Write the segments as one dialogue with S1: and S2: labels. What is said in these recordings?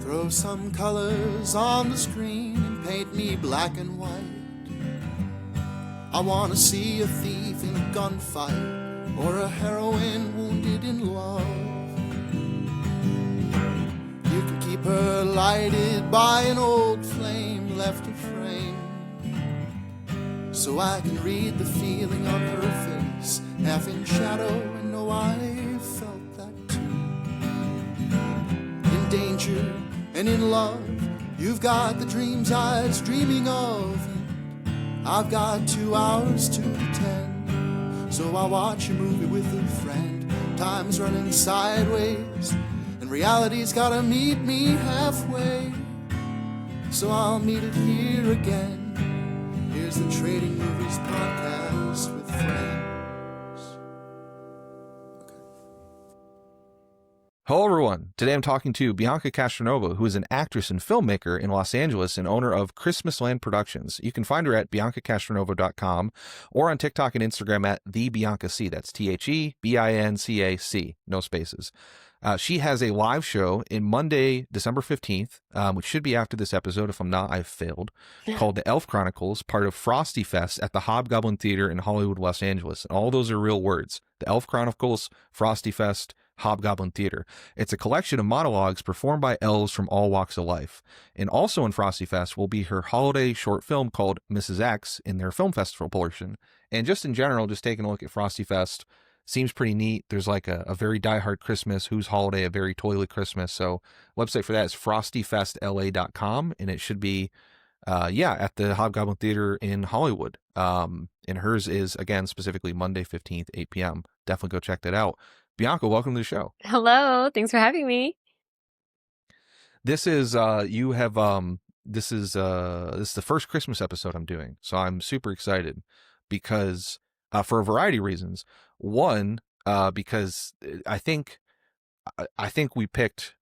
S1: Throw some colors on the screen and paint me black and white. I wanna see a thief in a gunfight or a heroine wounded in love. You can keep her lighted by an old flame left to frame, so I can read the feeling on her face, half in shadow, and know I felt that too. In danger and in love, you've got the dreams I was dreaming of, and I've got 2 hours to pretend. So I'll watch a movie with a friend. Time's running sideways, and reality's gotta meet me halfway. So I'll meet it here again. Here's the Trading Movies Podcast with friends.
S2: Hello, everyone. Today I'm talking to Bianca Castronova, who is an actress and filmmaker in Los Angeles and owner of Christmasland Productions. You can find her at biancacastronova.com or on TikTok and Instagram at TheBiancaC. That's TheBincac, no spaces. She has a live show in Monday, December 15th, which should be after this episode. If I'm not, I've failed, called The Elf Chronicles, part of Frosty Fest at the Hobgoblin Theater in Hollywood, Los Angeles. And all those are real words. The Elf Chronicles, Frosty Fest, Hobgoblin Theater. It's a collection of monologues performed by elves from all walks of life. And also in Frosty Fest will be her holiday short film called Mrs. X in their film festival portion. And just in general, just taking a look at Frosty Fest, seems pretty neat. There's like a very diehard Christmas, Who's Holiday, a very toily Christmas. So website for that is frostyfestla.com, and it should be at the Hobgoblin Theater in Hollywood. And hers is, again, specifically Monday 15th, 8 p.m. Definitely go check that out. Bianca, welcome to the show.
S3: Hello, thanks for having me.
S2: This is this is the first Christmas episode I'm doing, so I'm super excited because for a variety of reasons. One, because I think we picked.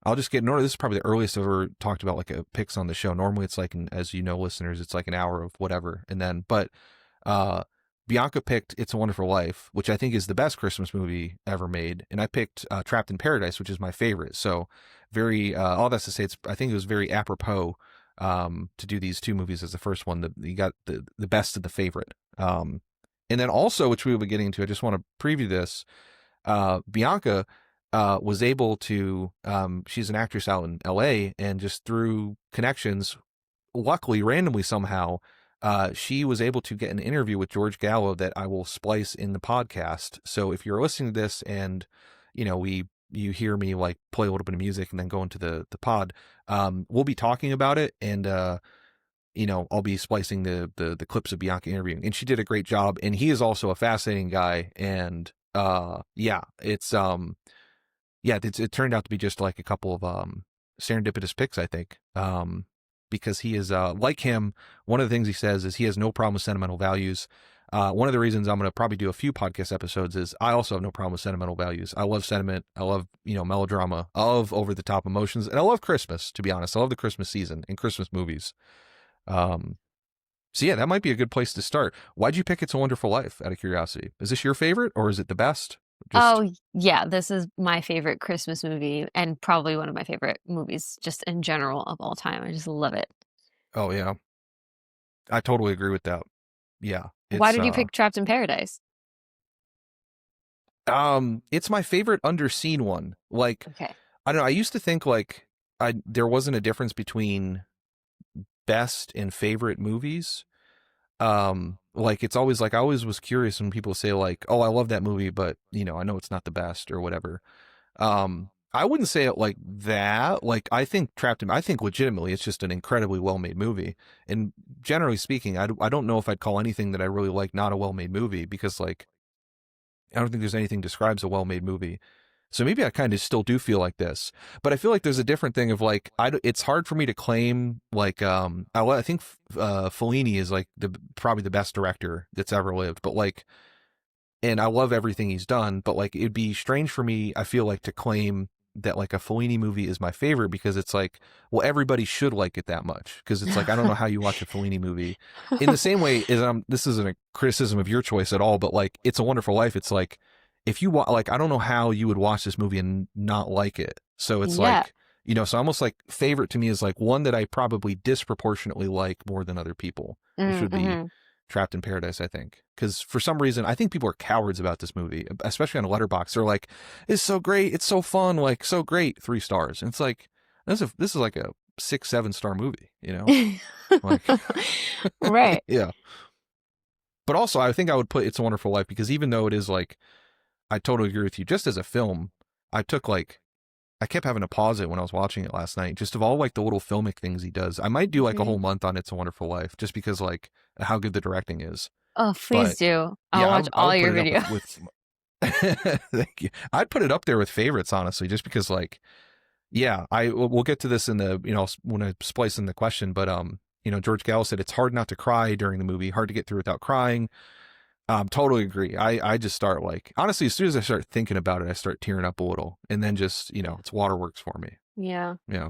S2: I'll just get in order. This is probably the earliest I've ever talked about like picks on the show. Normally it's like, as you know, listeners, it's like an hour of whatever, and then Bianca picked It's a Wonderful Life, which I think is the best Christmas movie ever made. And I picked Trapped in Paradise, which is my favorite. So very, all that's to say, I think it was very apropos to do these two movies as the first one. You got the best of the favorite. And then also, which we will be getting into, I just want to preview this. Bianca was able to, she's an actress out in LA, and just through connections, luckily, randomly somehow, she was able to get an interview with George Gallo that I will splice in the podcast. So if you're listening to this and, you know, you hear me like play a little bit of music and then go into the pod, we'll be talking about it. And, I'll be splicing the clips of Bianca interviewing, and she did a great job. And he is also a fascinating guy. And, it turned out to be just like a couple of, serendipitous picks, I think. Because he is, like him, one of the things he says is he has no problem with sentimental values. One of the reasons I'm going to probably do a few podcast episodes is I also have no problem with sentimental values. I love sentiment. I love, melodrama. I love over-the-top emotions. And I love Christmas, to be honest. I love the Christmas season and Christmas movies. So yeah, that might be a good place to start. Why'd you pick It's a Wonderful Life, out of curiosity? Is this your favorite, or is it the best?
S3: Oh, yeah, this is my favorite Christmas movie, and probably one of my favorite movies just in general of all time. I just love it.
S2: Oh, yeah. I totally agree with that. Yeah.
S3: Why did you pick Trapped in Paradise?
S2: It's my favorite underseen one. Like,
S3: okay.
S2: I don't know. I used to think like there wasn't a difference between best and favorite movies. Like it's always like, I always was curious when people say like, oh, I love that movie, but I know it's not the best or whatever. I wouldn't say it like that. Like I think I think legitimately it's just an incredibly well-made movie. And generally speaking, I don't know if I'd call anything that I really like not a well-made movie, because like, I don't think there's anything describes a well-made movie. So maybe I kind of still do feel like this, but I feel like there's a different thing of like, it's hard for me to claim like, I think Fellini is like probably the best director that's ever lived, but like, and I love everything he's done, but like, it'd be strange for me, I feel like, to claim that like a Fellini movie is my favorite, because it's like, well, everybody should like it that much. Cause it's like, I don't know how you watch a Fellini movie in the same way as this isn't a criticism of your choice at all, but like It's a Wonderful Life. It's like, if you like, I don't know how you would watch this movie and not like it. So it's
S3: Yeah.
S2: like, so almost like favorite to me is like one that I probably disproportionately like more than other people, which would be
S3: Mm-hmm.
S2: Trapped in Paradise, I think. Because for some reason, I think people are cowards about this movie, especially on Letterboxd. They're like, it's so great, it's so fun, like so great, 3 stars. And it's like, this is like a 6-7 star movie, like,
S3: Right.
S2: yeah. But also, I think I would put It's a Wonderful Life because even though it is like, I totally agree with you. Just as a film, I took like, I kept having to pause it when I was watching it last night, just of all like the little filmic things he does. I might do like a
S3: Mhm.
S2: whole month on It's a Wonderful Life just because like how good the directing is.
S3: Oh, please
S2: But
S3: do. I'll
S2: yeah,
S3: watch
S2: I
S3: all
S2: would put
S3: your
S2: it up
S3: videos.
S2: with thank you. I'd put it up there with favorites, honestly, just because like, yeah, we'll get to this in the, when I splice in the question, but George Gallo said it's hard not to cry during the movie, hard to get through without crying. Totally agree. I just start like, honestly, as soon as I start thinking about it, I start tearing up a little, and then just, it's waterworks for me.
S3: Yeah.
S2: Yeah.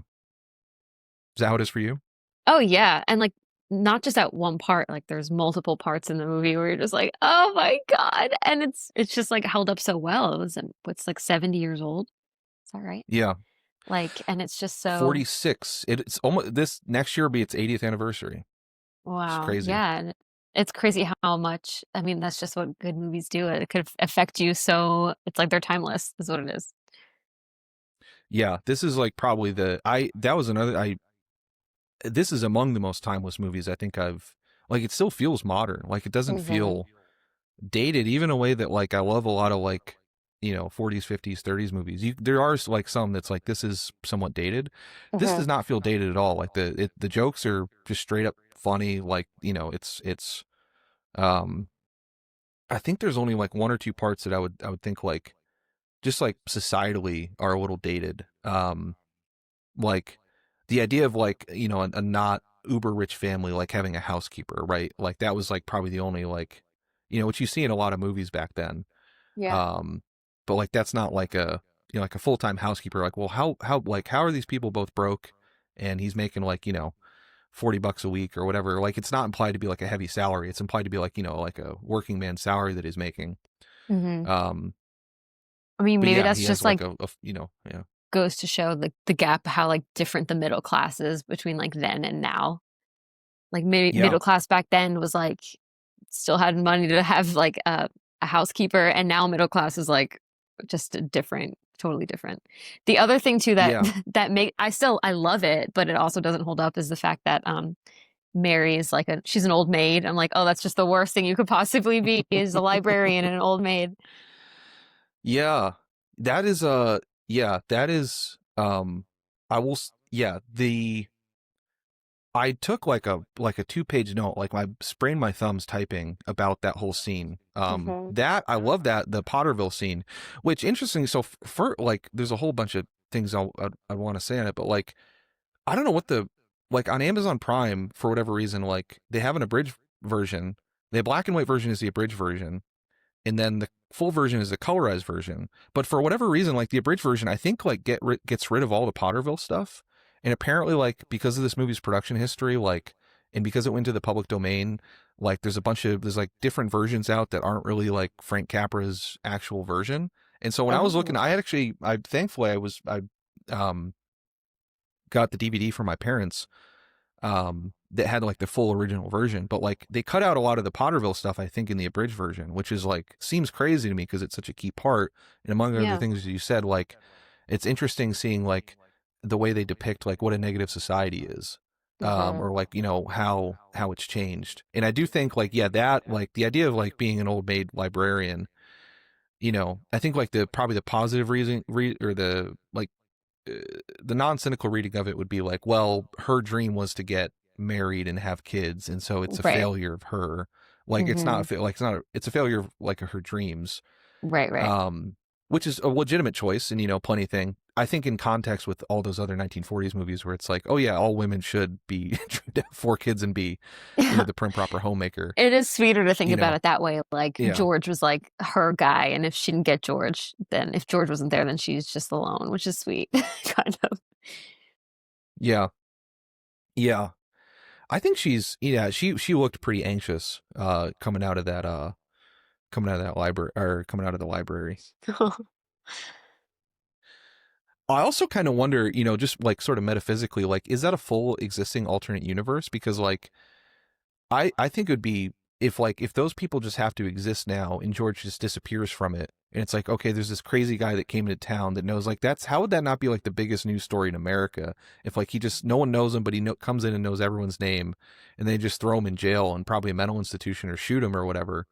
S2: Is that how it is for you?
S3: Oh yeah. And like not just at one part, like there's multiple parts in the movie where you're just like, oh my God. And it's just like held up so well. It was what's like 70 years old. Is that right?
S2: Yeah.
S3: Like, and it's just so
S2: 46. It's almost, this next year will be its 80th anniversary. It's
S3: wow.
S2: crazy.
S3: Yeah. And it's crazy how much, I mean, that's just what good movies do. It could affect you so it's like they're timeless, is what it is.
S2: Yeah. This is like probably that was another, this is among the most timeless movies I think like, it still feels modern. Like, it doesn't
S3: Mm-hmm.
S2: feel dated, even a way that like I love a lot of like 40s, 50s, 30s movies. There are like some that's like, this is somewhat dated. This
S3: Mm-hmm.
S2: does not feel dated at all. Like the jokes are just straight up funny. Like, it's um I think there's only like one or two parts that I would think like just like societally are a little dated. Like the idea of like, a not uber rich family like having a housekeeper, right? Like that was like probably the only like, what you see in a lot of movies back then.
S3: Yeah.
S2: Um, but like that's not like a, like a full-time housekeeper. Like, well, how are these people both broke and he's making like, $40 a week or whatever? Like, it's not implied to be like a heavy salary. It's implied to be like, like a working man salary that he's making.
S3: Mm-hmm.
S2: Um,
S3: I mean,
S2: but
S3: maybe
S2: yeah,
S3: that's
S2: he
S3: just
S2: has like
S3: like
S2: yeah.
S3: goes to show the gap, how like different the middle class is between like then and now. Like maybe
S2: Yeah.
S3: middle class back then was like still had money to have like a housekeeper, and now middle class is like just a different, totally different. The other thing too that
S2: Yeah.
S3: that make I love it, but it also doesn't hold up is the fact that Mary is like she's an old maid. I'm like, oh, that's just the worst thing you could possibly be is a librarian and an old maid.
S2: Yeah. That is yeah, that is yeah, I took like a 2-page note, like I sprained my thumbs typing about that whole scene.
S3: Hmm.
S2: That I love that the Potterville scene, which interesting. So for like, there's a whole bunch of things I'd want to say on it, but like, I don't know what like on Amazon Prime for whatever reason, like they have an abridged version. The black and white version is the abridged version, and then the full version is the colorized version. But for whatever reason, like the abridged version, I think like gets rid of all the Potterville stuff. And apparently, like because of this movie's production history, like and because it went to the public domain, like there's like different versions out that aren't really like Frank Capra's actual version. And so when I was looking,
S3: Oh,
S2: I thankfully I um got the DVD from my parents that had like the full original version, but like they cut out a lot of the Potterville stuff, I think, in the abridged version, which is like seems crazy to me because it's such a key part. And among other
S3: yeah.
S2: things you said, like it's interesting seeing like the way they depict like what a negative society is.
S3: Hmm.
S2: Or like, how it's changed. And I do think like, yeah, that like the idea of like being an old maid librarian, I think like probably the positive reason or uh, the non-cynical reading of it would be like, well, her dream was to get married and have kids, and so it's a
S3: Right.
S2: failure of her. Like it's not
S3: Hmm.
S2: like it's a failure of like her dreams.
S3: Right. Right.
S2: Um, which is a legitimate choice, and plenty thing. I think in context with all those other 1940s movies where it's like, oh yeah, all women should be have 4 kids and be, the prim proper homemaker.
S3: It is sweeter to think
S2: You
S3: about
S2: know,
S3: it that way. Like
S2: yeah,
S3: George was like her guy, and if she didn't get George, then if George wasn't there, then she's just alone, which is sweet, kind of.
S2: yeah, yeah. I think she looked pretty anxious coming out of that coming out of that library or coming out of the library. I also kind of wonder, you know, just like sort of metaphysically, like, is that a full existing alternate universe? Because like, I think it would be if those people just have to exist now and George just disappears from it. And it's like, okay, there's this crazy guy that came into town that knows, like, that's, how would that not be like the biggest news story in America? If like he just, no one knows him, but comes in and knows everyone's name, and they just throw him in jail and probably a mental institution or shoot him or whatever.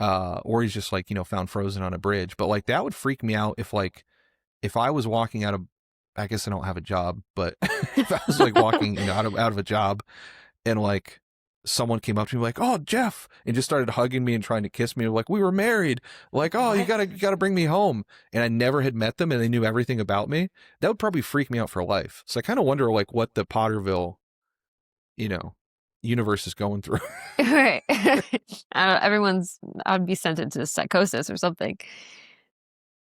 S2: Or he's just like, you know, found frozen on a bridge. But like, that would freak me out if I was walking out of, I guess I don't have a job, but if I was like walking, you know, out of a job, and like someone came up to me like, "Oh, Jeff," and just started hugging me and trying to kiss me, like we were married, like, "Oh, you gotta bring me home," and I never had met them and they knew everything about me, that would probably freak me out for life. So I kind of wonder like what the Potterville, you know, universe is going through.
S3: Right. I'd be sent into psychosis or something.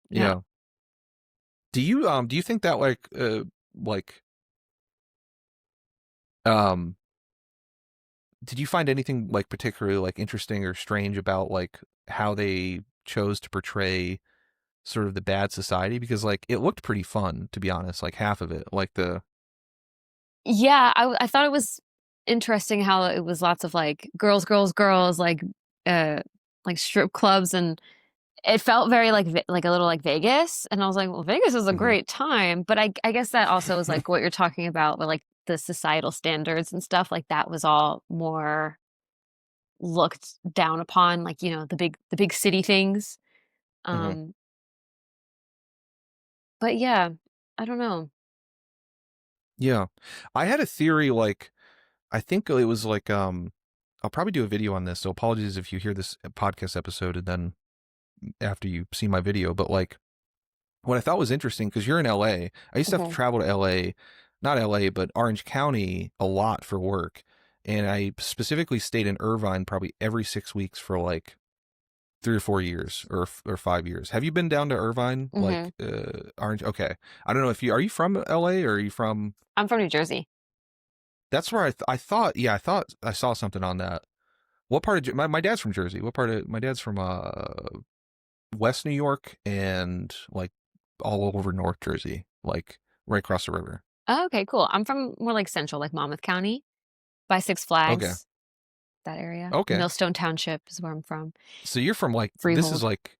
S2: Yeah. Do you think that like um did you find anything like particularly like interesting or strange about like how they chose to portray sort of the bad society? Because like it looked pretty fun, to be honest, like half of it, like the
S3: Yeah, I thought it was interesting how it was lots of like girls, girls, girls, uh like strip clubs, and it felt very like like a little like Vegas, and I was like, well, Vegas is a
S2: Mhm.
S3: great time, but I guess that also is like what you're talking about with like the societal standards and stuff, like that was all more looked down upon, like, you know, the big city things.
S2: Mhm.
S3: Um, but yeah, I don't know.
S2: Yeah. I had a theory, like I think it was like I'll probably do a video on this, so apologies if you hear this podcast episode and then after you see my video, but like what I thought was interesting, because you're in LA. I used to have to
S3: Mhm.
S2: travel to LA, not LA, but Orange County a lot for work. And I specifically stayed in Irvine probably every 6 weeks for like 3 or 4 years or 5 years. Have you been down to Irvine?
S3: Mhm.
S2: Like Orange? Okay. I don't know if are you from LA or are you from,
S3: I'm from New Jersey.
S2: that's where I thought, yeah, I thought I saw something on that. What part of, my dad's from Jersey. What part of, my dad's from West New York and like all over North Jersey, like right across the river.
S3: Oh, okay, cool. I'm from more like central, like Monmouth County by Six
S2: Okay.
S3: Flags, that area.
S2: Okay.
S3: Millstone Township is where I'm from.
S2: So you're from like, this is
S3: Freehold.
S2: like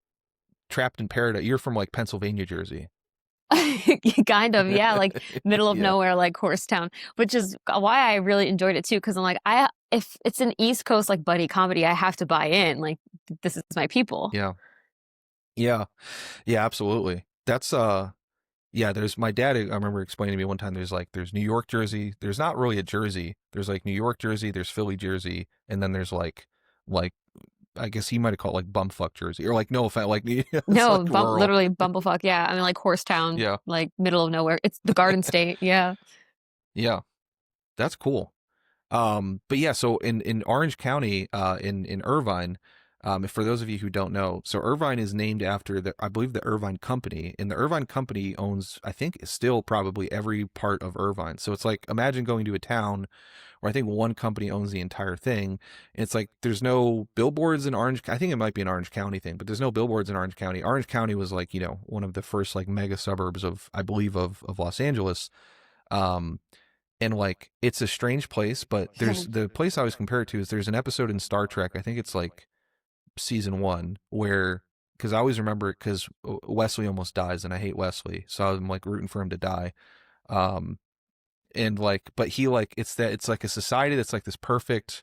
S2: trapped in paradise. You're from like Pennsylvania, Jersey.
S3: Kind of, yeah, like middle of
S2: Yeah.
S3: nowhere, like horse town, which is why I really enjoyed it too. Because I'm like, if it's an East Coast like buddy comedy, I have to buy in. Like, this is my people.
S2: Yeah. Yeah. Yeah, absolutely. That's yeah, there's my dad, I remember explaining to me one time, there's New York Jersey. There's not really a Jersey. There's like New York Jersey, there's Philly Jersey, and then there's like I guess he might have called it like bumfuck Jersey, or like no offense, like it's
S3: No,
S2: like rural.
S3: literally bumblefuck. Yeah, I mean like horse town,
S2: Yeah.
S3: like middle of nowhere. It's the Garden State. Yeah.
S2: Yeah. That's cool. But yeah, so in Orange County, in Irvine, for those of you who don't know, so Irvine is named after I believe the Irvine Company, and the Irvine Company owns, I think, still probably every part of Irvine. So it's like, imagine going to a town where I think one company owns the entire thing. And it's like there's no billboards in Orange. I think it might be an Orange County thing, but there's no billboards in Orange County. Orange County was like, you know, one of the first like mega suburbs of, I believe, of Los Angeles. Um, and like it's a strange place, but there's the place I always compare it to is there's an episode in Star Trek, I think it's like season one, where, because I always remember it because Wesley almost dies and I hate Wesley, so I'm like rooting for him to die. um and like, but he like, it's like a society that's like this perfect,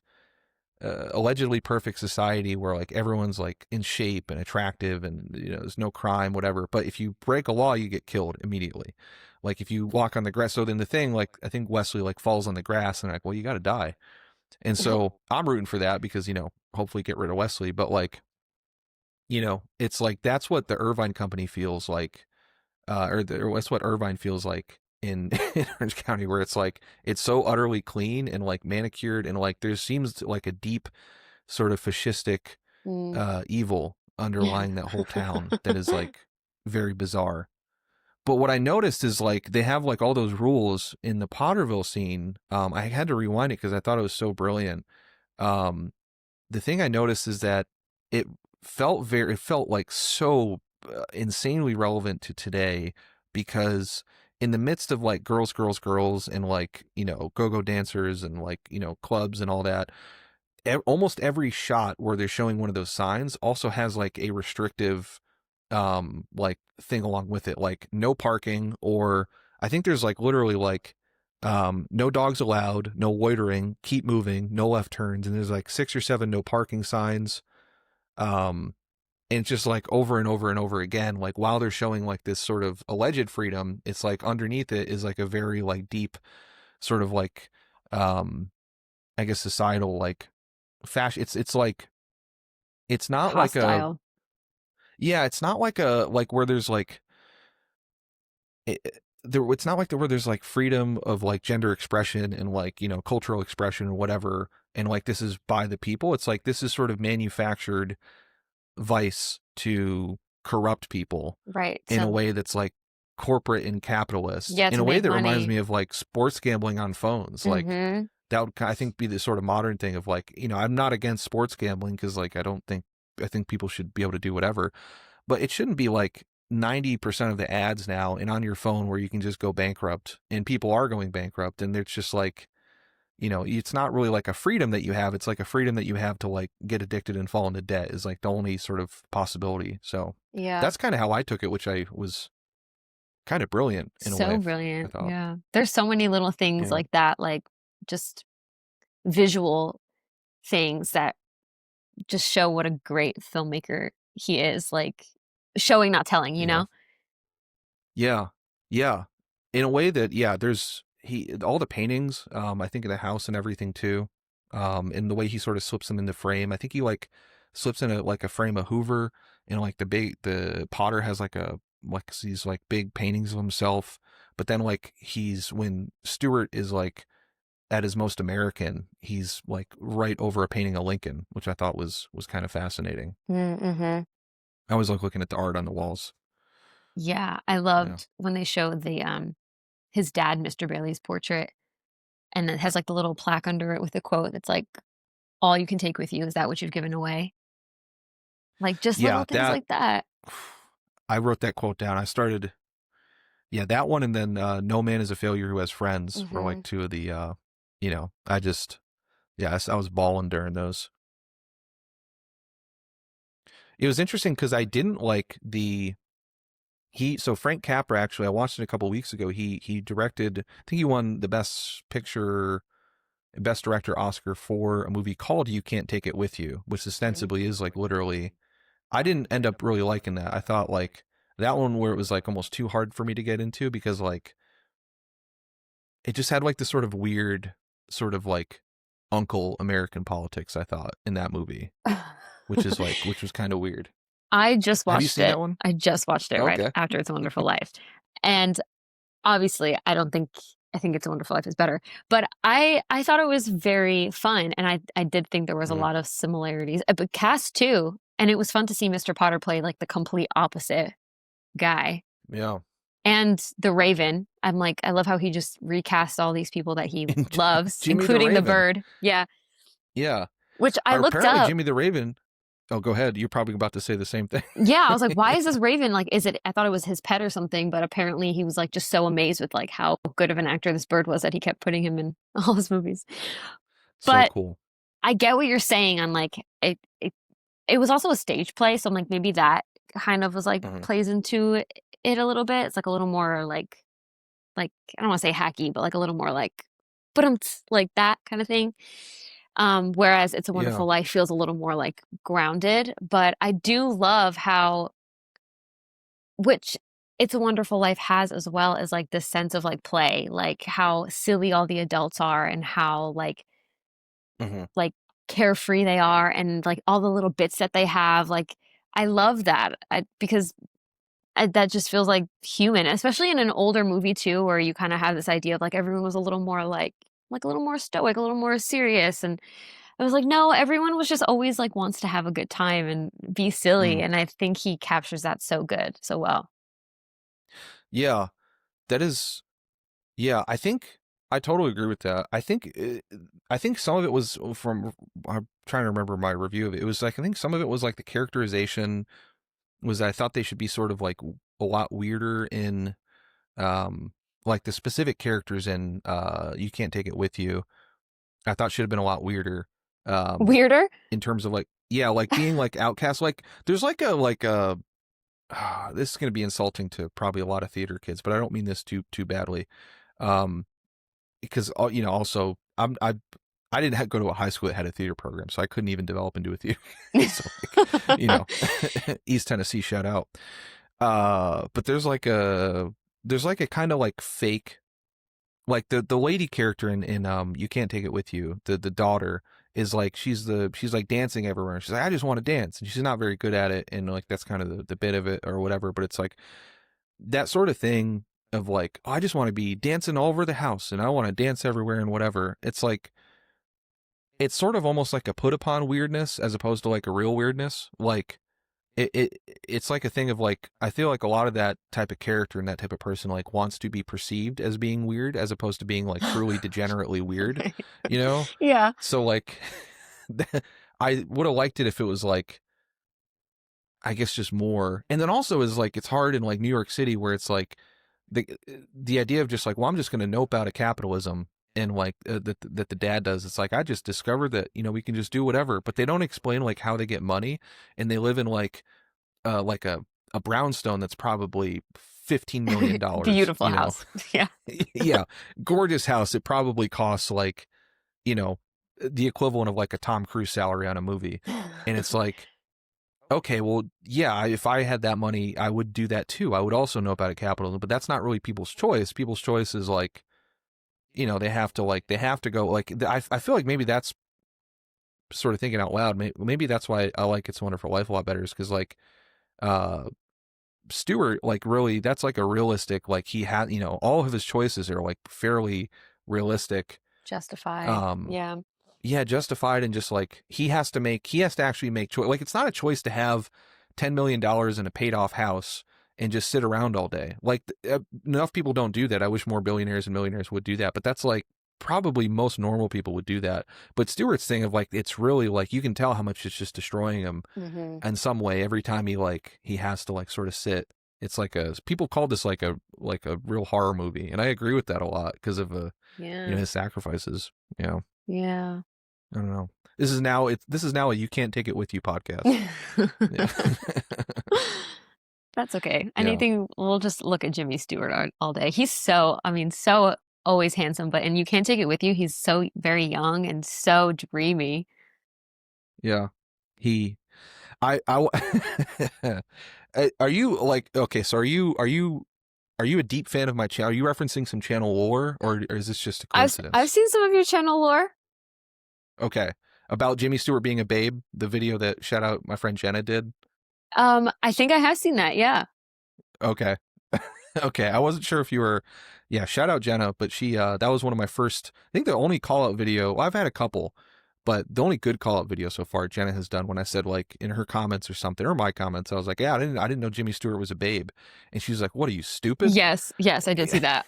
S2: allegedly perfect society where like everyone's like in shape and attractive and, you know, there's no crime, whatever, but if you break a law you get killed immediately. Like if you walk on the grass, so then the thing, like I think Wesley like falls on the grass and like, well, you got to die. And so I'm rooting for that because, you know, hopefully get rid of Wesley, but like, you know, it's like that's what the Irvine Company feels like, or that's what Irvine feels like in, in Orange County, where it's like it's so utterly clean and like manicured, and like there seems like a deep sort of fascistic
S3: Mm.
S2: evil underlying that whole town that is like very bizarre. But what I noticed is like they have like all those rules in the Potterville scene. I had to rewind it because I thought it was so brilliant. Um, the thing I noticed is that it it felt like so insanely relevant to today, because in the midst of like girls, girls, girls, and like, go-go dancers and like, clubs and all that, almost every shot where they're showing one of those signs also has like a restrictive like thing along with it, like no parking, or I think there's like literally like no dogs allowed, no loitering, keep moving, no left turns, and there's like 6 or 7 no parking signs. um and it's just like over and over and over again, like while they're showing like this sort of alleged freedom, it's like underneath it is like a very like deep sort of like um I guess societal like fashion. It's like, it's not like a,
S3: Hostile.
S2: yeah, it's not like a, like where there's like it's not like where there's like freedom of like gender expression and like, cultural expression or whatever, and like this is by the people. It's like this is sort of manufactured vice to corrupt people
S3: Right.
S2: in a
S3: So
S2: way that's like corporate and capitalist,
S3: yeah,
S2: in
S3: to
S2: a way
S3: make
S2: that reminds
S3: money.
S2: me of like sports gambling on phones. Like
S3: Mm-hmm.
S2: that would, I think, be the sort of modern thing of like, I'm not against sports gambling, because like I think people should be able to do whatever, but it shouldn't be like 90% of the ads now and on your phone where you can just go bankrupt, and people are going bankrupt, and it's just like, it's not really like a freedom that you have. It's like a freedom that you have to like get addicted and fall into debt is like the only sort of possibility. So
S3: Yeah.
S2: that's kind of how I took it, which I was kind of brilliant in a
S3: So
S2: way, I
S3: brilliant.
S2: thought.
S3: Yeah. There's so many little things
S2: Yeah.
S3: like that, like just visual things that just show what a great filmmaker he is, like showing, not telling, you
S2: Yeah.
S3: know?
S2: Yeah. Yeah. In a way that, yeah, there's all the paintings, I think of the house and everything too. And the way he sort of slips them in the frame. I think he like slips in a frame of Hoover, and like the Potter has like these like big paintings of himself. But then like when Stewart is like at his most American, he's like right over a painting of Lincoln, which I thought was kind of fascinating.
S3: Mm-hmm.
S2: I always like looking at the art on the walls.
S3: Yeah. I
S2: Yeah.
S3: loved when they showed the his dad, Mr. Bailey's portrait, and it has like the little plaque under it with a quote that's like, all you can take with you is that which you've given away. Like just little
S2: Yeah,
S3: things
S2: that
S3: like that.
S2: I wrote that quote down. I started, yeah, that one, and then "No man is a failure who has friends" were
S3: Mm-hmm.
S2: like two of the, I just, yeah, I was balling during those. It was interesting because I didn't like so Frank Capra, actually, I watched it a couple weeks ago. He directed, I think he won the best director Oscar for a movie called "You Can't Take It With You," which ostensibly is like literally, I didn't end up really liking that. I thought like that one, where it was like almost too hard for me to get into, because like it just had like this sort of weird sort of like uncle American politics, I thought, in that movie, which was kind of weird.
S3: I just
S2: Have you
S3: watched
S2: seen
S3: it.
S2: that one?
S3: I just watched it right
S2: Okay.
S3: after It's a Wonderful Life. And obviously, I think It's a Wonderful Life is better. But I thought it was very fun, and I did think there was a
S2: Mm,
S3: lot of similarities. But cast too, and it was fun to see Mr. Potter play like the complete opposite guy.
S2: yeah.
S3: And the Raven, I'm like, I love how he just recast all these people that he loves,
S2: Jimmy the
S3: including the
S2: Raven.
S3: bird. Yeah,
S2: Yeah.
S3: which I looked
S2: Apparently
S3: up.
S2: Jimmy the Raven. Oh, go ahead. You're probably about to say the same thing.
S3: Yeah, I was like, why is this Raven? Like, is it, I thought it was his pet or something, but apparently he was like just so amazed with like how good of an actor this bird was that he kept putting him in all his movies.
S2: So
S3: But
S2: cool.
S3: I get what you're saying on like it was also a stage play, so I'm like maybe that kind of was like
S2: Hmm.
S3: plays into it a little bit. It's like a little more like I don't want to say hacky, but like a little more like but like that kind of thing. Whereas It's a
S2: Yeah.
S3: Wonderful Life feels a little more like grounded, but I do love how which It's a Wonderful Life has as well as like this sense of like play, like how silly all the adults are and how
S2: Hmm.
S3: like carefree they are and like all the little bits that they have. Like I love that because that just feels like human, especially in an older movie too, where you kind of have this idea of like everyone was a little more like a little more stoic, a little more serious. And I was like, no, everyone was just always like wants to have a good time and be silly.
S2: Mm.
S3: And I think he captures that so good, so well.
S2: Yeah. That is, yeah, I think. I totally agree with that. I think some of it was from, I'm trying to remember my review of it. It was like, I think some of it was like the characterization was I thought they should be sort of like a lot weirder in, like the specific characters in, You Can't Take It With You. I thought should have been a lot weirder. Um,
S3: Weirder?
S2: in terms of like, yeah, like being like outcast. Like there's like a, this is going to be insulting to probably a lot of theater kids, but I don't mean this too badly. Um, because you know, also I didn't go to a high school that had a theater program, so I couldn't even develop into a theater. So like, you know, East Tennessee, shout out. But there's like a kind of like fake, like the lady character in You Can't Take It With You, the daughter is like she's like dancing everywhere. She's like, I just want to dance, and she's not very good at it, and like that's kind of the bit of it or whatever. But it's like that sort of thing of like, oh, I just want to be dancing all over the house and I want to dance everywhere and whatever. It's like it's sort of almost like a put upon weirdness as opposed to like a real weirdness. Like it's like a thing of like, I feel like a lot of that type of character and that type of person like wants to be perceived as being weird as opposed to being like truly degenerately weird, you know?
S3: Yeah.
S2: So like I would have liked it if it was like, I guess just more. And then also is like, it's hard in like New York City where it's like the idea of just like, well, I'm just going to nope out of capitalism. And like that the dad does, it's like, I just discovered that, you know, we can just do whatever, but they don't explain like how they get money. And they live in like a brownstone that's probably $15 million,
S3: Beautiful
S2: you know?
S3: house. Yeah.
S2: Yeah. Gorgeous house. It probably costs like, you know, the equivalent of like a Tom Cruise salary on a movie. And it's like, okay, well, yeah, if I had that money, I would do that too. I would also know about capitalism, but that's not really people's choice. People's choice is like, you know, they have to go like, I feel like maybe that's sort of thinking out loud. Maybe that's why I like It's a Wonderful Life a lot better, is because like, uh, Stewart, like really, that's like a realistic, like he had, you know, all of his choices are like fairly realistic.
S3: Justified.
S2: Um,
S3: Yeah.
S2: yeah, justified, and just like he has to actually make choice. Like it's not a choice to have $10 million in a paid off house and just sit around all day. Like enough people don't do that. I wish more billionaires and millionaires would do that, but that's like probably most normal people would do that. But Stewart's thing of like, it's really like you can tell how much it's just destroying him in some way every time he has to like sort of sit. It's like people call this like a real horror movie, and I agree with that a lot because of
S3: Yeah.
S2: you know, his sacrifices. You know.
S3: Yeah.
S2: I don't know. This is now a You Can't Take It With You podcast. Yeah.
S3: That's okay.
S2: Yeah.
S3: Anything, we'll just look at Jimmy Stewart all day. He's so, I mean, so always handsome, but and You Can't Take It With You, he's so very young and so dreamy.
S2: Yeah. I are you like, okay, so are you a deep fan of my channel? Are you referencing some channel lore, or is this just a coincidence?
S3: I've seen some of your channel lore.
S2: Okay. About Jimmy Stewart being a babe, the video that shout out my friend Jenna did.
S3: I think I have seen that. Yeah.
S2: Okay. Okay. I wasn't sure if you were, yeah, shout out Jenna, but she, that was one of my first, I think the only call out video, well, I've had a couple, but the only good call out video so far Jenna has done, when I said like in her comments or something, or my comments, I was like, yeah, I didn't know Jimmy Stewart was a babe. And she's like, what are you, stupid?
S3: Yes. Yes. I did see that.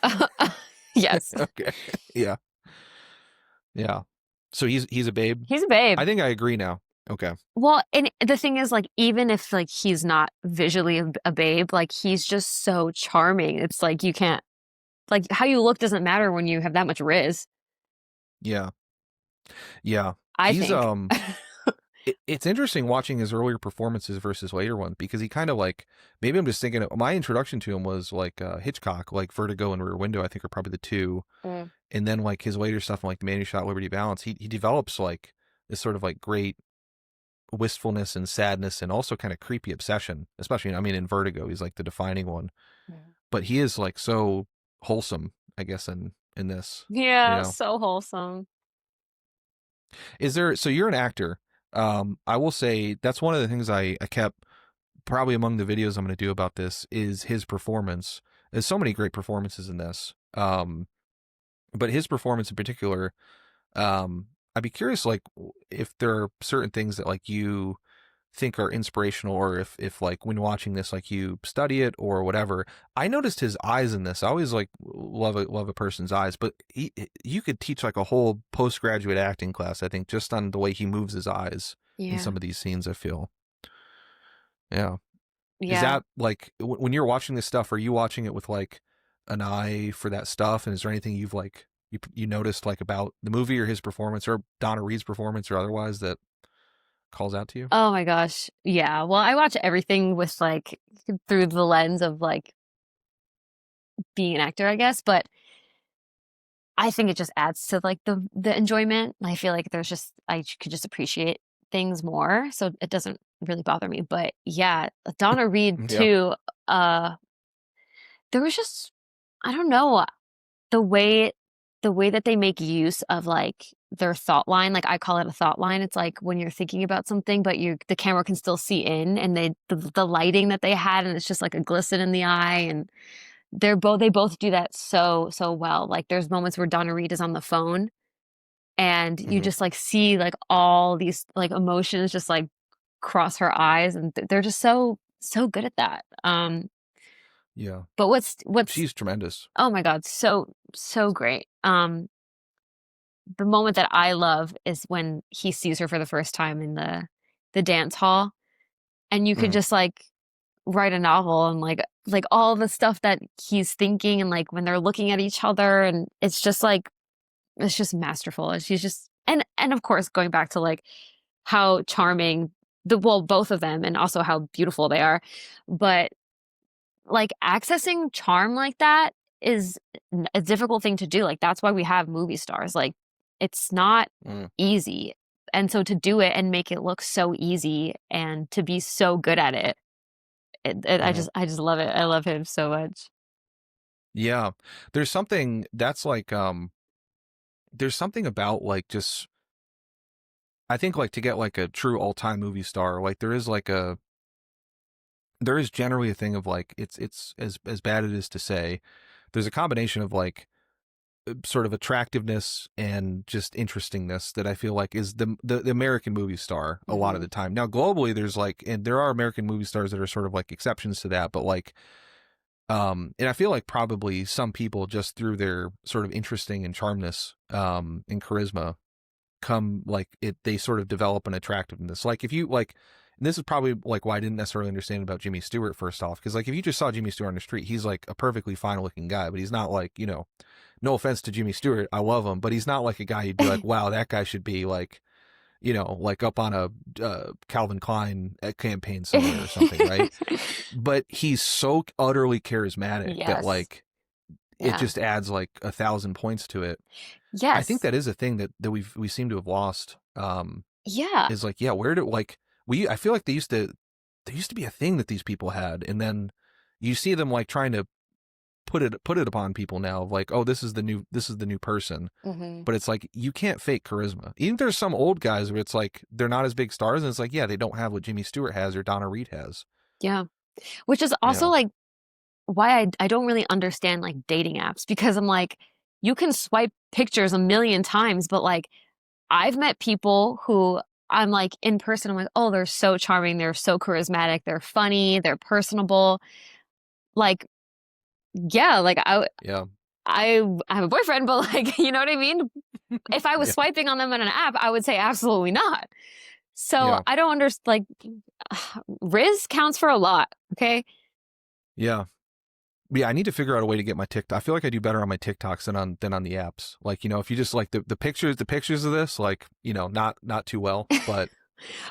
S3: Yes.
S2: Okay. Yeah. Yeah. So he's a babe.
S3: He's a babe.
S2: I think I agree now. Okay.
S3: Well, and the thing is, like, even if like he's not visually a babe, like he's just so charming. It's like you can't, like, how you look doesn't matter when you have that much riz.
S2: Yeah. Yeah.
S3: I
S2: He's
S3: think.
S2: it's interesting watching his earlier performances versus later ones, because he kind of like, maybe I'm just thinking my introduction to him was like Hitchcock, like Vertigo and Rear Window, I think are probably the two. And then like his later stuff, like The Man Who Shot Liberty Balance, he develops like this sort of like great wistfulness and sadness and also kind of creepy obsession, especially, I mean, in Vertigo, he's like the defining one. But he is like so wholesome, I guess, in this.
S3: Yeah,
S2: you know?
S3: so wholesome.
S2: So you're an actor. I will say that's one of the things I kept probably among the videos I'm going to do about this is his performance. There's so many great performances in this. But his performance in particular, I'd be curious, like, if there are certain things that like you think are inspirational, or if like when watching this, like you study it or whatever. I noticed his eyes in this. I always like love a person's eyes, but you could teach like a whole postgraduate acting class, I think, just on the way he moves his eyes in
S3: Yeah.
S2: some of these scenes, I feel. Yeah. Is
S3: Yeah.
S2: that like when you're watching this stuff, are you watching it with like an eye for that stuff? And is there anything you've like you noticed like about the movie or his performance or Donna Reed's performance or otherwise that calls out to you?
S3: Oh my gosh. Yeah. Well, I watch everything with like through the lens of like being an actor, I guess, but I think it just adds to like the enjoyment. I feel like there's just I could just appreciate things more, so it doesn't really bother me. But yeah, Donna Reed
S2: Yeah.
S3: too. Uh, there was just I don't know the way the way that they make use of like their thought line. Like I call it a thought line. It's like when you're thinking about something, but you the camera can still see in, and the lighting that they had, and it's just like a glisten in the eye, and they both do that so well. Like there's moments where Donna Reed is on the phone and you
S2: Hmm.
S3: just like see like all these like emotions just like cross her eyes and they're just so good at that.
S2: Yeah.
S3: But what's
S2: She's tremendous.
S3: oh my God, so great. The moment that I love is when he sees her for the first time in the dance hall and you could
S2: Hmm.
S3: just like write a novel and like all the stuff that he's thinking and like when they're looking at each other and it's just like it's just masterful. And she's just and of course going back to like how charming both of them and also how beautiful they are. But like accessing charm like that is a difficult thing to do. Like that's why we have movie stars. Like it's not
S2: Mm.
S3: easy. And so to do it and make it look so easy and to be so good at it,
S2: Hmm.
S3: I just love it. I love him so much.
S2: Yeah. There's something that's like there's something about like just I think like to get like a true all-time movie star, like there is generally a thing of like it's as bad it is to say, there's a combination of like sort of attractiveness and just interestingness that I feel like is the American movie star a lot of
S3: Hmm.
S2: the time. Now globally there's like and there are American movie stars that are sort of like exceptions to that, but like and I feel like probably some people just through their sort of interesting and charmness and charisma come like it they sort of develop an attractiveness. Like if you like and this is probably like why I didn't necessarily understand about Jimmy Stewart first off, because like if you just saw Jimmy Stewart on the street, he's like a perfectly fine looking guy, but he's not like, you know, no offense to Jimmy Stewart, I love him, but he's not like a guy you'd be like, wow, that guy should be like, you know, like up on a Calvin Klein campaign somewhere or something, right? But he's so utterly charismatic that
S3: Yes.
S2: like it
S3: Yeah.
S2: just adds like 1,000 points to it. I think
S3: Yes.
S2: that is a thing that we seem to have lost.
S3: Yeah.
S2: Is like, yeah, where did like I feel like there used to be a thing that these people had, and then you see them like trying to put it upon people now of like, oh, this is the new person.
S3: Hmm.
S2: But it's like you can't fake charisma. Even there's some old guys where it's like they're not as big stars, and it's like, yeah, they don't have what Jimmy Stewart has or Donna Reed has.
S3: Yeah. Which is
S2: You
S3: also
S2: know?
S3: like why I don't really understand like dating apps because I'm like, you can swipe pictures a million times, but like I've met people who I'm like in person, I'm like, oh, they're so charming, they're so charismatic, they're funny, they're personable. Like, yeah, like
S2: Yeah.
S3: I have a boyfriend, but like, you know what I mean? If I was
S2: Yeah.
S3: swiping on them on an app, I would say absolutely not. So
S2: Yeah.
S3: I don't understand. Like, Riz counts for a lot. Okay.
S2: Yeah. Yeah, I need to figure out a way to get my TikTok. I feel like I do better on my TikToks than on the apps. Like, you know, if you just like the pictures of this, like, you know, not too well, but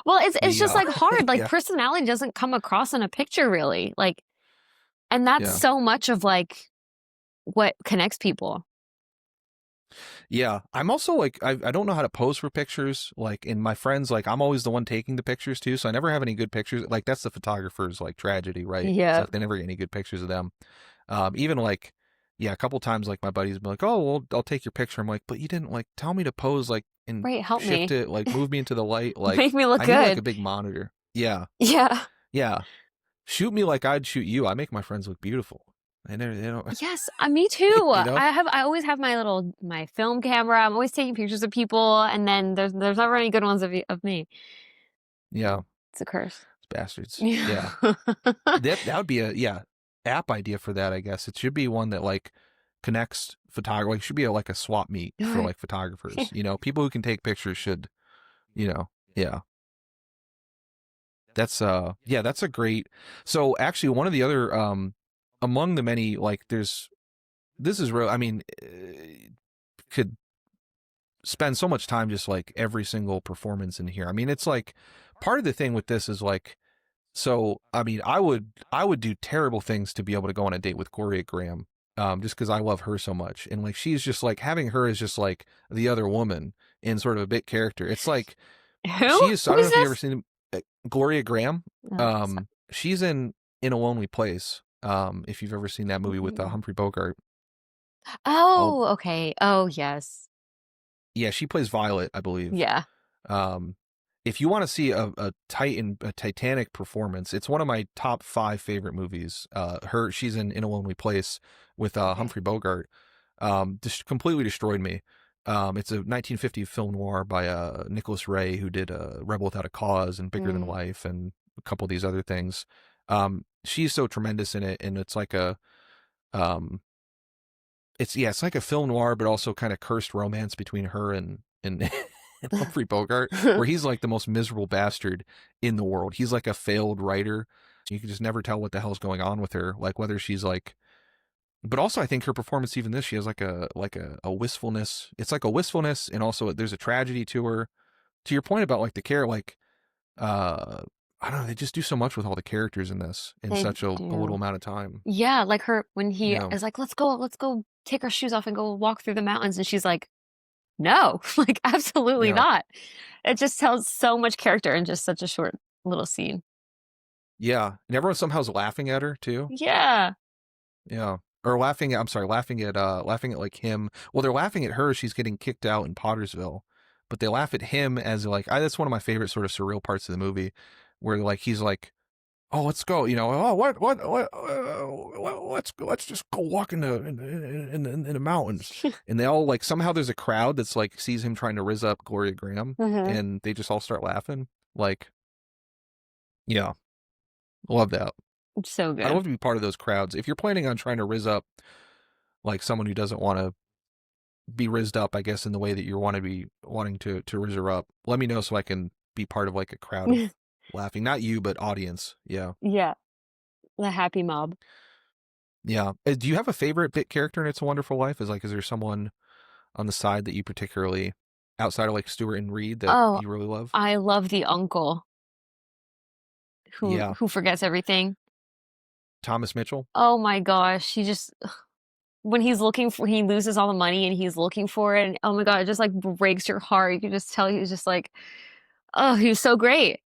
S3: Well, it's
S2: the
S3: just like hard. Like
S2: yeah.
S3: personality doesn't come across in a picture really. Like, and that's
S2: Yeah.
S3: so much of like what connects people.
S2: Yeah. I'm also like I don't know how to pose for pictures. Like in my friends, like I'm always the one taking the pictures too, so I never have any good pictures. Like that's the photographer's like tragedy, right? It's
S3: Yeah.
S2: like they never get any good pictures of them. Even like, yeah, a couple times like my buddies been like, "Oh, well, I'll take your picture." I'm like, "But you didn't like tell me to pose like and
S3: Right. Help
S2: shift
S3: me.
S2: it, like move me into the light.
S3: Make
S2: Like
S3: me look
S2: I need like a
S3: good.
S2: big monitor." Yeah,
S3: Yeah.
S2: yeah. Shoot me like I'd shoot you. I make my friends look beautiful. They don't,
S3: Yes, me too.
S2: you know.
S3: I always have my film camera. I'm always taking pictures of people, and then there's never any good ones of me.
S2: Yeah.
S3: It's a curse.
S2: Bastards.
S3: Yeah.
S2: Yeah. That would be a app idea for that, I guess. It should be one that like connects photography. Like, it should be like a swap meet for like photographers. You know, people who can take pictures should, you know, yeah. That's that's a great. So actually one of the other among the many, like, this is real. I mean, could spend so much time just like every single performance in here. I mean, it's like part of the thing with this is like, so I mean, I would do terrible things to be able to go on a date with Gloria Graham, just because I love her so much, and like she's just like, having her as just like the other woman in sort of a bit character. It's like
S3: Who?
S2: she is. I
S3: Who
S2: don't know
S3: is
S2: if you ever
S3: this?
S2: seen Gloria Graham.
S3: Oh, sorry.
S2: She's in a Lonely Place. If you've ever seen that movie with
S3: Mm.
S2: Humphrey Bogart. Oh
S3: Oh, okay. Oh, yes.
S2: yeah, she plays Violet, I believe.
S3: Yeah.
S2: Um, if you want to see a Titanic performance, it's one of my top 5 favorite movies. She's in a Lonely Place with
S3: Okay.
S2: Humphrey Bogart. Just completely destroyed me. It's a 1950 film noir by Nicholas Ray, who did Rebel Without a Cause and Bigger Than
S3: Mm.
S2: Life and a couple of these other things. She's so tremendous in it, and it's like a um, it's like a film noir, but also kind of cursed romance between her and and Humphrey Bogart, where he's like the most miserable bastard in the world. He's like a failed writer. You can just never tell what the hell's going on with her, like whether she's like. But also, I think her performance, even this, she has like a wistfulness. It's like a wistfulness, and also there's a tragedy to her. To your point about like the care, like uh, I don't know, they just do so much with all the characters in this in
S3: They
S2: such a little
S3: do.
S2: amount of time.
S3: Yeah, like her when he
S2: Yeah,
S3: is like, let's go take our shoes off and go walk through the mountains. And she's like, no, like absolutely
S2: yeah,
S3: not. It just tells so much character in just such a short little scene.
S2: yeah, and everyone somehow's laughing at her too.
S3: Yeah.
S2: Yeah. Or laughing at, I'm sorry, laughing at like him. Well, they're laughing at her. She's getting kicked out in Pottersville, but they laugh at him as like, that's one of my favorite sort of surreal parts of the movie, where like he's like, "Oh, let's go," you know, "Oh, let's just go walk in the mountains," and they all like, somehow there's a crowd that's like sees him trying to rizz up Gloria Graham,
S3: Hmm.
S2: and they just all start laughing. Like, yeah, love that.
S3: It's so
S2: I'd
S3: good.
S2: love to be part of those crowds. If you're planning on trying to rizz up like someone who doesn't want to be rizzed up, I guess, in the way that you want to be wanting to rizz her up, let me know so I can be part of like a crowd of laughing. Not you, but audience. Yeah.
S3: Yeah, the happy mob.
S2: Yeah. Do you have a favorite bit character in It's a Wonderful Life? Is there someone on the side that you particularly, outside of like Stewart and Reed, that
S3: Oh,
S2: you really love?
S3: I love the uncle
S2: Yeah.
S3: who forgets everything.
S2: Thomas Mitchell.
S3: Oh my gosh, he just when he loses all the money and he's looking for it, and oh my God, it just like breaks your heart. You can just tell he's just like, oh, he was so great.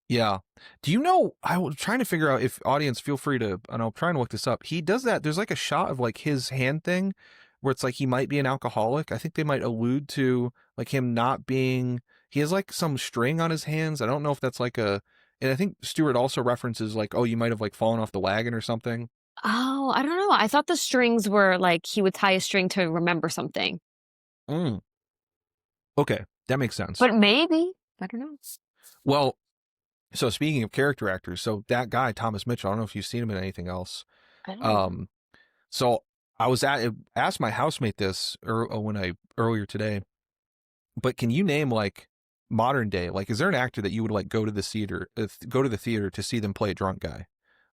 S2: Yeah. Do you know, I was trying to figure out, if audience, feel free to, and I'm trying to look this up. He does that. There's like a shot of like his hand thing where it's like he might be an alcoholic. I think they might allude to like him not being, he has like some string on his hands. I don't know if that's like and I think Stewart also references like, oh, you might have like fallen off the wagon or something.
S3: Oh, I don't know. I thought the strings were like he would tie a string to remember something,
S2: Mm. Okay. That makes sense.
S3: but maybe I don't know.
S2: Well, so speaking of character actors, so that guy, Thomas Mitchell, I don't know if you've seen him in anything else.
S3: I don't know.
S2: Um, So asked my housemate this earlier today, but can you name like modern day, like, is there an actor that you would like go to the theater to see them play a drunk guy,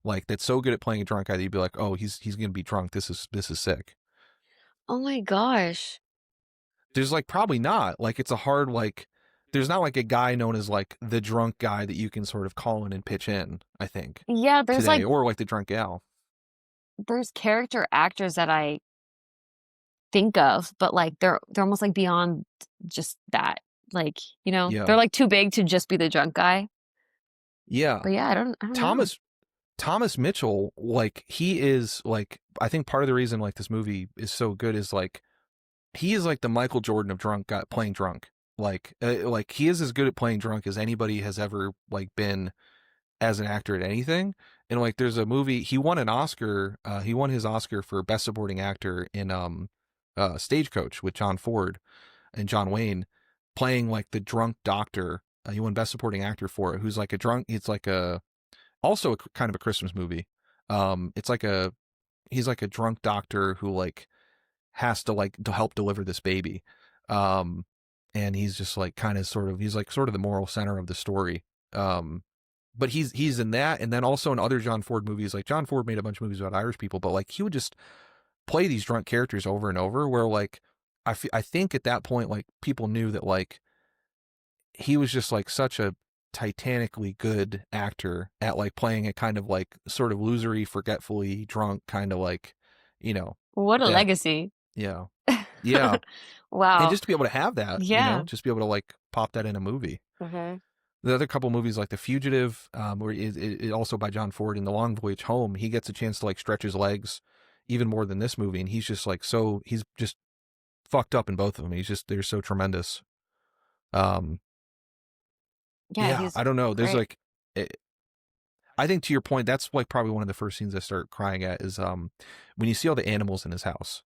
S2: like that's so good at playing a drunk guy that you'd be like, oh, he's gonna be drunk. This is sick.
S3: Oh my gosh.
S2: There's like probably not, like, it's a hard, like, there's not like a guy known as like the drunk guy that you can sort of call in and pitch in, I think,
S3: Yeah,
S2: today, or like the drunk gal.
S3: there's character actors that I think of, but like they're almost like beyond just that. Like,
S2: Yeah.
S3: they're like too big to just be the drunk guy.
S2: Yeah.
S3: But yeah, I don't know.
S2: Thomas Mitchell, like, he is like, I think part of the reason like this movie is so good is like he is like the Michael Jordan of drunk guy playing drunk. Like he is as good at playing drunk as anybody has ever like been as an actor at anything. And like there's a movie, he won an Oscar, he won his Oscar for best supporting actor in Stagecoach with John Ford and John Wayne, playing like the drunk doctor he won Best Supporting Actor for it. Who's like a drunk. It's like also kind of a Christmas movie. It's like he's like a drunk doctor who like has to like to help deliver this baby. And he's just like kind of sort of he's like sort of the moral center of the story. But he's in that, and then also in other John Ford movies. Like John Ford made a bunch of movies about Irish people, but like he would just play these drunk characters over and over. Where like I think at that point like people knew that like he was just like such a titanically good actor at like playing a kind of like sort of losery, forgetfully drunk kind of like, you know,
S3: What a
S2: that
S3: legacy.
S2: yeah. Yeah. And
S3: Wow.
S2: just to be able to have that, you
S3: Yeah.
S2: know, just be able to like pop that in a movie.
S3: Mm-hmm.
S2: The other couple movies like The Fugitive, where it also by John Ford, in The Long Voyage Home, he gets a chance to like stretch his legs even more than this movie, and he's just like he's just fucked up in both of them. They're so tremendous.
S3: Yeah,
S2: Yeah,
S3: he's
S2: I don't know. There's
S3: great.
S2: like, I think to your point, that's like probably one of the first scenes I start crying at is when you see all the animals in his house,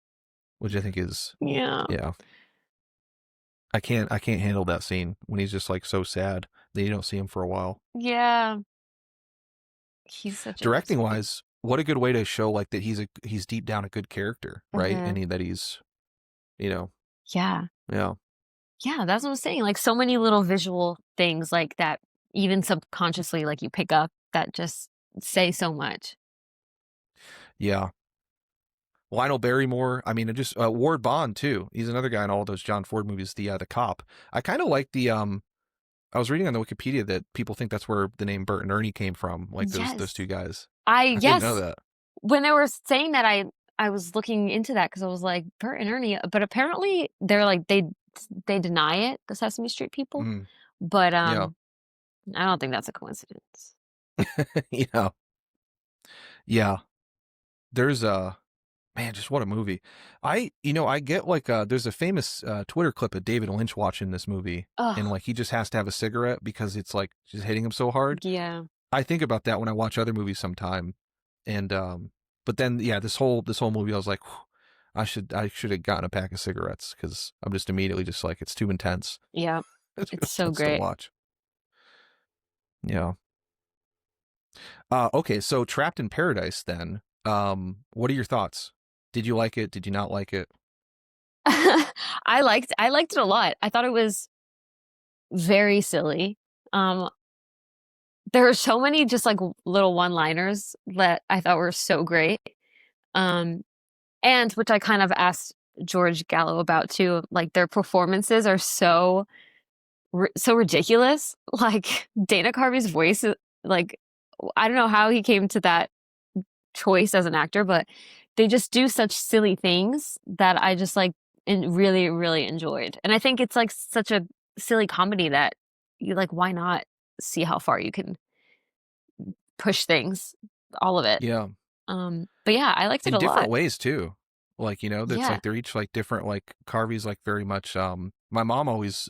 S2: which I think is
S3: Yeah.
S2: I can't handle that scene when he's just like so sad that you don't see him for a while.
S3: Yeah. He's such a
S2: Directing wise, what a good way to show like that he's deep down a good character, right?
S3: Mhm.
S2: And that he's, you know,
S3: Yeah.
S2: yeah.
S3: Yeah, that's what I'm saying. Like so many little visual things like that, even subconsciously, like you pick up that just say so much.
S2: Yeah. Lionel Barrymore. I mean, just Ward Bond too. He's another guy in all those John Ford movies. The cop. I kind of like the I was reading on the Wikipedia that people think that's where the name Bert and Ernie came from. Like those two guys. I didn't know that.
S3: When they were saying that, I was looking into that because I was like Bert and Ernie, but apparently they're like they deny it, the Sesame Street people.
S2: Mm.
S3: But
S2: Yeah.
S3: I don't think that's a coincidence.
S2: Yeah. Yeah. There's man, just what a movie. I get like there's a famous Twitter clip of David Lynch watching this movie, and like he just has to have a cigarette because it's like just hitting him so hard.
S3: Yeah.
S2: I think about that when I watch other movies sometime. And but then yeah, this whole movie I was like, I should have gotten a pack of cigarettes because I'm just immediately just like it's too intense.
S3: Yeah. It's so
S2: intense
S3: great
S2: to watch. Yeah. Okay, so Trapped in Paradise then. What are your thoughts? Did you like it? Did you not like it?
S3: I liked it a lot. I thought it was very silly. There were so many just like little one-liners that I thought were so great. And which I kind of asked George Gallo about too. Like their performances are so ridiculous. Like Dana Carvey's voice, like I don't know how he came to that choice as an actor, but they just do such silly things that I just like really, really enjoyed. And I think it's like such a silly comedy that you like, why not see how far you can push things, all of it.
S2: Yeah.
S3: But yeah, I liked it
S2: in
S3: a lot.
S2: different ways too. Like, that's
S3: Yeah.
S2: like they're each like different. Like Carvey's like very much my mom always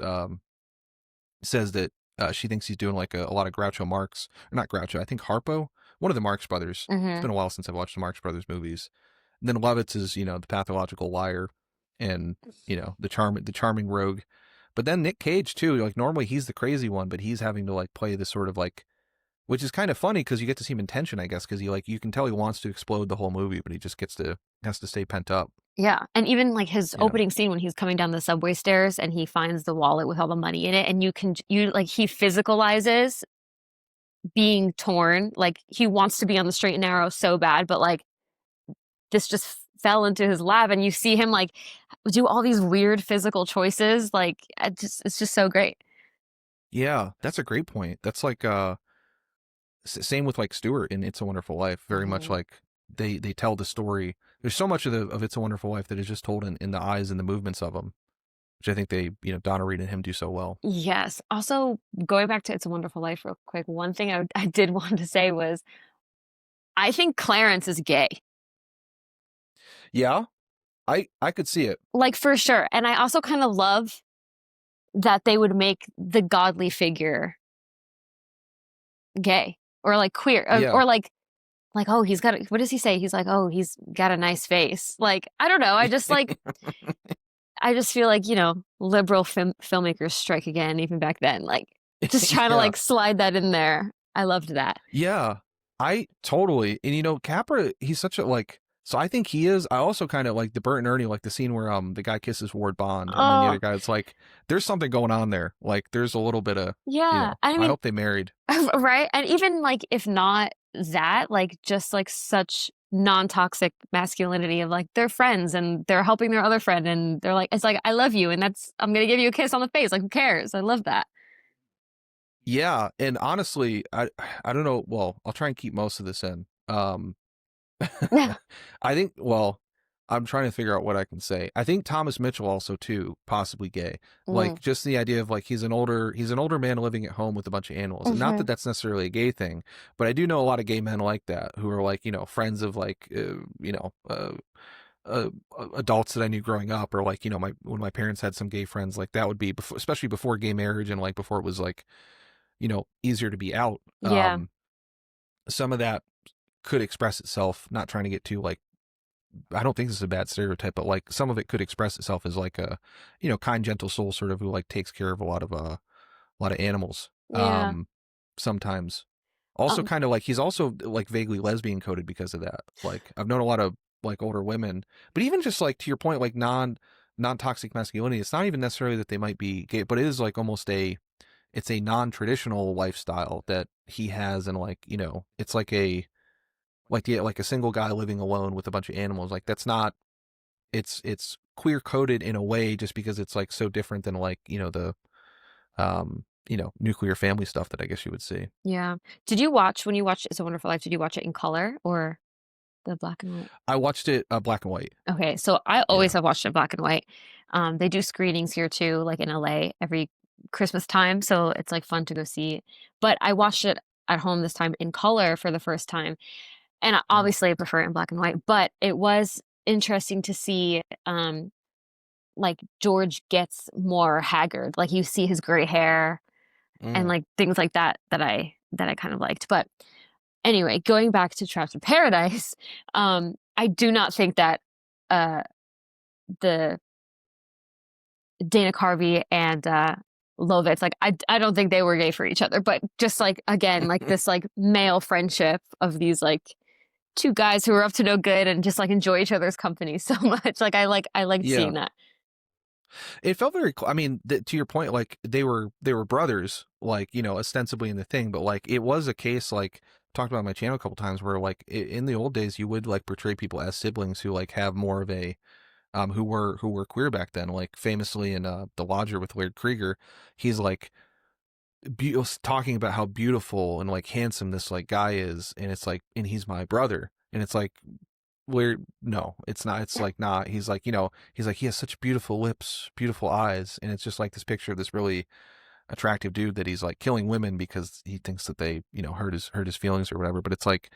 S2: says that she thinks he's doing like a lot of Groucho Marx, or not Groucho, I think Harpo, one of the Marx brothers. It's been a while since I've watched the Marx Brothers movies. And then Lovitz is, the pathological liar and, the charming rogue. But then Nick Cage too, like normally he's the crazy one, but he's having to like play this sort of like, which is kind of funny because you get to see him in tension, I guess, because you can tell he wants to explode the whole movie, but he just has to stay pent up.
S3: Yeah. And even like his opening scene when he's coming down the subway stairs and he finds the wallet with all the money in it, and you like he physicalizes being torn. Like he wants to be on the straight and narrow so bad, but like this just fell into his lap, and you see him like do all these weird physical choices. Like it's just so great.
S2: Yeah, that's a great point. That's like same with like Stewart in It's a Wonderful Life. Very much like they tell the story. There's so much of It's a Wonderful Life that is just told in the eyes and the movements of them, which I think they, Donna Reed and him do so well.
S3: Yes. Also, going back to It's a Wonderful Life real quick, one thing I did want to say was I think Clarence is gay.
S2: Yeah, I could see it.
S3: Like for sure. And I also kind of love that they would make the godly figure gay or like queer or like, oh, he's got what does he say? He's like, oh, he's got a nice face. Like, I don't know. I just like, I just feel like, liberal filmmakers strike again, even back then. Like, Just trying to
S2: Yeah.
S3: like slide that in there. I loved that.
S2: Yeah, I totally. And Capra, he's such a like. So I think he is. I also kind of like the Bert and Ernie, like the scene where the guy kisses Ward Bond, and then the
S3: Oh,
S2: other guy. It's like there's something going on there. Like there's a little bit of
S3: yeah. I
S2: I
S3: mean,
S2: hope they married.
S3: right? And even like if not that, like just like such non-toxic masculinity of like they're friends and they're helping their other friend and they're like it's like I love you and that's I'm gonna give you a kiss on the face. Like who cares? I love that.
S2: Yeah, and honestly, I don't know. Well, I'll try and keep most of this in. I think. Well, I'm trying to figure out what I can say. I think Thomas Mitchell also too, possibly gay.
S3: Mm.
S2: Like just the idea of like he's an older man living at home with a bunch of animals, and not
S3: Mhm.
S2: that that's necessarily a gay thing, but I do know a lot of gay men like that who are like friends of like uh, adults that I knew growing up, or like when my parents had some gay friends, like that would be before, especially before gay marriage and like before it was like easier to be out.
S3: Yeah.
S2: Some of that could express itself, not trying to get too like, I don't think this is a bad stereotype, but like some of it could express itself as like a kind, gentle soul sort of who like takes care of a lot of animals
S3: Yeah.
S2: sometimes. Also
S3: Um,
S2: kind of like he's also like vaguely lesbian coded because of that. Like I've known a lot of like older women, but even just like to your point, like non-toxic masculinity, it's not even necessarily that they might be gay, but it is like almost it's a non-traditional lifestyle that he has, and like it's like like a single guy living alone with a bunch of animals. Like that's not, it's queer coded in a way just because it's like so different than like the nuclear family stuff that I guess you would see.
S3: yeah. Did you watch when you watched It's a Wonderful Life, did you watch it in color or the black and white?
S2: I watched it black and white.
S3: Okay, so I always
S2: Yeah.
S3: have watched it black and white. They do screenings here too, like in LA every Christmas time, so it's like fun to go see. But I watched it at home this time in color for the first time, and
S2: Mm.
S3: obviously I prefer it in black and white. But it was interesting to see, like George gets more haggard, like you see his gray hair and
S2: Mm.
S3: like things like that I kind of liked. But anyway, going back to Trapped in Paradise, I do not think that uh the Dana Carvey and Lovitz, like I don't think they were gay for each other, but just like again, like this like male friendship of these like two guys who are up to no good and just like enjoy each other's company so much. Like I liked
S2: Yeah.
S3: seeing that.
S2: It felt very I mean, to your point, like they were brothers, like ostensibly in the thing, but like it was a case, like talked about on my channel a couple times, where like in the old days you would like portray people as siblings who like have more of a who were queer back then. Like famously in The Lodger with Laird Krieger, he's like talking about how beautiful and like handsome this like guy is, and it's like, and he's my brother, and it's like, where no, it's not. It's like not. He's like, he's like, he has such beautiful lips, beautiful eyes, and it's just like this picture of this really attractive dude that he's like killing women because he thinks that they hurt his feelings or whatever. But it's like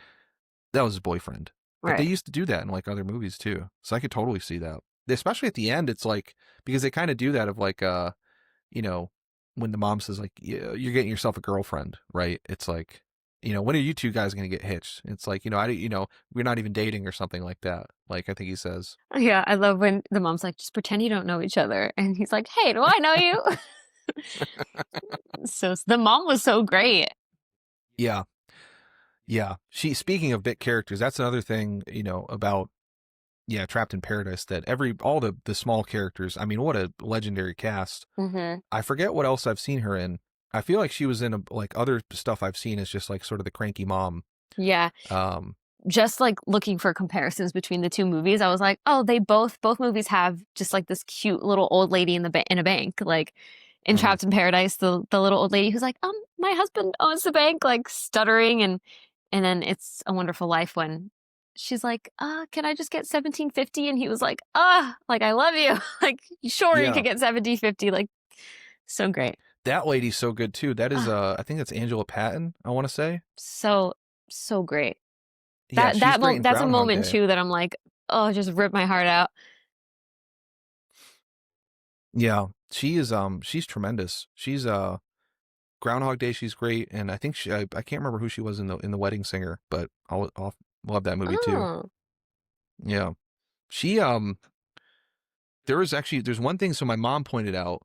S2: that was his boyfriend. But they
S3: Right.
S2: used to do that in like other movies too, so I could totally see that. Especially at the end, it's like because they kind of do that of like you know, when the mom says like, yeah, you're getting yourself a girlfriend, right? It's like, when are you two guys going to get hitched? It's like, we're not even dating or something like that. Like I think he says.
S3: Yeah, I love when the mom's like, just pretend you don't know each other. And he's like, hey, do I know you? So the mom was so great.
S2: Yeah. Yeah. Speaking of bit characters, that's another thing, about, yeah, Trapped in Paradise, that all the small characters, I mean, what a legendary cast.
S3: Hmm.
S2: I forget what else I've seen her in. I feel like she was in like other stuff I've seen is just like sort of the cranky mom.
S3: Yeah.
S2: Um,
S3: Just like looking for comparisons between the two movies, I was like, oh, they both movies have just like this cute little old lady in a bank. Like in
S2: mhm.
S3: Trapped in Paradise, the little old lady who's like, my husband owns the bank, like stuttering, and then It's a Wonderful Life when she's like, can I just get 1750? And he was like, like I love you. Like, sure you
S2: Yeah.
S3: could get 1750. Like, so great.
S2: That lady's so good too. That is
S3: Ah,
S2: I think that's Angela Patton, I want to say.
S3: so so great.
S2: Yeah, she's great in
S3: That's a
S2: Groundhog
S3: moment
S2: Day.
S3: too that I'm like, oh, just rip my heart out.
S2: Yeah, she's tremendous. She's Groundhog Day, she's great, and I think I can't remember who she was in the Wedding Singer, but I'll love that movie too.
S3: Oh.
S2: Yeah. She there's one thing, so my mom pointed out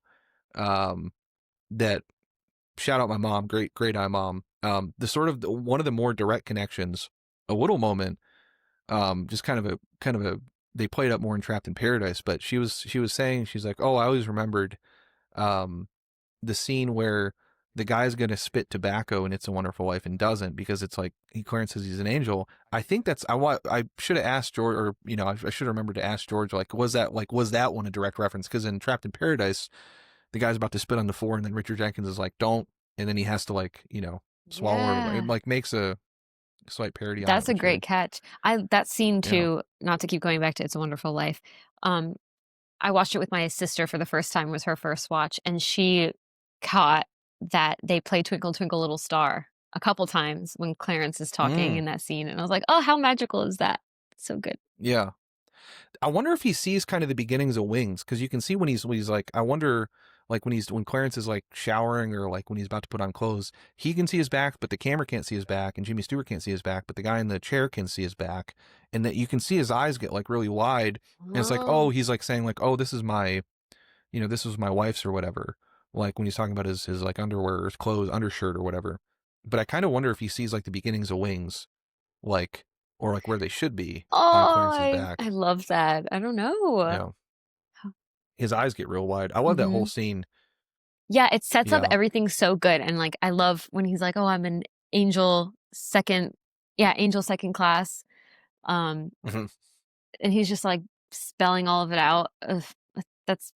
S2: um that shout out my mom, great eye mom. The sort of one of the more direct connections, a little moment, just kind of a they played up more in Trapped in Paradise, but she was saying, she's like, oh, I always remembered um the scene where the guy's gonna spit tobacco in It's a Wonderful Life and doesn't, because it's like Clarence says he's an angel. I think that's I should have asked George, or I should have remembered to ask George, like was that one a direct reference? Because in Trapped in Paradise, the guy's about to spit on the floor, and then Richard Jenkins is like, don't, and then he has to like swallow or whatever.
S3: Yeah.
S2: It like makes a slight parody on it,
S3: That's a
S2: which
S3: great catch. That scene
S2: yeah.
S3: too, not to keep going back to It's a Wonderful Life. Um, I watched it with my sister for the first time, it was her first watch, and she caught that they play Twinkle Twinkle Little Star a couple times when Clarence is talking
S2: Mm,
S3: in that scene, and I was like, "Oh, how magical is that?" So good.
S2: yeah. I wonder if he sees kind of the beginnings of Wings, because you can see when he's like, I wonder, like when Clarence is like showering, or like when he's about to put on clothes, he can see his back, but the camera can't see his back, and Jimmy Stewart can't see his back, but the guy in the chair can see his back, and that you can see his eyes get like really wide, and it's like, oh,
S3: Oh.
S2: he's like saying like, oh, this is my, this was my wife's or whatever, like when he's talking about his like underwear or his clothes, undershirt or whatever. But I kind of wonder if he sees like the beginnings of Wings, like, or like where they should be on
S3: Oh,
S2: Clarence's
S3: I
S2: back.
S3: love that. I don't
S2: You
S3: know.
S2: know, his eyes get real wide. I love that whole
S3: Mhm.
S2: scene.
S3: Yeah, it sets up
S2: Yeah.
S3: everything so good, and, like, I love when he's like, "Oh, I'm an angel second," yeah, angel second class, um,
S2: Mhm.
S3: and he's just, like, spelling all of it out. Ugh, that's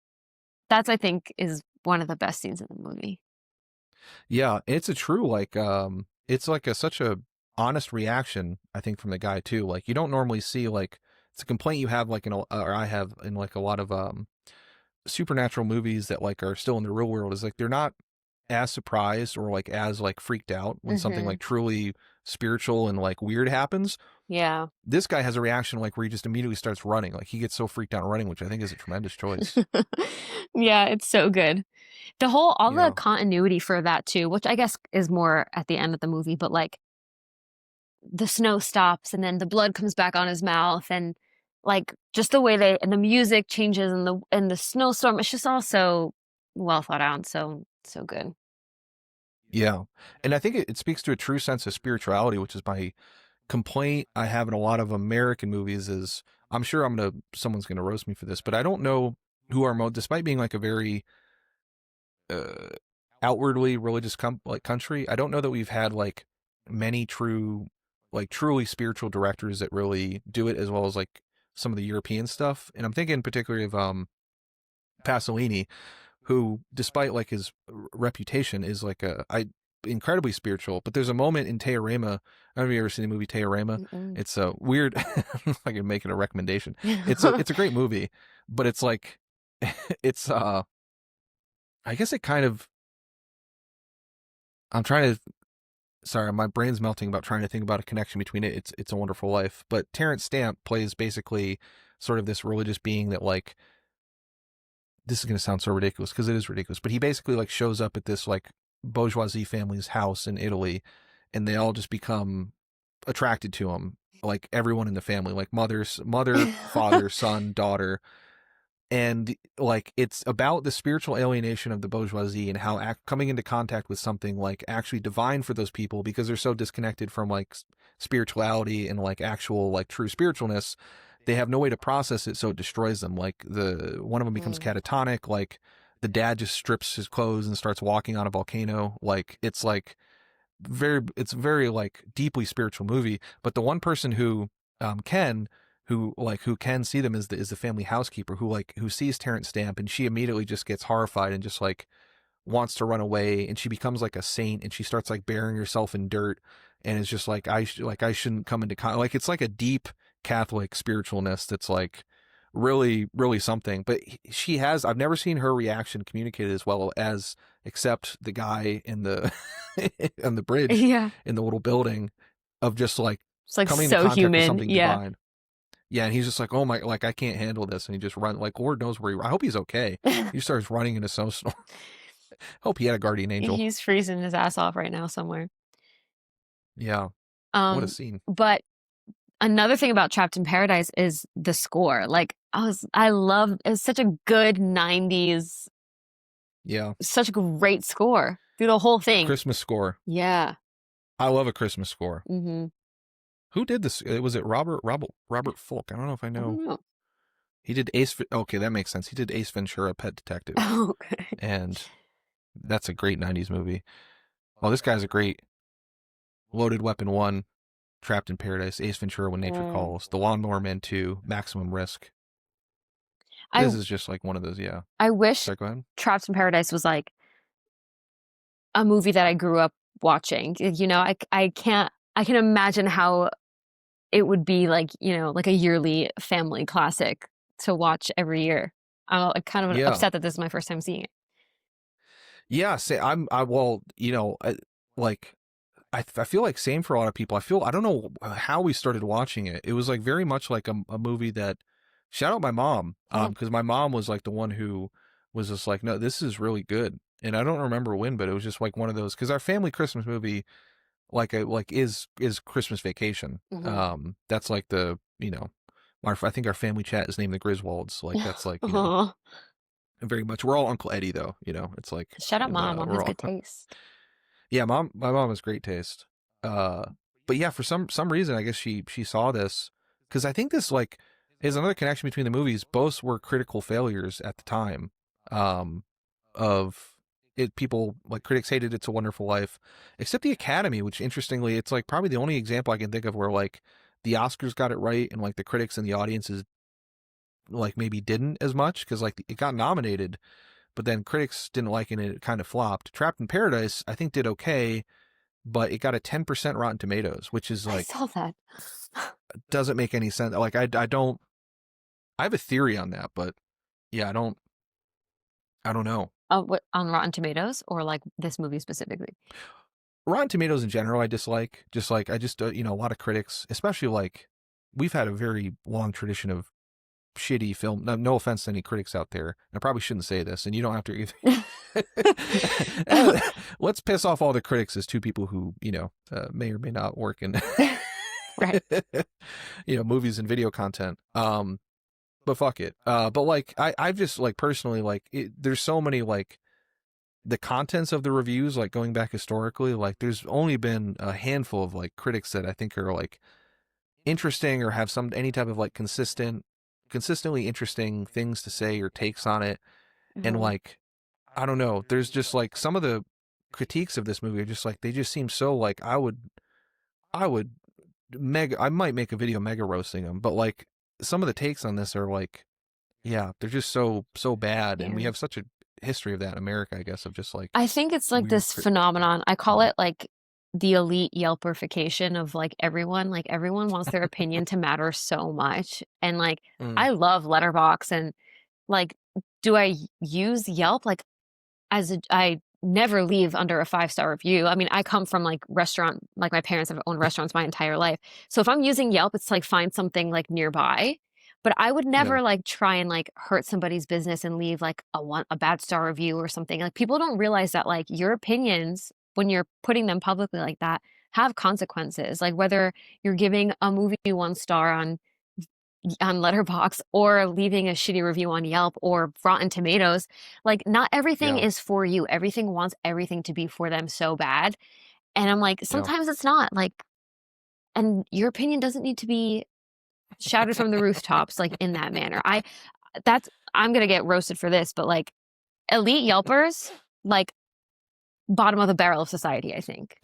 S3: I think, is one of the best scenes in the movie.
S2: Yeah, it's a true like it's like such a honest reaction, I think, from the guy too. Like you don't normally see, like, it's a complaint you have like or I have in like a lot of supernatural movies that like are still in the real world, is like they're not as surprised or like as like freaked out when something
S3: Mhm.
S2: like truly spiritual and like weird happens.
S3: Yeah.
S2: This guy has a reaction like where he just immediately starts running. Like he gets so freaked out running, which I think is a tremendous choice.
S3: Yeah, it's so good. All the
S2: Yeah.
S3: continuity for that too, which I guess is more at the end of the movie, but, like, the snow stops and then the blood comes back on his mouth, and like just the way they and the music changes and the snowstorm, it's just all so well thought out and so good.
S2: Yeah. And I think it speaks to a true sense of spirituality, which is my complaint I have in a lot of American movies. Is I'm sure someone's gonna roast me for this, but I don't know who our despite being like a very uh, outwardly religious like country, I don't know that we've had like many truly spiritual directors that really do it as well as like some of the European stuff. And I'm thinking particularly of Pasolini, who, despite like his reputation, is like incredibly spiritual. But there's a moment in Teorema. I don't know if you ever seen the movie Teorema.
S3: Mm-mm.
S2: It's a weird. I can make it a recommendation. It's a great movie, but it's like it's I guess it kind of. I'm trying to. Sorry, my brain's melting about trying to think about a connection between it. It's a Wonderful Life, but Terrence Stamp plays basically sort of this religious being that like, this is going to sound so ridiculous because it is ridiculous, but he basically like shows up at this like bourgeoisie family's house in Italy, and they all just become attracted to him, like everyone in the family, like mother, father, son, daughter. And like it's about the spiritual alienation of the bourgeoisie and how coming into contact with something like actually divine for those people, because they're so disconnected from like spirituality and like actual like true spiritualness, they have no way to process it, so it destroys them. Like the one of them becomes
S3: Mm.
S2: catatonic, like the dad just strips his clothes and starts walking on a volcano. Like it's very like deeply spiritual movie. But the one person who can who can see them is the family housekeeper, who sees Terrence Stamp, and she immediately just gets horrified and just like wants to run away, and she becomes like a saint, and she starts like burying herself in dirt, and it's just like I shouldn't come into like it's like a deep Catholic spiritualness that's like really something. But I've never seen her reaction communicated as well as, except the guy in the on the bridge
S3: Yeah.
S2: in the little building, of just like
S3: It's like
S2: coming into
S3: so
S2: contact with
S3: human.
S2: something
S3: Yeah.
S2: divine. Yeah, and he's just like, oh my, like I can't handle this, and he just run, like Lord knows where I hope he's okay. He starts running in a snowstorm. Hope he had a guardian angel.
S3: He's freezing his ass off right now somewhere.
S2: Yeah, what a
S3: Um,
S2: scene.
S3: but another thing about Trapped in Paradise is the score. Like I love, it was such a good 90s
S2: Yeah.
S3: Such a great score through the whole thing.
S2: Christmas score.
S3: Yeah.
S2: I love a Christmas score.
S3: Mm-hmm.
S2: Who did this? Was it Robert Fulk? I don't know if I
S3: I
S2: know.
S3: don't know.
S2: He did Okay, that makes sense. He did Ace Ventura: Pet Detective,
S3: Okay.
S2: and that's a great '90s movie. Well, this guy's a great Loaded Weapon 1, Trapped in Paradise, Ace Ventura: When Nature Calls, The Lawnmower Man 2, Maximum Risk.
S3: I
S2: This is just like one of those. Yeah.
S3: I wish
S2: Sorry, go ahead.
S3: Trapped in Paradise was like a movie that I grew up watching. You know, I can imagine how it would be like, you know, like a yearly family classic to watch every year. I'm like, kind of
S2: Yeah.
S3: upset that this is my first time seeing it.
S2: Yeah. Well, you know, I feel like same for a lot of people. I don't know how we started watching it. It was like very much like a movie that, shout out my mom, because my mom was like the one who was just like, no, this is really good. And I don't remember when, but it was just like one of those, because our family Christmas movie, is Christmas Vacation. That's like the, you know, I think our family chat is named the Griswolds. Like that's like, you know, very much. We're all Uncle Eddie though. You know, it's like,
S3: Shout out
S2: and,
S3: mom on
S2: we're
S3: his
S2: all
S3: good taste.
S2: yeah, my mom has great taste. But yeah, for some reason, I guess she saw this, because I think this like is another connection between the movies. Both were critical failures at the time. Of it, people like critics hated It's a Wonderful Life, except the Academy, which interestingly, it's like probably the only example I can think of where like the Oscars got it right and like the critics and the audiences like maybe didn't as much, because like it got nominated, but then critics didn't like it and it kind of flopped. Trapped in Paradise, I think, did okay, but it got a 10% Rotten Tomatoes, which is like,
S3: I saw that.
S2: doesn't make any sense. Like I don't, I have a theory on that, but yeah, I don't know.
S3: What, on Rotten Tomatoes or like this movie specifically?
S2: Rotten Tomatoes in general, I dislike. Just like I just you know, a lot of critics, especially like we've had a very long tradition of shitty film. No offense to any critics out there. I probably shouldn't say this, and you don't have to either. Let's piss off all the critics as two people who, you know, may or may not work in
S3: Right.
S2: you know, movies and video content. But fuck it. But like I've just like personally like there's so many like the contents of the reviews, like going back historically, like there's only been a handful of like critics that I think are like interesting or have any type of like consistently interesting things to say or takes on it. And like, I don't know, there's just like some of the critiques of this movie are just like, they just seem so like, I might make a video mega roasting them, but like some of the takes on this are like, yeah, they're just so bad. And we have such a history of that in America, I guess, of just like,
S3: I think it's like this phenomenon. I call it like the elite Yelpification of like everyone. Like everyone wants their opinion to matter so much. And like I love Letterboxd, and like, do I use Yelp? Like I never leave under a 5-star review. I mean, I come from like restaurant, like my parents have owned restaurants my entire life. So if I'm using Yelp, it's to like find something like nearby. But I would never like try and like hurt somebody's business and leave like a bad star review or something. Like people don't realize that like your opinions, when you're putting them publicly like that, have consequences. Like whether you're giving a movie 1 star on Letterboxd or leaving a shitty review on Yelp or Rotten Tomatoes, like not everything is for you. Everything wants everything to be for them so bad. And I'm like, sometimes it's not like, and your opinion doesn't need to be shouted from the rooftops like in that manner. I'm gonna get roasted for this, but like elite Yelpers, like bottom of the barrel of society, I think.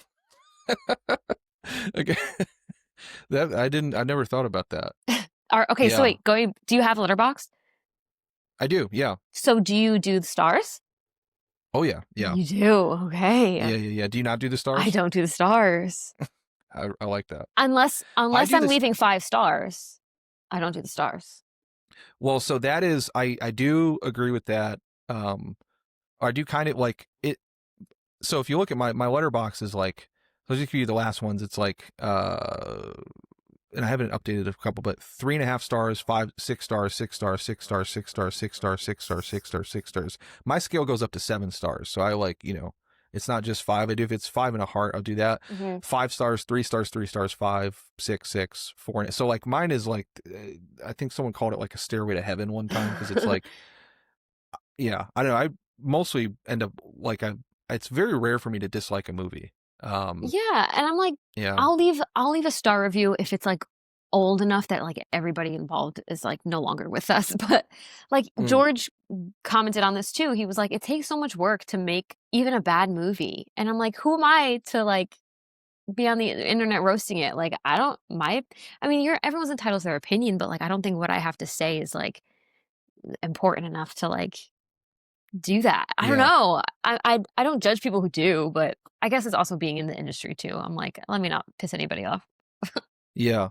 S2: Okay. I never thought about that.
S3: Okay, so wait, do you have Letterboxd?
S2: I do, yeah.
S3: So do you do the stars?
S2: Oh yeah.
S3: You do, okay.
S2: Yeah. Do you not do the stars?
S3: I don't do the stars.
S2: I like that.
S3: Unless I'm leaving 5 stars, I don't do the stars.
S2: Well, so that is, I do agree with that. I do kind of like it. So if you look at my letterbox is like, so I'll just give you the last ones. It's like, and I haven't updated a couple, but 3.5 stars, 6 stars, 6 stars, 6 stars, 6 stars, 6 stars, 6 stars, 6 stars, 6 stars. My scale goes up to 7 stars. So I like, you know, it's not just 5. I do, if it's 5 and a heart, I'll do that. 5 stars, 3 stars, 3 stars, 5, 6, 6, 4. So like mine is like, I think someone called it like a stairway to heaven one time, because it's like, yeah, I don't know. mostly end up like it's very rare for me to dislike a movie.
S3: Yeah, and I'm like,
S2: Yeah.
S3: I'll leave a star review if it's like old enough that like everybody involved is like no longer with us. But like
S2: Mm,
S3: George commented on this too. He was like, it takes so much work to make even a bad movie. And I'm like, who am I to like be on the internet roasting it? Like I mean, everyone's entitled to their opinion, but like I don't think what I have to say is like important enough to like do that. I don't
S2: yeah.
S3: know. I don't judge people who do, but I guess it's also being in the industry too. I'm like, let me not piss anybody off.
S2: Yeah.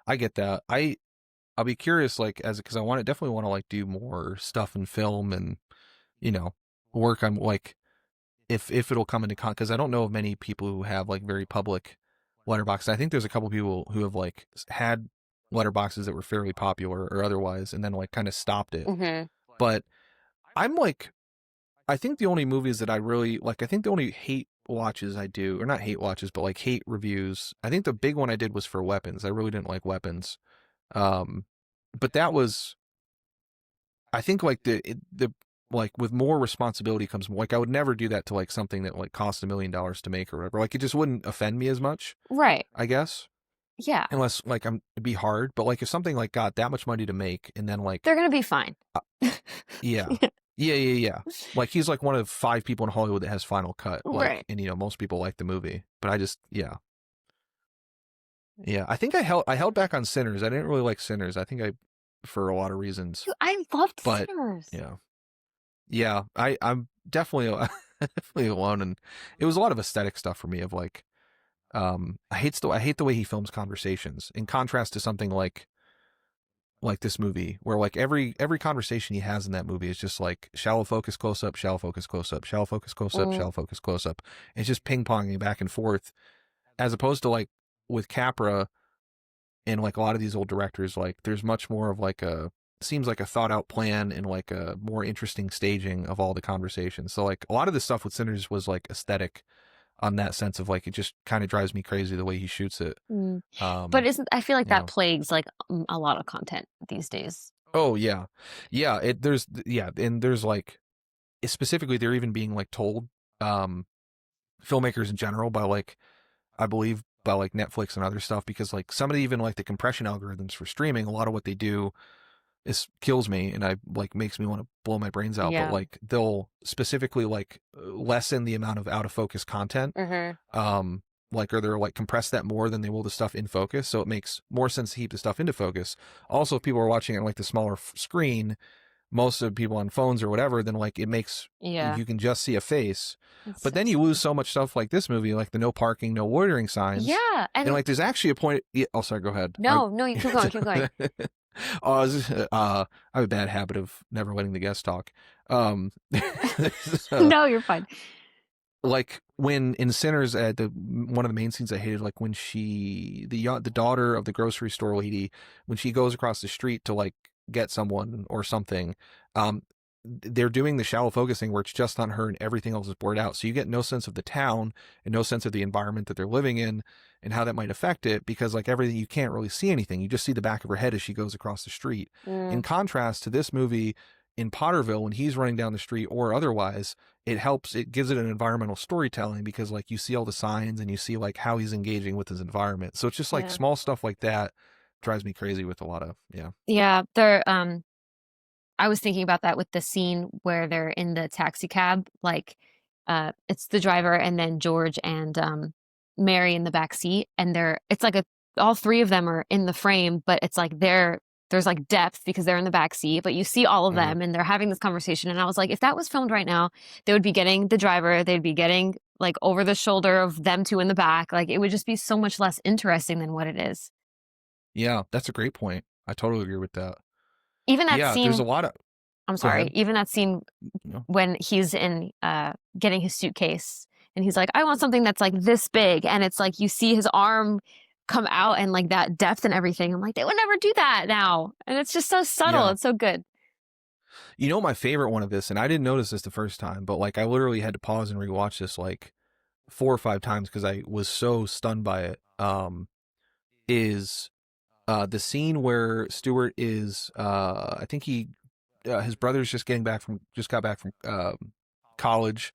S2: I get that. I'll be curious, like, because I definitely want to like do more stuff in film and, you know, work on like if it'll come into because I don't know of many people who have like very public letterboxes. I think there's a couple people who have like had letterboxes that were fairly popular or otherwise, and then like kind of stopped it.
S3: Hmm.
S2: But I'm like, I think the only movies that I really like, I think the only hate watches I do, or not hate watches, but like hate reviews. I think the big one I did was for Weapons. I really didn't like Weapons. Um, but that was, I think like the like with more responsibility comes more, like I would never do that to like something that like cost $1 million to make or whatever. Like it just wouldn't offend me as much,
S3: Right.
S2: I guess,
S3: Yeah.
S2: unless like it'd be hard. But like if something like got that much money to make and then like
S3: They're gonna be fine.
S2: uh, yeah, yeah. Like he's like one of 5 people in Hollywood that has Final Cut. Like,
S3: Right.
S2: and most people like the movie, but I just yeah. I think I held back on Sinners. I didn't really like Sinners. I think for a lot of reasons,
S3: Dude, I loved
S2: but
S3: Sinners.
S2: yeah. Yeah, I'm definitely definitely alone, and it was a lot of aesthetic stuff for me. Of like, I hate the way he films conversations. In contrast to something like this movie, where like every conversation he has in that movie is just like shallow focus close up, shallow focus close up, shallow focus close up,
S3: Mm,
S2: shallow focus close up. It's just ping ponging back and forth, as opposed to like with Capra and like a lot of these old directors, like there's much more of like seems like a thought out plan and like a more interesting staging of all the conversations. So like a lot of the stuff with Sinners was like aesthetic on that sense of like it just kind of drives me crazy the way he shoots it.
S3: mm. But
S2: Um,
S3: isn't I feel like
S2: you
S3: that
S2: know.
S3: plagues like a lot of content these days.
S2: Oh yeah. Yeah, and there's like specifically they're even being like told um filmmakers in general by like I believe by like Netflix and other stuff because like some of the even like the compression algorithms for streaming, a lot of what they do is kills me and I like makes me want to blow my brains out. But
S3: Yeah.
S2: like they'll specifically like lessen the amount of out of focus content.
S3: Hmm.
S2: Like or they're like compress that more than they will the stuff in focus. So it makes more sense to keep the stuff into focus. Also, if people are watching it on like the smaller screen, most of the people on phones or whatever, then like it makes
S3: Yeah.
S2: you can just see a face.
S3: It's
S2: But
S3: so
S2: then you lose
S3: stupid.
S2: so much stuff like this movie, like the no parking, no loitering signs.
S3: Yeah.
S2: And
S3: And
S2: like there's actually a point. Yeah, oh, sorry. Go ahead.
S3: no, you keep going, keep going.
S2: Oh, I have a bad habit of never letting the guests talk. Um, so,
S3: No, you're fine.
S2: like when in Sinners, one of the main scenes I hated, like when the daughter of the grocery store lady, when she goes across the street to like get someone or something, um, they're doing the shallow focusing where it's just on her and everything else is blurred out. So you get no sense of the town and no sense of the environment that they're living in and how that might affect it because like everything, you can't really see anything. You just see the back of her head as she goes across the street. In
S3: Mm,
S2: contrast to this movie in Potterville, when he's running down the street or otherwise, it gives it an environmental storytelling because like you see all the signs and you see like how he's engaging with his environment. So it's just like
S3: yeah.
S2: small stuff like that drives me crazy with a lot of, yeah.
S3: Yeah. I was thinking about that with the scene where they're in the taxi cab, like it's the driver and then George and Mary in the back seat and it's like all three of them are in the frame, but it's like there's like depth because they're in the back seat, but you see all of
S2: Mhm.
S3: them and they're having this conversation and I was like if that was filmed right now, they would be getting the driver, they'd be getting like over the shoulder of them two in the back, like it would just be so much less interesting than what it is.
S2: Yeah, that's a great point. I totally agree with that.
S3: Even that
S2: Yeah, there's a
S3: scene,
S2: lot of
S3: I'm
S2: go
S3: sorry,
S2: ahead.
S3: even that scene
S2: No.
S3: when he's in getting his suitcase and he's like I want something that's like this big and it's like you see his arm come out and like that depth and everything. I'm like they would never do that now and it's just so subtle,
S2: Yeah.
S3: it's so good.
S2: My favorite one of this, and I didn't notice this the first time, but like I literally had to pause and rewatch this like 4 or 5 times because I was so stunned by it. Is the scene where Stewart is I think his brother's just got back from college,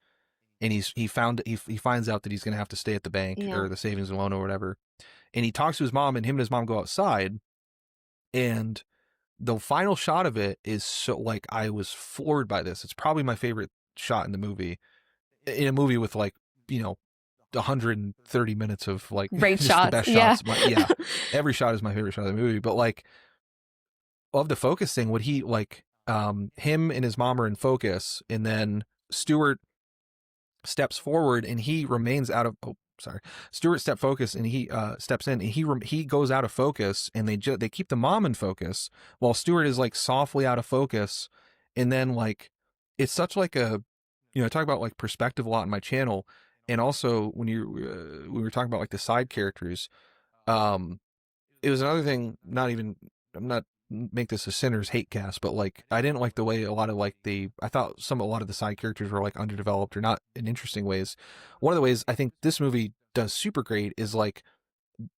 S2: and he finds out that he's going to have to stay at the bank
S3: Yeah.
S2: or the savings and loan or whatever. And he talks to his mom, and him and his mom go outside, and the final shot of it is so, like, I was floored by this. It's probably my favorite shot in the movie, in a movie with, like, 130 minutes of, like,
S3: Great
S2: just
S3: shots.
S2: the best
S3: Yeah.
S2: shots. Every shot is my favorite shot of the movie. But, like, of the focus thing, what he, like, him and his mom are in focus, and then Stewart steps forward and he remains out of Stewart steps in and he goes out of focus, and they keep the mom in focus while Stewart is, like, softly out of focus. And then, like, it's such, like, a, I talk about, like, perspective a lot in my channel, and also when we were talking about, like, the side characters, it was another thing. I'm not make this a sinner's hate cast, but, like, I didn't like the way a lot of, like, I thought a lot of the side characters were, like, underdeveloped or not in interesting ways. One of the ways I think this movie does super great is, like,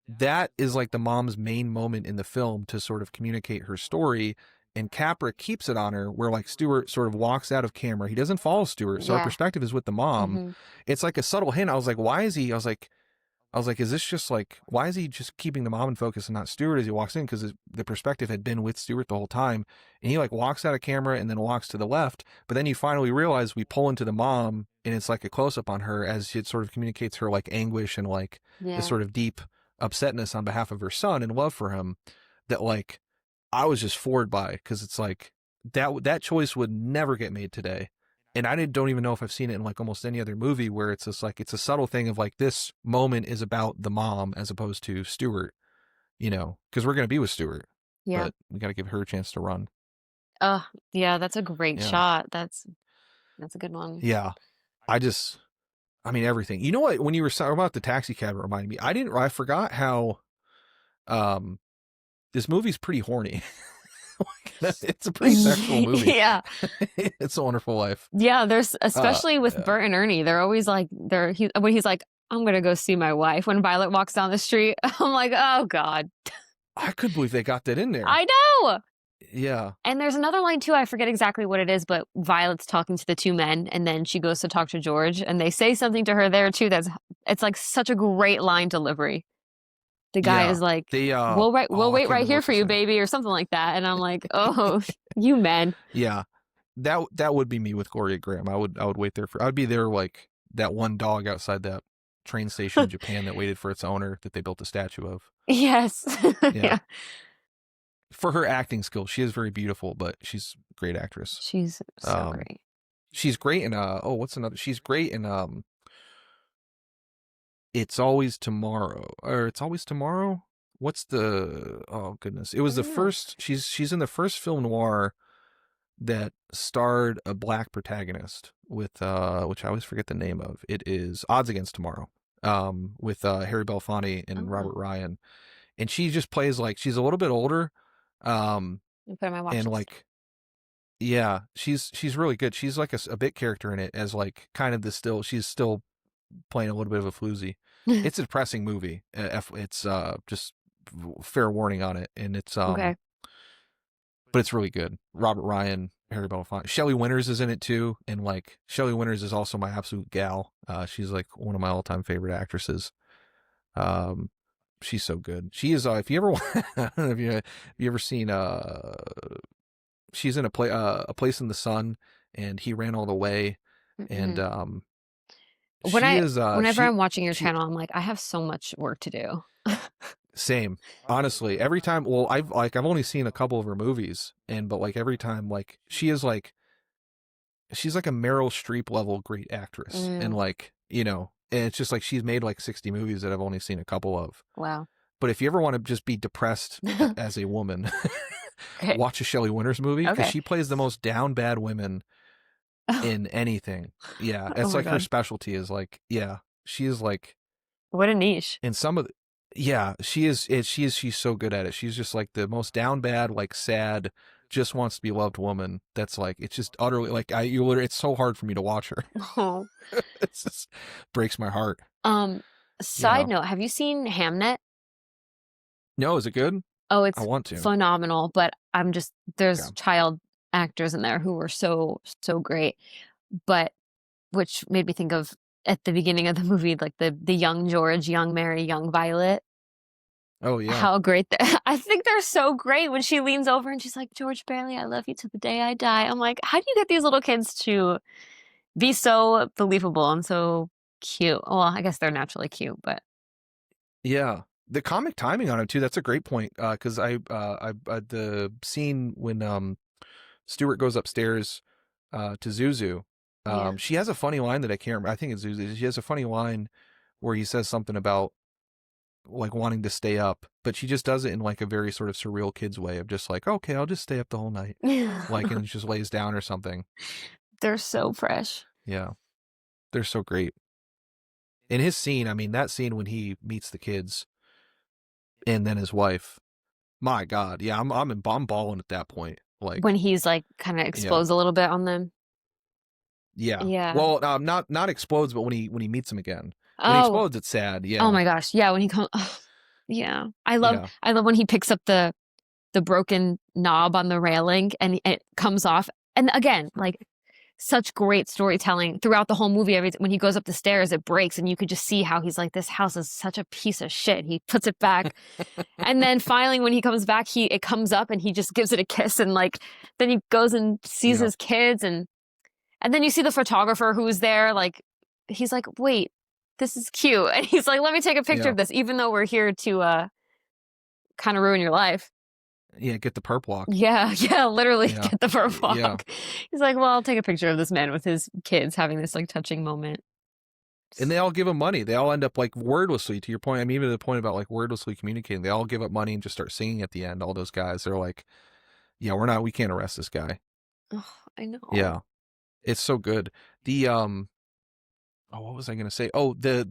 S2: that is, like, the mom's main moment in the film to sort of communicate her story, and Capra keeps it on her, where, like, Stewart sort of walks out of camera. He doesn't follow Stewart, so our perspective is with the mom.
S3: Mm-hmm.
S2: It's like a subtle hint. I was like, why is he? I was like, is this just, like, why is he just keeping the mom in focus and not Stewart as he walks in? Because the perspective had been with Stewart the whole time. And he, like, walks out of camera and then walks to the left. But then you finally realize we pull into the mom, and it's like a close up on her as it sort of communicates her, like, anguish and, like, this sort of deep upsetness on behalf of her son and love for him that, like, I was just floored by, because it's like that choice would never get made today. And I don't even know if I've seen it in, like, almost any other movie where it's just, like, it's a subtle thing of, like, this moment is about the mom as opposed to Stewart, because we're going to be with Stewart.
S3: Yeah.
S2: But we got to give her a chance to run.
S3: Yeah, that's a great shot. That's a good one.
S2: Yeah. I mean, everything. You know what? When you were talking about the taxi cab, it reminded me. I forgot how this movie's pretty horny. It's a pretty sexual movie.
S3: Yeah.
S2: It's a Wonderful Life.
S3: Yeah, there's, especially with Bert and Ernie, they're always like, when he's like, I'm gonna go see my wife, when Violet walks down the street, I'm like, oh God.
S2: I couldn't believe they got that in there.
S3: I know.
S2: Yeah.
S3: And there's another line too, I forget exactly what it is, but Violet's talking to the two men, and then she goes to talk to George, and they say something to her there too it's like such a great line delivery. The guy is like, we'll wait right here for you, baby, or something like that. And I'm like, oh, you men.
S2: Yeah. That would be me with Gloria Graham. I would wait there I would be there, like, that one dog outside that train station in Japan that waited for its owner that they built a statue of.
S3: Yes.
S2: Yeah. For her acting skills, she is very beautiful, but she's a great actress.
S3: She's so great.
S2: She's great in she's great in It's Always Tomorrow, or It's Always Tomorrow. What's the? Oh goodness! It was the first. She's in the first film noir that starred a black protagonist with which I always forget the name of. It is Odds Against Tomorrow, with Harry Belafonte and Robert Ryan, and she just plays, like, she's a little bit older,
S3: You put on my watch
S2: and, like, yeah, she's really good. She's like a bit character in it as, like, kind of she's still playing a little bit of a floozy. It's a depressing movie. It's just fair warning on it, and it's
S3: okay.
S2: But it's really good. Robert Ryan, Harry Belafonte, Shelley Winters is in it too, and, like, Shelley Winters is also my absolute gal. She's, like, one of my all-time favorite actresses. She's so good. She is. If you ever, I don't know if you ever seen she's in a Place in the Sun, and He Ran All the Way, and
S3: whenever I'm watching your channel, I'm like, I have so much work to do.
S2: Same, honestly. Every time, well, I've only seen a couple of her movies, but, like, every time, like, she's like a Meryl Streep level great actress, and, like, and it's just like she's made, like, 60 movies that I've only seen a couple of.
S3: Wow.
S2: But if you ever want to just be depressed as a woman, watch a Shelley Winters movie, because she plays the most down bad women in anything. Yeah, it's like her specialty is, like, she is, like,
S3: what a niche.
S2: In some of she's so good at it. She's just, like, the most down bad, like, sad, just wants to be loved woman. That's, like, it's just utterly, like, it's so hard for me to watch her.
S3: Oh.
S2: It just breaks my heart.
S3: Side note, have you seen Hamnet?
S2: No, is it good?
S3: Oh, it's
S2: I want to.
S3: Phenomenal, but there's child actors in there who were so great. But which made me think of at the beginning of the movie, like the young George, young Mary, young Violet.
S2: Oh yeah.
S3: How great I think they're so great when she leans over and she's like, George Bailey, I love you to the day I die. I'm like, how do you get these little kids to be so believable and so cute? Well, I guess they're naturally cute, but
S2: Yeah. The comic timing on it too, that's a great point. Because the scene when Stewart goes upstairs to Zuzu,
S3: yeah.
S2: she has a funny line that I can't remember. I think it's Zuzu. She has a funny line where he says something about like wanting to stay up, but she just does it in like a very sort of surreal kid's way of just like, okay, I'll just stay up the whole night. Like, and just lays down or something.
S3: They're so fresh.
S2: Yeah. They're so great. In his scene, I mean, that scene when he meets the kids and then his wife, my God. Yeah, I'm balling at that point. Like
S3: When he's like kind of explodes a little bit on them.
S2: yeah.
S3: Yeah.
S2: Well, not explodes, but when he meets him again. When he
S3: Oh,
S2: explodes, it's sad. Yeah.
S3: oh my gosh. Yeah, when he comes, yeah. I
S2: Yeah.
S3: love when he picks up the broken knob on the railing and it comes off. And again, like such great storytelling throughout the whole movie. When he goes up the stairs, it breaks, and you could just see how he's like, this house is such a piece of shit. He puts it back. And then finally, when he comes back, it comes up and he just gives it a kiss. And like, then he goes and sees his kids. And then you see the photographer who's there. Like, he's like, wait, this is cute. And he's like, let me take a picture of this, even though we're here to kind of ruin your life.
S2: Yeah, get the perp walk.
S3: Yeah, literally get the perp walk.
S2: Yeah.
S3: He's like, well, I'll take a picture of this man with his kids having this like touching moment.
S2: And they all give him money. They all end up like wordlessly, to your point. I mean, even to the point about like wordlessly communicating, they all give up money and just start singing at the end. All those guys, they're like, yeah, we can't arrest this guy.
S3: Oh, I know.
S2: Yeah. It's so good. The what was I gonna say? Oh, the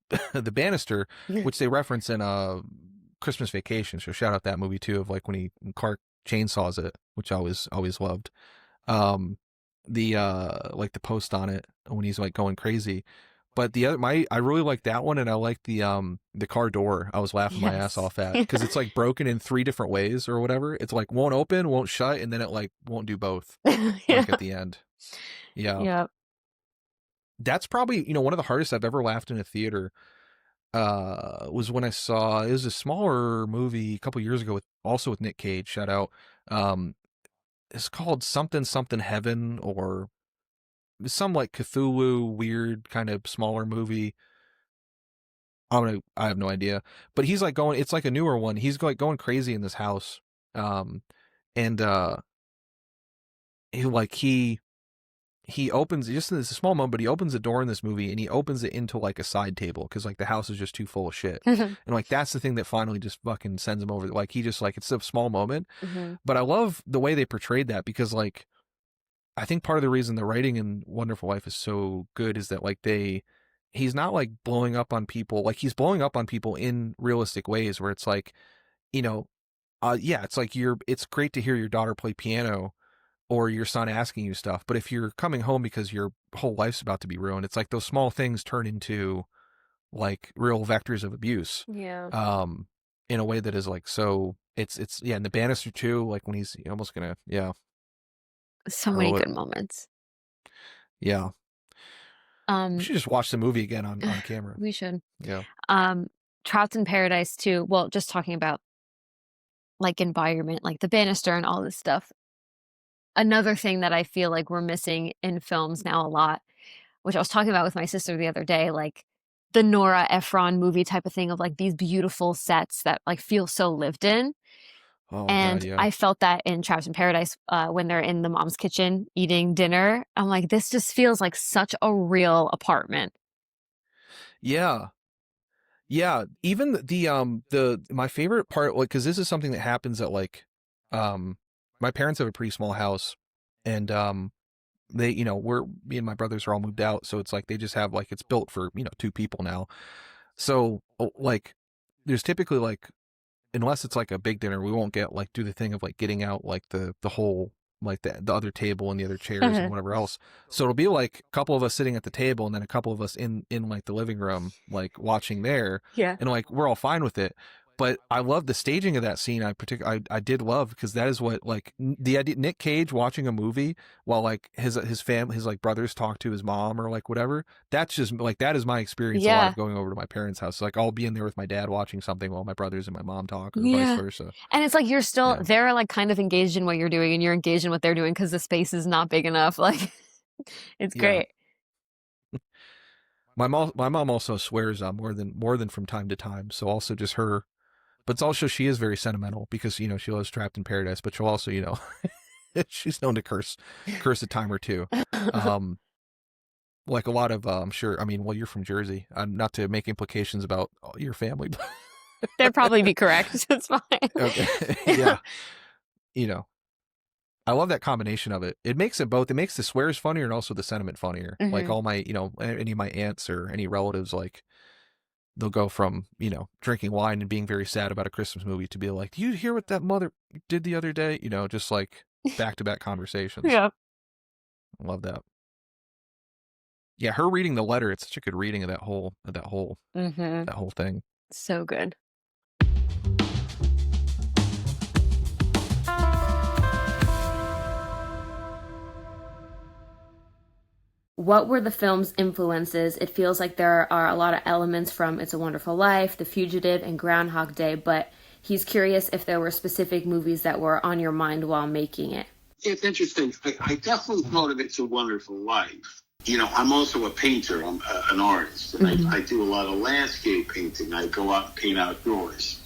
S2: the banister, which they reference in Christmas Vacation. So shout out that movie too, of like when Clark chainsaws it, which I always loved. The like the post on it when he's like going crazy. But I really like that one, and I like the car door. I was laughing my ass off at, because it's like broken in 3 different ways or whatever. It's like won't open, won't shut, and then it like won't do both. Like at the end. Yeah.
S3: Yeah.
S2: That's probably, one of the hardest I've ever laughed in a theater. Was when I saw, it was a smaller movie a couple years ago with Nick Cage, shout out. It's called something Heaven, or some like Cthulhu weird kind of smaller movie. I have no idea, but he's like it's like a newer one. He's like going crazy in this house. And he opens, just in this small moment, but he opens the door in this movie, and he opens it into like a side table, because like the house is just too full of shit. And like that's the thing that finally just fucking sends him over. Like he just like, it's a small moment, but I love the way they portrayed that, because like I think part of the reason the writing in Wonderful Life is so good is that like he's not like blowing up on people. Like he's blowing up on people in realistic ways, where it's like, it's like it's great to hear your daughter play piano or your son asking you stuff. But if you're coming home because your whole life's about to be ruined, it's like those small things turn into like real vectors of abuse.
S3: Yeah.
S2: In a way that is like, so it's and the banister too, like when he's almost gonna,
S3: So many good moments.
S2: Yeah. We should just watch the movie again on camera.
S3: We should.
S2: Yeah.
S3: Trouts in Paradise too. Well, just talking about like environment, like the banister and all this stuff. Another thing that I feel like we're missing in films now a lot, which I was talking about with my sister the other day, like the Nora Ephron movie type of thing, of like these beautiful sets that like feel so lived in.
S2: Oh,
S3: and
S2: God, yeah.
S3: I felt that in Trouts in Paradise when they're in the mom's kitchen eating dinner. I'm like, this just feels like such a real apartment.
S2: Yeah. Yeah. Even my favorite part, like, because this is something that happens at like, my parents have a pretty small house, and they, me and my brothers are all moved out, so it's like they just have like, it's built for 2 people now. So like there's typically like, unless it's like a big dinner, we won't do the thing of like getting out like the whole, like the other table and the other chairs and whatever else. So it'll be like a couple of us sitting at the table, and then a couple of us in like the living room, like watching there.
S3: Yeah.
S2: And like we're all fine with it. But I love the staging of that scene. I did love, because that is what, like, the idea, Nick Cage watching a movie while like his like brothers talk to his mom or like whatever. That's just like, that is my experience a lot
S3: Yeah.
S2: of going over to my parents' house. Like, I'll be in there with my dad watching something while my brothers and my mom talk, or
S3: Yeah.
S2: vice versa.
S3: And it's like you're still
S2: Yeah.
S3: they're like kind of engaged in what you're doing, and you're engaged in what they're doing because the space is not big enough. Like, it's
S2: Yeah.
S3: great.
S2: My mom also swears more than from time to time. So also just her, but it's also, she is very sentimental because, you know, she loves Trapped in Paradise, but she'll also, you know, she's known to curse a time or two. Like a lot of, I'm sure, I mean, well, you're from Jersey. Not to make implications about your family, but
S3: They'd probably be correct. It's fine.
S2: okay. Yeah. You know, I love that combination of it. It makes it both. It makes the swears funnier and also the sentiment funnier. Like all my, you know, any of my aunts or any relatives, like, they'll go from, you know, drinking wine and being very sad about a Christmas movie to be like, "Do you hear what that mother did the other day?" You know, just like back-to-back conversations.
S3: Yeah.
S2: I love that. Yeah, her reading the letter, it's such a good reading of that whole thing.
S3: So good. What were the film's influences? It feels like there are a lot of elements from It's a Wonderful Life, The Fugitive, and Groundhog Day, but he's curious if there were specific movies that were on your mind while making it.
S4: It's interesting. I definitely thought of It's a Wonderful Life. You know, I'm also a painter. I'm an artist, and I do a lot of landscape painting. I go out and paint outdoors.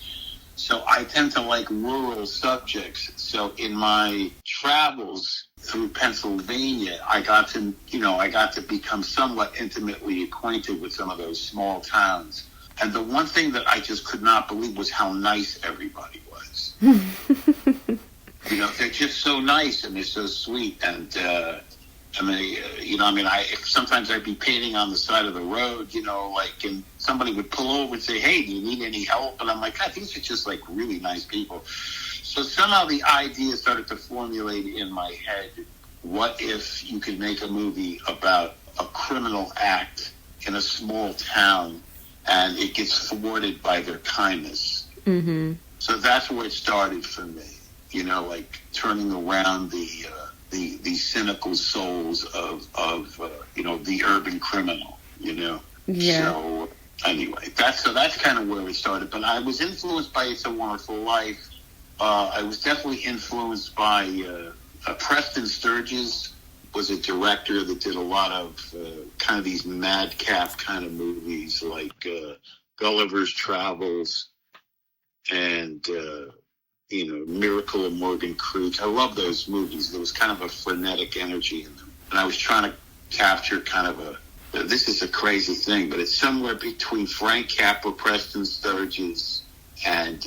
S4: So I tend to like rural subjects. So in my travels through Pennsylvania, I got to become somewhat intimately acquainted with some of those small towns. And the one thing that I just could not believe was how nice everybody was. You know, they're just so nice and they're so sweet. And, sometimes I'd be painting on the side of the road, you know, like, and somebody would pull over and say, "Hey, do you need any help?" And I'm like, God, these are just like really nice people. So somehow the idea started to formulate in my head, what if you could make a movie about a criminal act in a small town and it gets thwarted by their kindness? Mm-hmm. So that's where it started for me, you know, like turning around the cynical souls of the urban criminal, you know?
S3: Yeah.
S4: So anyway, that's kind of where it started. But I was influenced by It's a Wonderful Life. I was definitely influenced by Preston Sturges was a director that did a lot of kind of these madcap kind of movies like Gulliver's Travels and Miracle of Morgan Creek. I love those movies. There was kind of a frenetic energy in them. And I was trying to capture kind of this is a crazy thing, but it's somewhere between Frank Capra, Preston Sturges, and,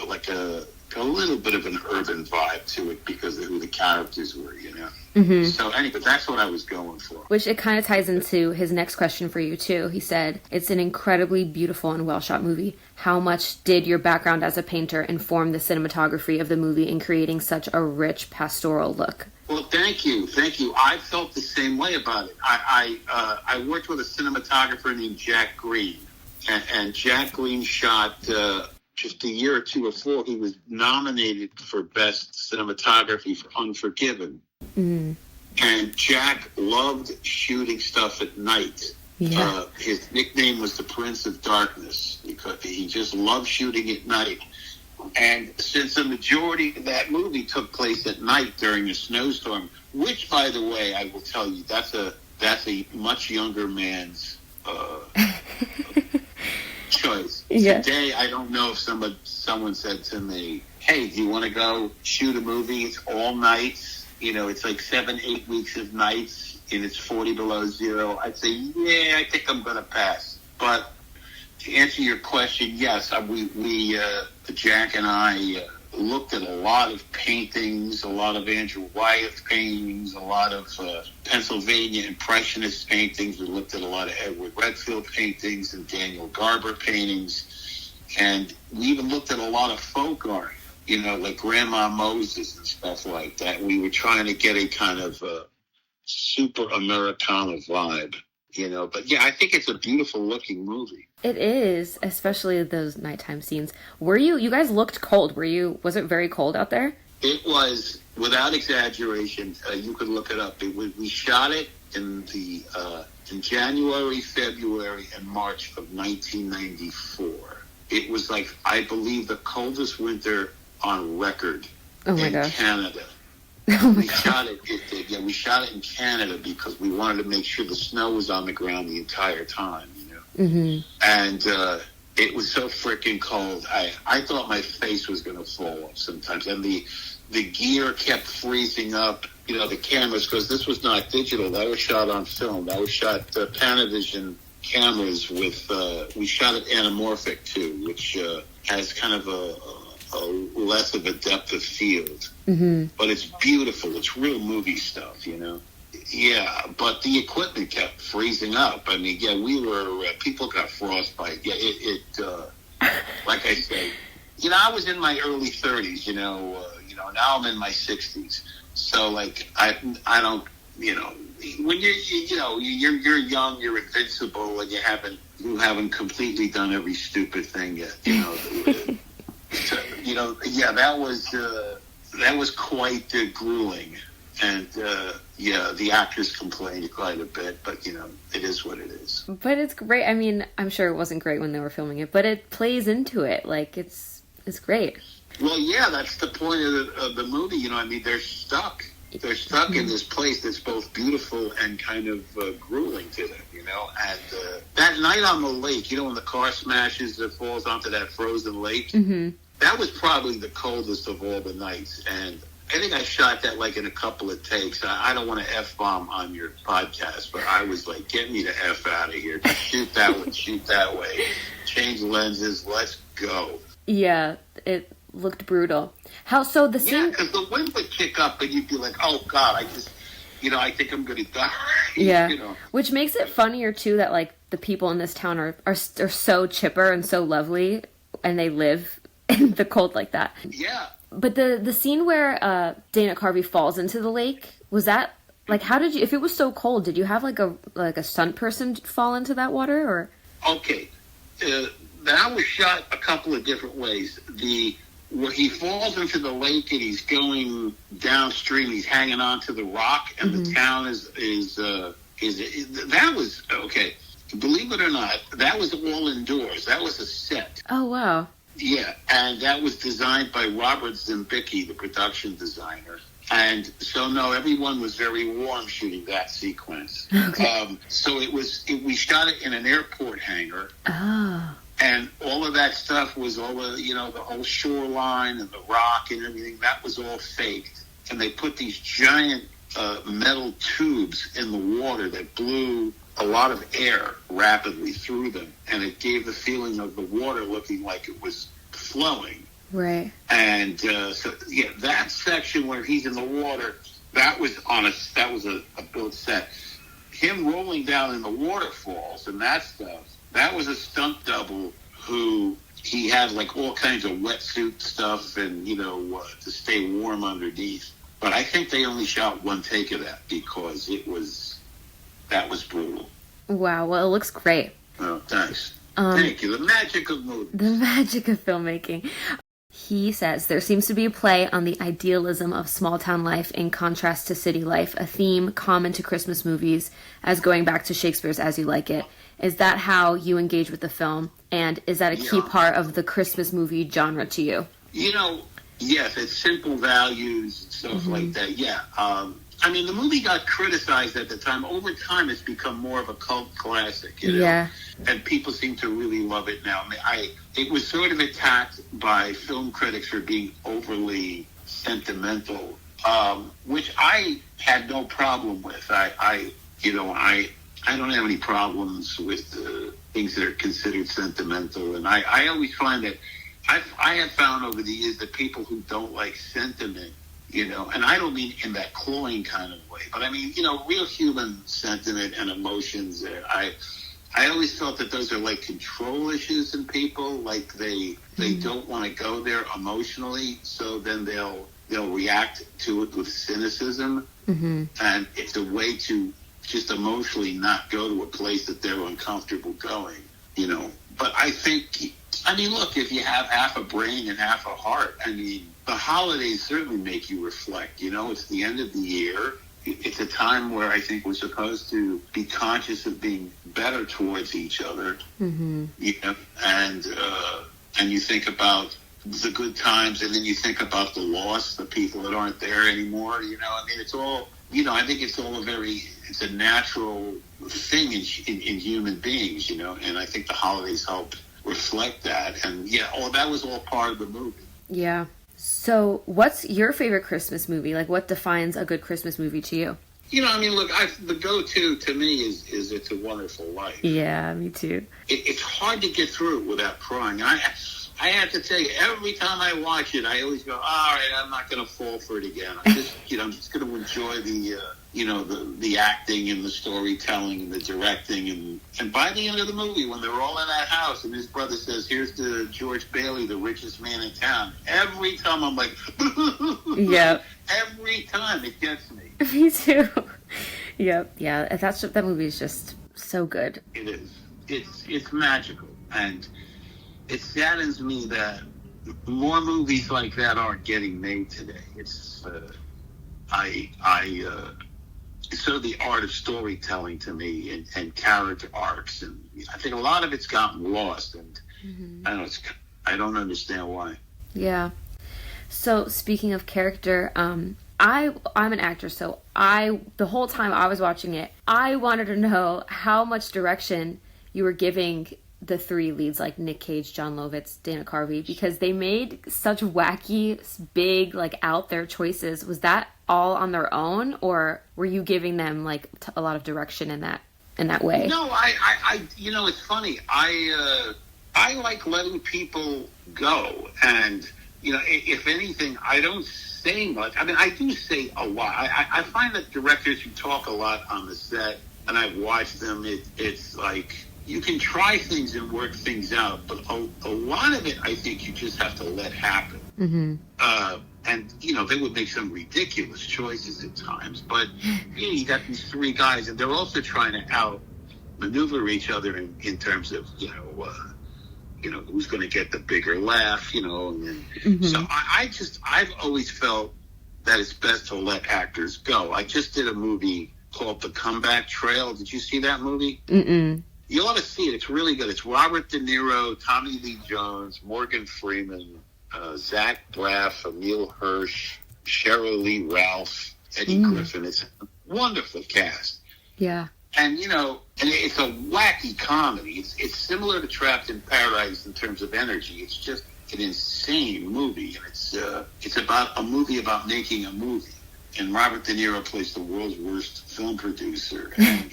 S4: like a little bit of an urban vibe to it because of who the characters were, you know? Mm-hmm. So anyway, that's what I was going for.
S3: Which it kind of ties into his next question for you, too. He said, it's an incredibly beautiful and well-shot movie. How much did your background as a painter inform the cinematography of the movie in creating such a rich pastoral look?
S4: Well, thank you. I felt the same way about it. I worked with a cinematographer named Jack Green, and Jack Green shot just a year or two before he was nominated for Best Cinematography for Unforgiven. Mm. And Jack loved shooting stuff at night. Yeah. His nickname was the Prince of Darkness because he just loved shooting at night. And since the majority of that movie took place at night during a snowstorm, which, by the way, I will tell you, that's a much younger man's choice. Yeah. Today, I don't know if someone said to me, "Hey, do you want to go shoot a movie? It's all nights. You know, it's like 7-8 weeks of nights, and it's 40 below zero." I'd say, yeah, I think I'm going to pass. But to answer your question, yes, we Jack and I looked at a lot of paintings, a lot of Andrew Wyeth paintings, a lot of Pennsylvania Impressionist paintings. We looked at a lot of Edward Redfield paintings and Daniel Garber paintings. And we even looked at a lot of folk art, you know, like Grandma Moses and stuff like that. We were trying to get a kind of super Americana vibe. But yeah, I think it's a beautiful looking movie.
S3: It is, especially those nighttime scenes. You guys looked cold. Was it very cold out there?
S4: It was, without exaggeration, you could look it up. We shot it in January, February, and March of 1994. It was like, I believe, the coldest winter on record in Canada.
S3: Oh my
S4: we shot it. We shot it in Canada because we wanted to make sure the snow was on the ground the entire time.
S3: Mm-hmm.
S4: And it was so freaking cold. I thought my face was going to fall off sometimes. And the gear kept freezing up. The cameras, because this was not digital. That was shot on film. That was shot Panavision cameras with. We shot it anamorphic too, which has kind of a less of a depth of field.
S3: Mm-hmm.
S4: But it's beautiful. It's real movie stuff, Yeah, but the equipment kept freezing up. I mean, yeah, people got frostbite. Yeah, like I say, I was in my early 30s, now I'm in my 60s. So, like, I don't, when you're young, you're invincible, and you haven't completely done every stupid thing yet, yeah, that was quite grueling. And, the actors complained quite a bit, but, it is what it is.
S3: But it's great. I mean, I'm sure it wasn't great when they were filming it, but it plays into it. Like, it's great.
S4: Well, yeah, that's the point of the movie. They're stuck. They're stuck in this place that's both beautiful and kind of grueling to them, And that night on the lake, when the car smashes and falls onto that frozen lake,
S3: mm-hmm.
S4: that was probably the coldest of all the nights. And I think I shot that like in a couple of takes. I don't want to F-bomb on your podcast, but I was like, get me the F out of here. Just shoot that way, shoot that way. Change lenses, let's go.
S3: Yeah, it looked brutal. So the scene...
S4: Yeah, because the wind would kick up and you'd be like, oh, God, I think I'm going to die.
S3: Yeah, which makes it funnier, too, that, like, the people in this town are so chipper and so lovely, and they live in the cold like that.
S4: Yeah.
S3: But the scene where Dana Carvey falls into the lake, was that, like, how did you... If it was so cold, did you have, like a stunt person fall into that water, or...
S4: Okay. That was shot a couple of different ways. Where he falls into the lake and he's going downstream, he's hanging on to the rock, and
S3: mm-hmm.
S4: the town is that was okay. Believe it or not, that was all indoors. That was a set.
S3: Oh wow!
S4: Yeah, and that was designed by Robert Zembicki, the production designer. And so no, everyone was very warm shooting that sequence.
S3: Okay.
S4: So we shot it in an airport hangar.
S3: Oh.
S4: And all of that stuff was all the whole shoreline and the rock and everything, that was all faked. And they put these giant metal tubes in the water that blew a lot of air rapidly through them. And it gave the feeling of the water looking like it was flowing.
S3: Right.
S4: And that section where he's in the water, that was a built set. Him rolling down in the waterfalls and that stuff, that was a stunt double who he had like all kinds of wetsuit stuff and, to stay warm underneath. But I think they only shot one take of that because that was brutal.
S3: Wow. Well, it looks great.
S4: Oh, thanks. Thank you. The magic of movies.
S3: The magic of filmmaking. He says, there seems to be a play on the idealism of small-town life in contrast to city life, a theme common to Christmas movies, as going back to Shakespeare's As You Like It. Is that how you engage with the film? And is that a key part of the Christmas movie genre to you?
S4: Yes, it's simple values, stuff mm-hmm. like that, yeah. The movie got criticized at the time. Over time, it's become more of a cult classic,
S3: Yeah.
S4: And people seem to really love it now. It was sort of attacked by film critics for being overly sentimental, which I had no problem with. I don't have any problems with things that are considered sentimental, and I always find that I have found over the years that people who don't like sentiment, and I don't mean in that cloying kind of way, but I mean, real human sentiment and emotions. I always felt that those are like control issues in people, like they don't want to go there emotionally, so then they'll react to it with cynicism,
S3: mm-hmm.
S4: and it's a way to just emotionally not go to a place that they're uncomfortable going, you know. But I think, I mean, look, if you have half a brain and half a heart, I mean, the holidays certainly make you reflect, you know. It's the end of the year. It's a time where I think we're supposed to be conscious of being better towards each other, you know, and you think about the good times, and then you think about the loss, the people that aren't there anymore, you know. I mean, it's all, you know, I think it's all it's a natural thing in human beings, you know, and I think the holidays help reflect that. And yeah, that was all part of the movie.
S3: Yeah. So what's your favorite Christmas movie? Like, what defines a good Christmas movie to you?
S4: You know, I mean, look, the go-to to me is It's a Wonderful Life.
S3: Yeah, me too.
S4: It's hard to get through it without crying. I have to tell you, every time I watch it, I always go, all right, I'm not going to fall for it again. I'm just going to enjoy the acting and the storytelling and the directing. And by the end of the movie, when they're all in that house and his brother says, here's to George Bailey, the richest man in town, every time I'm like,
S3: yeah.
S4: Every time it gets me.
S3: Me too. Yep. Yeah. That movie is just so good.
S4: It is. It's magical. And it saddens me that more movies like that aren't getting made today. It's sort of the art of storytelling to me, and character arcs, and I think a lot of it's gotten lost, and I don't understand why.
S3: Yeah. So speaking of character, I'm an actor, so the whole time I was watching it, I wanted to know how much direction you were giving the three leads, like Nick Cage, John Lovitz, Dana Carvey, because they made such wacky, big, like out there choices. Was that all on their own, or were you giving them like a lot of direction in that way?
S4: No, I you know, it's funny. I like letting people go, and you know, if anything, I don't say much. I mean, I do say a lot. I find that directors who talk a lot on the set, and I've watched them, it's like, you can try things and work things out, but a lot of it, I think you just have to let happen. And, you know, they would make some ridiculous choices at times, but you got these three guys, and they're also trying to outmaneuver each other in terms of, you know, who's going to get the bigger laugh, you know. And so I've always felt that it's best to let actors go. I just did a movie called The Comeback Trail. Did you see that movie?
S3: Mm-mm.
S4: You ought to see it. It's really good. It's Robert De Niro, Tommy Lee Jones, Morgan Freeman, Zach Braff, Emile Hirsch, Cheryl Lee Ralph, Eddie Griffin. It's a wonderful cast.
S3: Yeah.
S4: And, you know, and it's a wacky comedy. It's similar to Trapped in Paradise in terms of energy. It's just an insane movie. And it's about a movie about making a movie. And Robert De Niro plays the world's worst film producer. And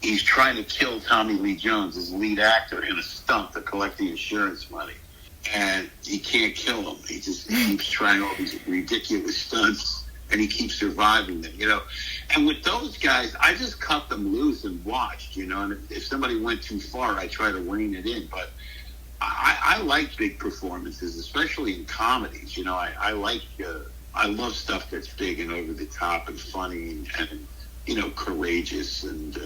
S4: he's trying to kill Tommy Lee Jones, his lead actor, in a stunt to collect the insurance money. And he can't kill him. He just keeps trying all these ridiculous stunts, and he keeps surviving them, you know. And with those guys, I just cut them loose and watched, you know. And if somebody went too far, I try to rein it in. But I like big performances, especially in comedies. You know, I love stuff that's big and over the top and funny and you know, courageous, and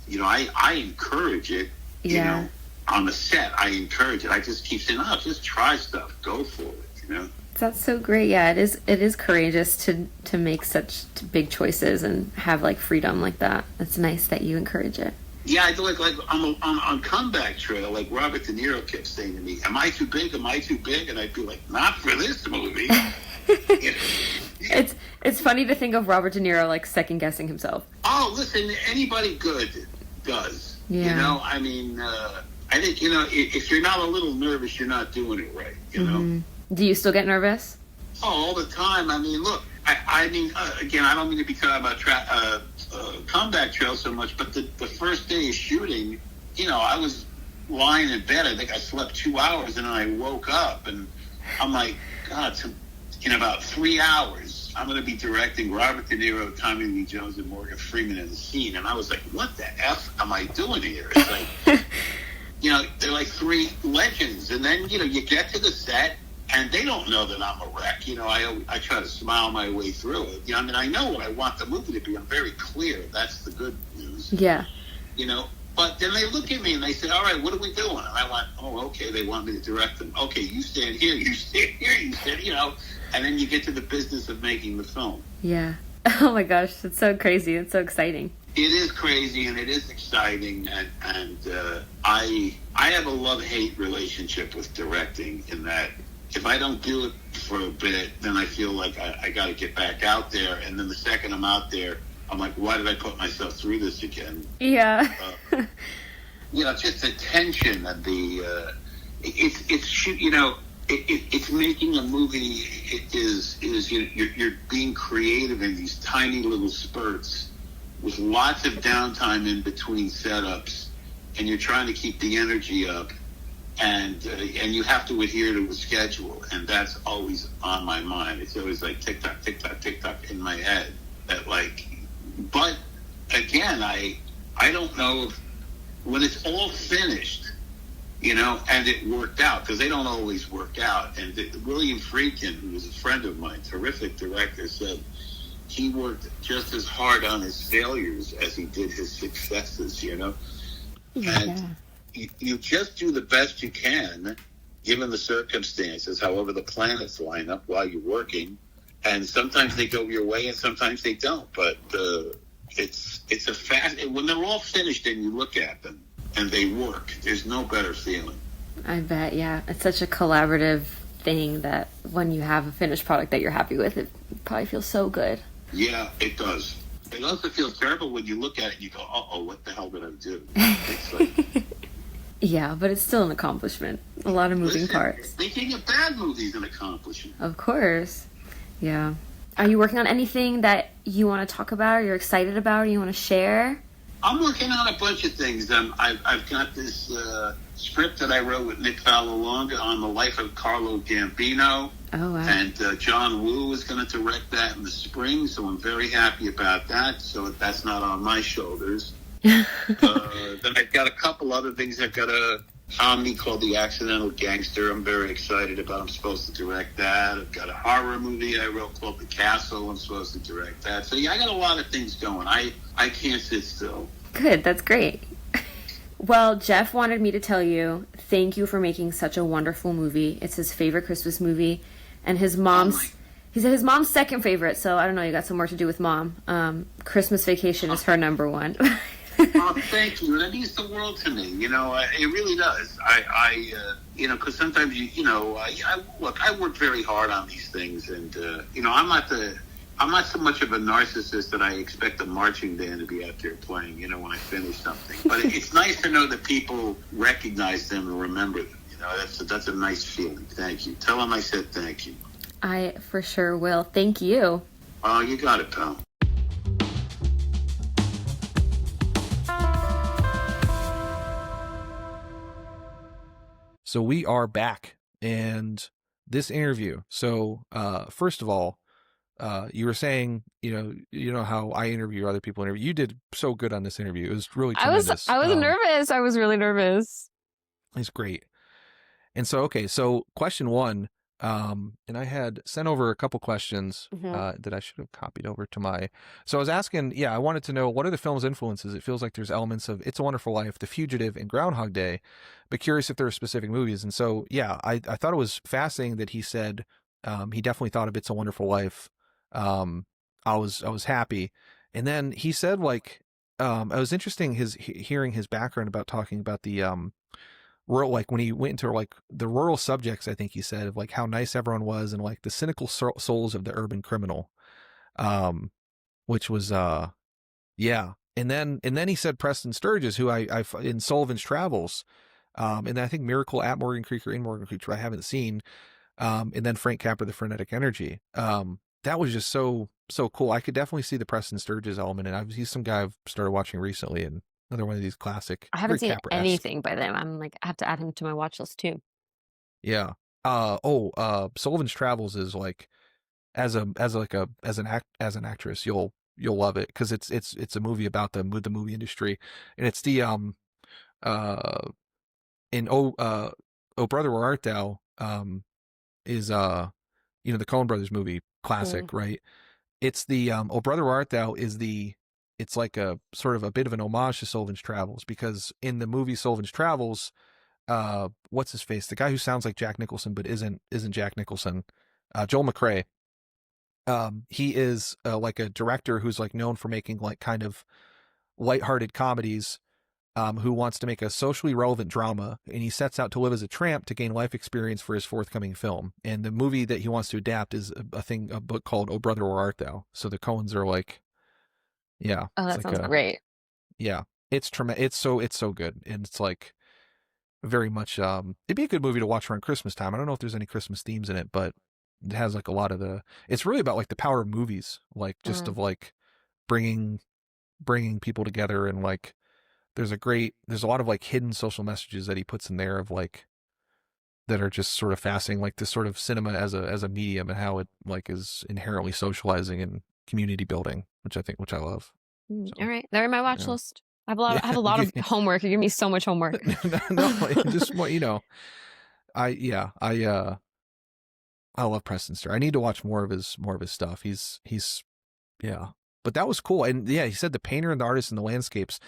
S4: you know, I encourage it. You know, on the set, I encourage it. I just keep saying, "Oh, just try stuff, go for it." You know.
S3: That's so great. Yeah, it is courageous to make such big choices and have like freedom like that. It's nice that you encourage it.
S4: Yeah, I do like on Comeback Trail, like Robert De Niro kept saying to me, "Am I too big? Am I too big?" And I'd be like, "Not for this movie." You know?
S3: It's funny to think of Robert De Niro like second guessing himself.
S4: Oh, listen, anybody good does.
S3: Yeah.
S4: You know, I mean, I think, you know, if you're not a little nervous, you're not doing it right. You know.
S3: Do you still get nervous?
S4: Oh, all the time. I mean, look, I mean, again, I don't mean to be talking about Comeback Trail so much, but the first day of shooting, you know, I was lying in bed. I think I slept 2 hours, and then I woke up, and I'm like, God, in about 3 hours, I'm going to be directing Robert De Niro, Tommy Lee Jones, and Morgan Freeman in the scene. And I was like, what the F am I doing here? It's like, you know, they're like three legends. And then, you know, you get to the set, and they don't know that I'm a wreck. I try to smile my way through it. I mean, I know what I want the movie to be. I'm very clear. That's the good news.
S3: Yeah.
S4: But then they look at me and they say, all right, what are we doing? And I went, oh, okay, they want me to direct them. Okay, you stand here, you stand here, you stand, and then you get to the business of making the film.
S3: Yeah. Oh my gosh, it's so crazy. It's so exciting.
S4: It is crazy and it is exciting, and I have a love-hate relationship with directing, in that if I don't do it for a bit, then I feel like I got to get back out there, and then the second I'm out there, I'm like, why did I put myself through this again?
S3: Yeah.
S4: Just the tension and it's making a movie. You're being creative in these tiny little spurts with lots of downtime in between setups, and you're trying to keep the energy up, and you have to adhere to a schedule, and that's always on my mind. It's always like tick tock, tick tock, tick tock in my head. But again, I don't know if, when it's all finished, and it worked out, because they don't always work out. And William Friedkin, who was a friend of mine, terrific director, said he worked just as hard on his failures as he did his successes,
S3: Yeah.
S4: And you just do the best you can, given the circumstances, however the planets line up while you're working. And sometimes they go your way and sometimes they don't. But it's a fact. When they're all finished and you look at them and they work, there's no better feeling.
S3: I bet, yeah. It's such a collaborative thing that when you have a finished product that you're happy with, it probably feels so good.
S4: Yeah, it does. It also feels terrible when you look at it and you go, uh-oh, what the hell did I do? It's like...
S3: Yeah, but it's still an accomplishment. A lot of moving parts.
S4: Making a bad movie is an accomplishment.
S3: Of course. Yeah. Are you working on anything that you want to talk about, or you're excited about, or you want to share?
S4: I'm working on a bunch of things. I've got this script that I wrote with Nick Vallelonga on the life of Carlo Gambino.
S3: Oh, wow.
S4: And John Woo is going to direct that in the spring, so I'm very happy about that. So that's not on my shoulders. Then I've got a couple other things. I've got a comedy called The Accidental Gangster I'm very excited about. I'm supposed to direct that. I've got a horror movie I wrote called The Castle. I'm supposed to direct that. So yeah, I got a lot of things going. I can't sit still.
S3: Good, that's great. Well, Jeff wanted me to tell you, thank you for making such a wonderful movie. It's his favorite Christmas movie, and his mom's... He said his mom's second favorite, so I don't know, you got some work to do with Mom. Christmas Vacation is her number one.
S4: Oh, thank you. That means the world to me. It really does. Because sometimes I work very hard on these things, and I'm not so much of a narcissist that I expect a marching band to be out there playing. When I finish something, but it's nice to know that people recognize them and remember them. That's a nice feeling. Thank you. Tell them I said thank you.
S3: I for sure will. Thank you.
S4: Oh, you got it, pal.
S2: So we are back, and this interview. So first of all, you were saying, you know how I interview, other people interview. You did so good on this interview. It was really tremendous.
S3: I was nervous. I was really nervous.
S2: It's great. And so, okay, so question one, and I had sent over a couple questions that I should have copied over to my. So I was asking, I wanted to know, what are the film's influences? It feels like there's elements of It's a Wonderful Life, The Fugitive, and Groundhog Day, but curious if there are specific movies. And so, I thought it was fascinating that he said he definitely thought of It's a Wonderful Life. I was happy. And then he said, like, it was interesting hearing his background about talking about the rural, like when he went into like the rural subjects, I think he said, of like how nice everyone was and like the cynical souls of the urban criminal, which was yeah. And then he said Preston Sturges, who I in Sullivan's Travels, and I think Miracle at Morgan Creek or in Morgan Creek, which I haven't seen, and then Frank Capra, The Frenetic Energy. That was just so cool. I could definitely see the Preston Sturges element, and he's some guy I've started watching recently, and another one of these classic.
S3: I haven't seen anything by them. I'm like, I have to add him to my watch list too.
S2: Yeah. Sullivan's Travels is like, as an actress, you'll love it, because it's a movie about the movie industry, and it's the in Oh Brother Where Art Thou, is the Coen Brothers movie classic, right? It's the Oh Brother Where Art Thou is it's like a sort of a bit of an homage to Sullivan's Travels, because in the movie Sullivan's Travels, what's his face? The guy who sounds like Jack Nicholson but isn't Jack Nicholson, Joel McCrea. He is like a director who's like known for making like kind of lighthearted comedies, who wants to make a socially relevant drama, and he sets out to live as a tramp to gain life experience for his forthcoming film. And the movie that he wants to adapt is a book called Oh Brother Where Art Thou. So the Coens are like, yeah.
S3: Oh, that sounds great.
S2: Yeah, it's tremendous. It's so good, and it's like very much. It'd be a good movie to watch around Christmas time. I don't know if there's any Christmas themes in it, but it has like a lot of it's really about like the power of movies, like just of like bringing people together, and like there's a lot of like hidden social messages that he puts in there of like that are just sort of fascinating, like this sort of cinema as a medium and how it like is inherently socializing and community building, which I love. So,
S3: all right, they're in my watch list. I have a lot of homework. You give me so much homework.
S2: no, just I love Preston Stewart. I need to watch more of his stuff. He's yeah. But that was cool. And yeah, he said the painter and the artist and the landscapes.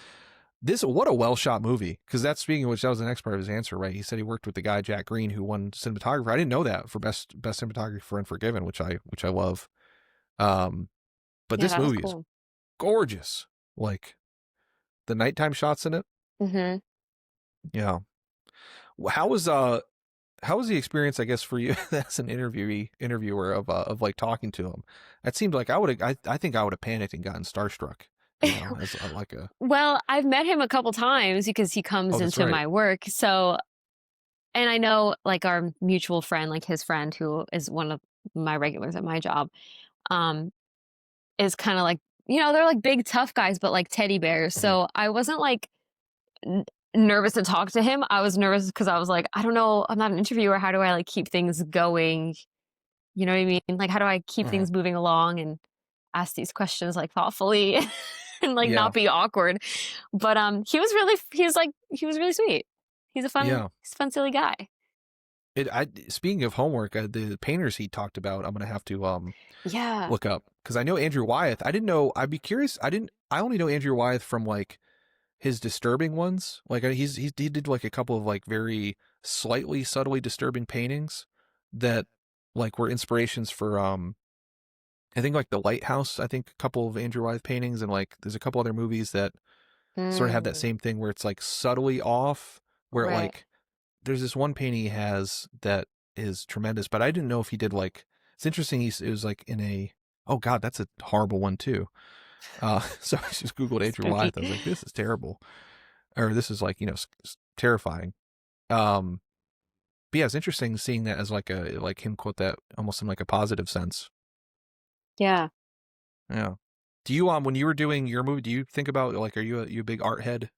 S2: What a well shot movie. Because that's, speaking of which, that was the next part of his answer, right? He said he worked with the guy Jack Green who won cinematographer. I didn't know that for best cinematography for Unforgiven, which I love. But this movie is gorgeous. Like the nighttime shots in it.
S3: Mm-hmm.
S2: Yeah. How was the experience, I guess, for you as an interviewer of like talking to him? It seemed like I think I would have panicked and gotten starstruck. As like a.
S3: Well, I've met him a couple times because he comes into my work. So, and I know like our mutual friend, like his friend who is one of my regulars at my job, is kind of like, they're like big tough guys, but like teddy bears. Mm-hmm. So I wasn't like nervous to talk to him. I was nervous because I was like, I don't know, I'm not an interviewer. How do I like keep things going? You know what I mean? Like, how do I keep things moving along and ask these questions like thoughtfully and like not be awkward? But he was really sweet. He's a fun silly guy.
S2: Speaking of homework, the painters he talked about, I'm gonna have to look up, because I know Andrew Wyeth. I didn't know. I'd be curious. I only know Andrew Wyeth from like his disturbing ones. Like he did like a couple of like very slightly subtly disturbing paintings that like were inspirations for I think like The Lighthouse. I think a couple of Andrew Wyeth paintings, and like there's a couple other movies that sort of have that same thing where it's like subtly off, where like there's this one painting he has that is tremendous, but I didn't know if he did like, it's interesting. It was like in a, oh God, that's a horrible one too. So I just Googled Andrew Wyeth. I was like, this is terrible. Or this is like, terrifying. But yeah, it's interesting seeing that as like him quote that almost in like a positive sense.
S3: Yeah.
S2: Yeah. Do you, when you were doing your movie, do you think about like, are you a big art head?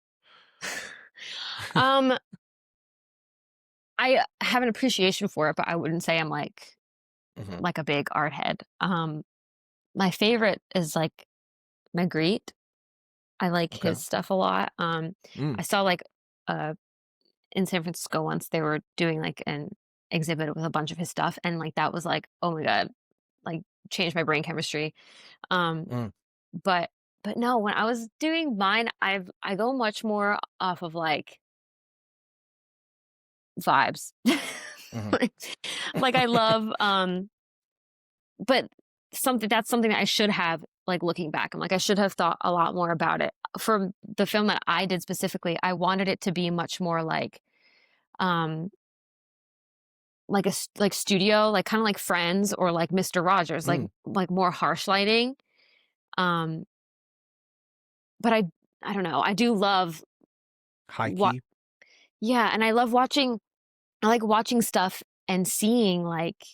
S3: I have an appreciation for it, but I wouldn't say I'm like a big art head. My favorite is like Magritte. I like his stuff a lot. I saw like in San Francisco once they were doing like an exhibit with a bunch of his stuff, and like that was like, oh my God, like changed my brain chemistry. But no, when I was doing mine, I go much more off of like vibes. Like I love but that's something that I should have, like looking back, I'm like, I should have thought a lot more about it. For the film that I did specifically, I wanted it to be much more like like studio, like kind of like Friends or like Mr. Rogers, like more harsh lighting. But I don't know, I do love
S2: high key.
S3: Yeah, and I like watching stuff and seeing like,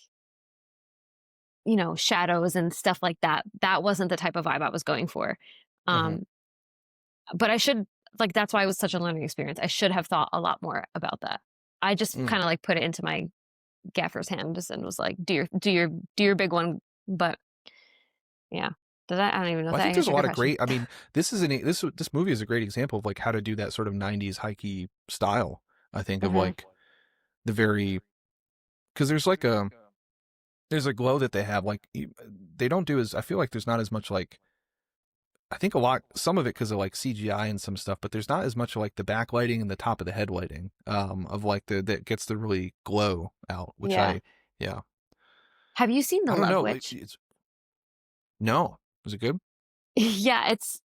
S3: shadows and stuff like that. That wasn't the type of vibe I was going for. But I should, like, that's why it was such a learning experience. I should have thought a lot more about that. I just kind of like put it into my gaffer's hand and was like, do your big one. But yeah. I don't even know.
S2: Well, I think there's a lot of great, I mean, this movie is a great example of like how to do that sort of 90s high key style. I think of like the very, because there's like there's a glow that they have. Like they don't do as, I feel like there's not as much like, I think some of it because of like CGI and some stuff, but there's not as much like the backlighting and the top of the head lighting of like that gets the really glow out, which yeah.
S3: Have you seen The
S2: I don't
S3: Love
S2: know.
S3: Witch?
S2: No. Was it good?
S3: Yeah, it's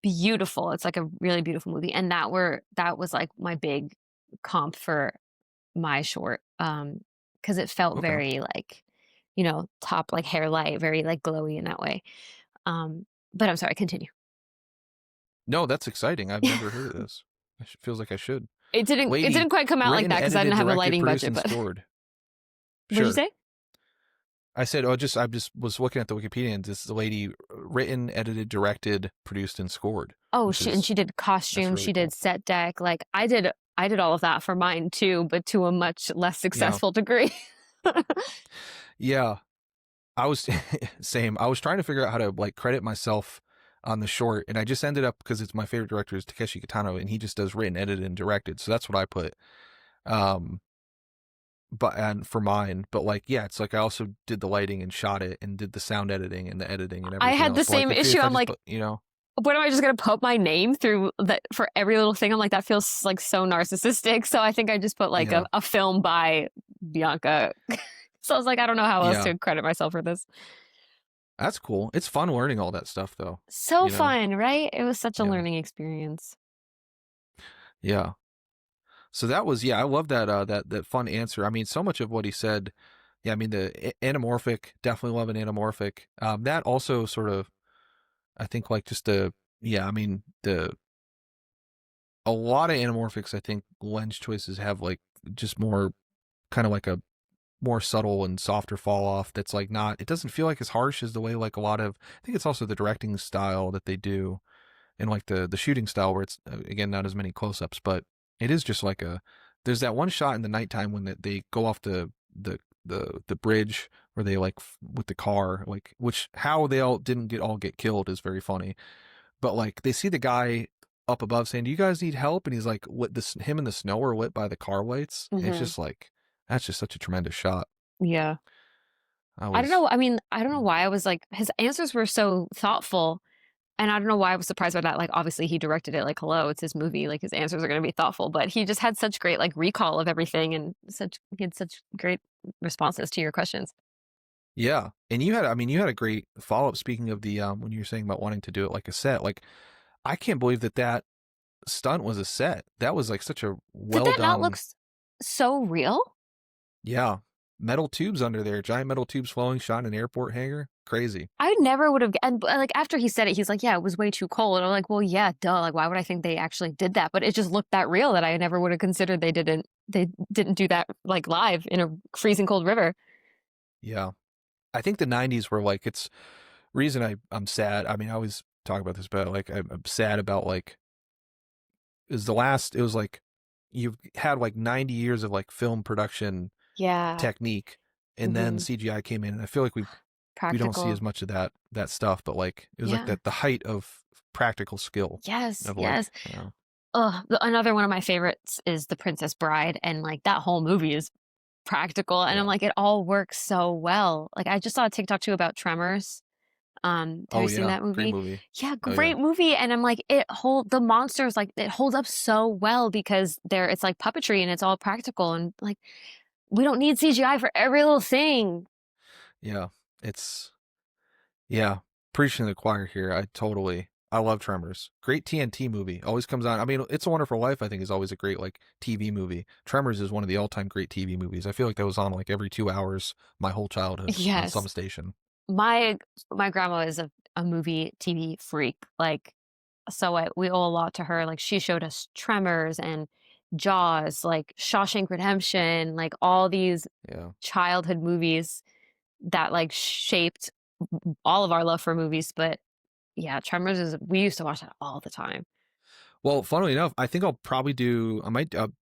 S3: beautiful. It's like a really beautiful movie. And that was like my big comp for my short. Because it felt
S2: Okay.
S3: very like, top like hair light, very like glowy in that way. But I'm sorry, continue.
S2: No, that's exciting. I've never heard of this. Feels like I should.
S3: It didn't quite come out like
S2: Written,
S3: that because I
S2: edited,
S3: didn't have a
S2: directed,
S3: lighting
S2: produced,
S3: budget,
S2: and
S3: but
S2: scored.
S3: what did you say?
S2: I said, I just was looking at the Wikipedia, and this is the lady written, edited, directed, produced, and scored.
S3: Oh, she did costume,
S2: really
S3: she did set deck. Like I did all of that for mine too, but to a much less successful degree.
S2: Yeah. I was same. I was trying to figure out how to like credit myself on the short, and I just ended up, because it's my favorite director is Takeshi Kitano, and he just does written, edited, and directed. So that's what I put. And for mine, but like, yeah, it's like I also did the lighting and shot it and did the sound editing and the editing and everything.
S3: I had the
S2: else.
S3: same
S2: Like,
S3: issue. I'm like, what am I just gonna put my name through that for every little thing? I'm like, that feels like so narcissistic. So I think I just put like a film by Bianca. So I was like, I don't know how else to credit myself for this.
S2: That's cool. It's fun learning all that stuff though.
S3: So fun, right? It was such a learning experience.
S2: Yeah. So that was, I love that that fun answer. I mean, so much of what he said, I mean, the anamorphic, definitely love an anamorphic. That also sort of, I think like just a lot of anamorphics, I think lens choices have like just more kind of like a more subtle and softer fall off. That's like not, it doesn't feel like as harsh as the way like a lot of, I think it's also the directing style that they do and like the shooting style where it's again, not as many close-ups, but it is just like there's that one shot in the nighttime when they go off the bridge where they like with the car, like, which how they all didn't get killed is very funny. But like they see the guy up above saying, "Do you guys need help?" And he's like, him and the snow are lit by the car lights. Mm-hmm. It's just like, that's just such a tremendous shot.
S3: Yeah. I don't know. I mean, I don't know why I was like, his answers were so thoughtful. And I don't know why I was surprised by that. Like, obviously he directed it, like, hello, it's his movie. Like his answers are going to be thoughtful, but he just had such great like recall of everything and he had such great responses to your questions.
S2: Yeah. And you had a great follow-up. Speaking of the, when you were saying about wanting to do it like a set, like I can't believe that stunt was a set. That was like such a well done.
S3: Did that not look so real?
S2: Yeah. Metal tubes under there, giant metal tubes flowing, shot in an airport hangar. Crazy.
S3: I never would have, and like after he said it, he's like, yeah, it was way too cold. And I'm like, well, yeah, duh. Like, why would I think they actually did that? But it just looked that real that I never would have considered they didn't do that like live in a freezing cold river. Yeah.
S2: I think the 90s were like, it's reason I'm sad. I mean, I always talk about this, but like I'm sad about like, it was like, you've had like 90 years of like film production technique, and then CGI came in, and I feel like we don't see as much of that stuff, but like it was like the height of practical skill.
S3: Yes. Another one of my favorites is The Princess Bride, and like that whole movie is practical, and I'm like, it all works so well. Like I just saw a TikTok too about Tremors. Have you seen that movie?
S2: Great movie.
S3: Yeah, great movie. And I'm like, the monsters, like it holds up so well because it's like puppetry and it's all practical, and like we don't need CGI for every little thing.
S2: Yeah. Preaching to the choir here. I love Tremors. Great TNT movie. Always comes on. I mean, It's a Wonderful Life, I think, is always a great like TV movie. Tremors is one of the all-time great TV movies. I feel like that was on like every 2 hours my whole childhood on some station.
S3: My grandma is a movie TV freak. Like, so we owe a lot to her. Like she showed us Tremors and Jaws, like Shawshank Redemption, like all these childhood movies that like shaped all of our love for movies. But yeah, Tremors we used to watch that all the time.
S2: Well, funnily enough, I think I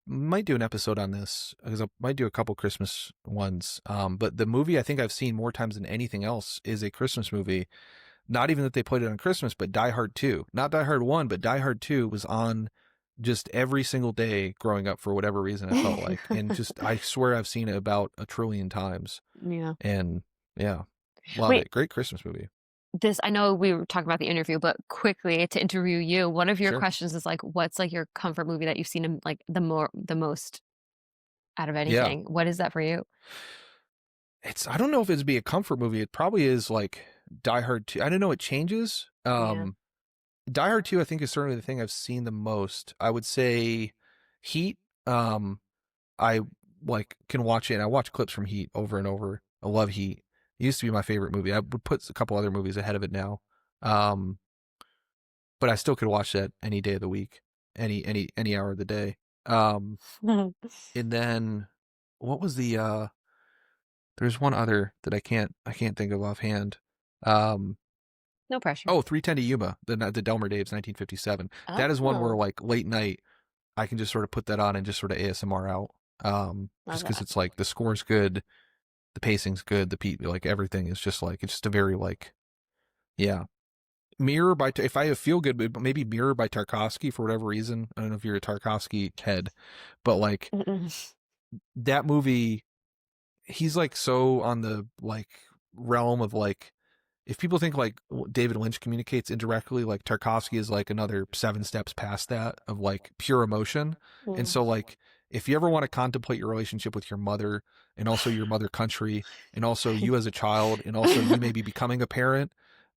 S2: might do an episode on this because I might do a couple Christmas ones. But the movie I think I've seen more times than anything else is a Christmas movie. Not even that they played it on Christmas, but Die Hard 2. Not Die Hard 1, but Die Hard 2 was on just every single day growing up for whatever reason it felt like. And just, I swear I've seen it about a trillion times.
S3: Yeah.
S2: And yeah, love
S3: Wait.
S2: it. Great Christmas movie.
S3: I know we were talking about the interview, but quickly to interview you, one of your
S2: Sure.
S3: questions is like, what's like your comfort movie that you've seen like the most out of anything? What is that for you?
S2: I don't know if it'd be a comfort movie. It probably is like Die Hard 2. I don't know. It changes.
S3: Yeah.
S2: Die Hard 2, I think, is certainly the thing I've seen the most. I would say Heat. I like can watch it. And I watch clips from Heat over and over. I love Heat. It used to be my favorite movie. I would put a couple other movies ahead of it now. But I still could watch that any day of the week, any hour of the day. And then what was the there's one other that I can't think of offhand.
S3: No pressure.
S2: Oh, 3:10 to Yuma, the Delmer Daves 1957. That is one where like late night I can just sort of put that on and just sort of ASMR out. Just because it's like the score's good, the pacing's good, like everything is just like, it's just a very like, yeah. Mirror by, if I feel good, maybe Mirror by Tarkovsky for whatever reason. I don't know if you're a Tarkovsky head, but like that movie, he's like so on the like realm of like, if people think like David Lynch communicates indirectly, like Tarkovsky is like another 7 steps past that of like pure emotion. And so like, if you ever want to contemplate your relationship with your mother and also your mother country and also you as a child and also you maybe becoming a parent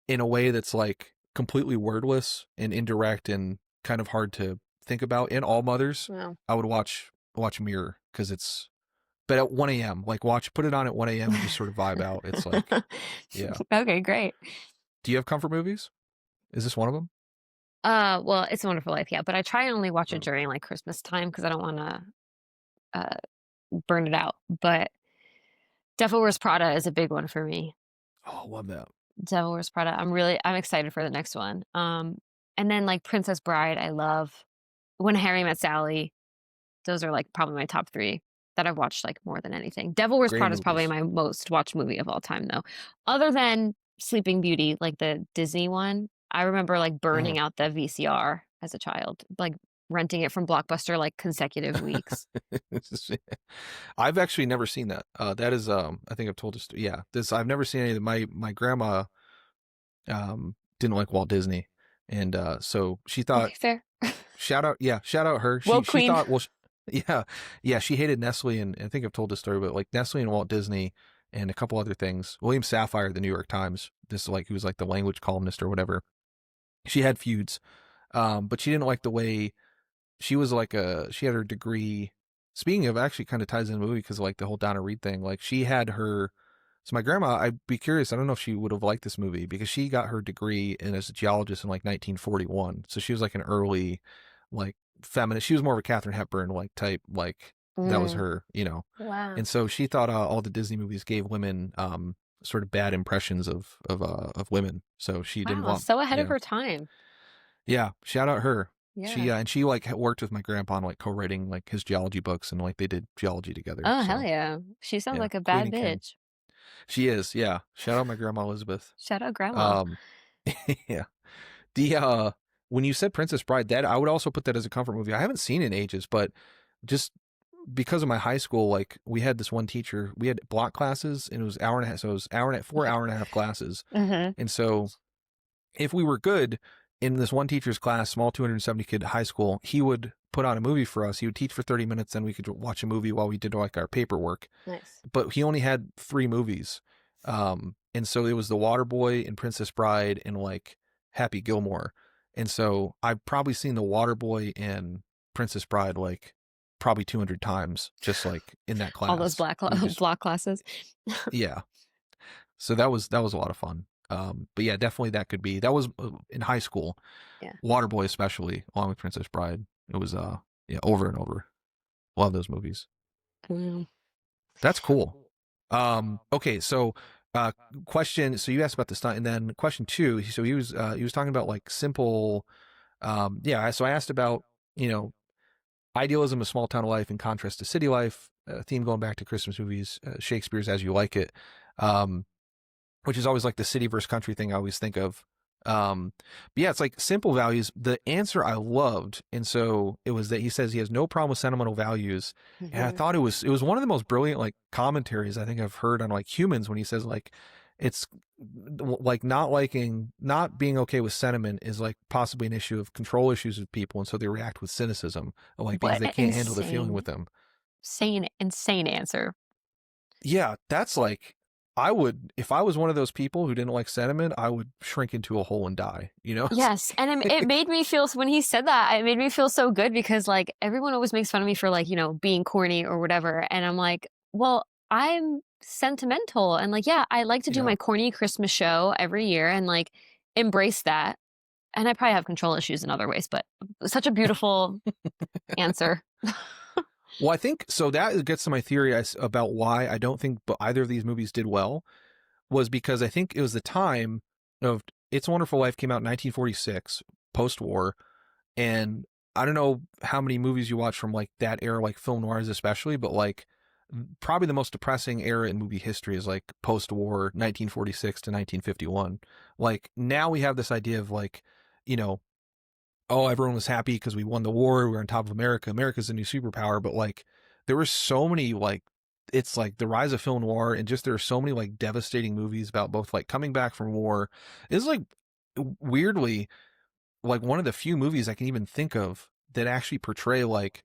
S2: in a way that's like completely wordless and indirect and kind of hard to think about in all mothers, I would watch Mirror because it's, but at 1 a.m., like put it on at 1 a.m. and just sort of vibe out. It's like, yeah.
S3: Okay, great.
S2: Do you have comfort movies? Is this one of them?
S3: Well, It's a Wonderful Life, yeah, but I try and only watch it during like Christmas time because I don't want to burn it out. But Devil Wears Prada is a big one for me.
S2: Oh, love that.
S3: Devil Wears Prada. I'm excited for the next one. And then like Princess Bride, I love. When Harry Met Sally. Those are like probably my top 3 that I've watched like more than anything. Devil Wears Prada is probably my most watched movie of all time though. Other than Sleeping Beauty, like the Disney one. I remember like burning out the VCR as a child, like renting it from Blockbuster like consecutive weeks.
S2: I've actually never seen that. That is I think I've told this. Yeah, I've never seen any of my grandma didn't like Walt Disney, and so she thought
S3: fair.
S2: shout out her. She thought, well, yeah, she hated Nestle, and I think I've told this story, but like Nestle and Walt Disney and a couple other things. William Safire, the New York Times, this is like, he was like the language columnist or whatever. She had feuds, but she didn't like the way she was like she had her degree. Speaking of, actually kind of ties in the movie because like the whole Donna Reed thing, like she had her. So my grandma, I'd be curious, I don't know if she would have liked this movie because she got her degree as a geologist in like 1941. So she was like an early, like feminist. She was more of a Katharine Hepburn like type, like that was her, you know.
S3: Wow.
S2: And so she thought all the Disney movies gave women sort of bad impressions of women. So she didn't want,
S3: so ahead of her time.
S2: Yeah, shout out her.
S3: Yeah.
S2: And she like worked with my grandpa on like co-writing like his geology books and like they did geology together.
S3: Oh, hell yeah. She sounds like a bad bitch.
S2: She is, yeah. Shout out my grandma Elizabeth.
S3: Shout out grandma.
S2: Yeah. The when you said Princess Bride, that I would also put that as a comfort movie. I haven't seen it in ages, but just because of my high school, like we had this one teacher, we had block classes and it was hour and a half, so it was 4 hour and a half classes. And so if we were good in this one teacher's class, small 270 kid high school, he would put on a movie for us. He would teach for 30 minutes, then we could watch a movie while we did like our paperwork.
S3: Nice.
S2: But he only had 3 movies. And so it was The Waterboy and Princess Bride and like Happy Gilmore. And so I've probably seen The Waterboy and Princess Bride like probably 200 times, just like in that class.
S3: All those block classes.
S2: Yeah. So that was a lot of fun. But yeah, definitely that was in high school.
S3: Yeah.
S2: Waterboy especially, along with Princess Bride. It was over and over. Love those movies. That's cool. Okay, so question, so you asked about the stunt, and then question 2, so he was talking about like simple so I asked about, you know, idealism of small town life in contrast to city life, theme going back to Christmas movies, Shakespeare's As You Like It, which is always like the city versus country thing I always think of. But yeah, it's like simple values. The answer I loved, and so it was that he says he has no problem with sentimental values, and I thought it was one of the most brilliant like commentaries I think I've heard on like humans when he says like it's like not being okay with sentiment is like possibly an issue of control issues with people, and so they react with cynicism, like because
S3: What
S2: they
S3: an
S2: can't handle the feeling with them.
S3: insane answer.
S2: Yeah, that's like I would if I was one of those people who didn't like sentiment, I would shrink into a hole and die, you know?
S3: Yes, and it made me feel, when he said that, it made me feel so good because like everyone always makes fun of me for like, you know, being corny or whatever, and I'm like, well, I'm sentimental, and like, yeah, I like to do
S2: Yeah.
S3: my corny Christmas show every year and like embrace that. And I probably have control issues in other ways, but such a beautiful answer.
S2: Well, I think so. That gets to my theory about why I don't think either of these movies did well, was because I think it was the time of It's a Wonderful Life came out in 1946, post-war, and I don't know how many movies you watch from like that era, like film noirs especially, but like probably the most depressing era in movie history is like post-war 1946 to 1951. Like now we have this idea of like, you know, oh, everyone was happy because we won the war. We were on top of America. America's the new superpower. But like, there were so many like, it's like the rise of film noir, and just there are so many like devastating movies about both like coming back from war. It's like weirdly like one of the few movies I can even think of that actually portray like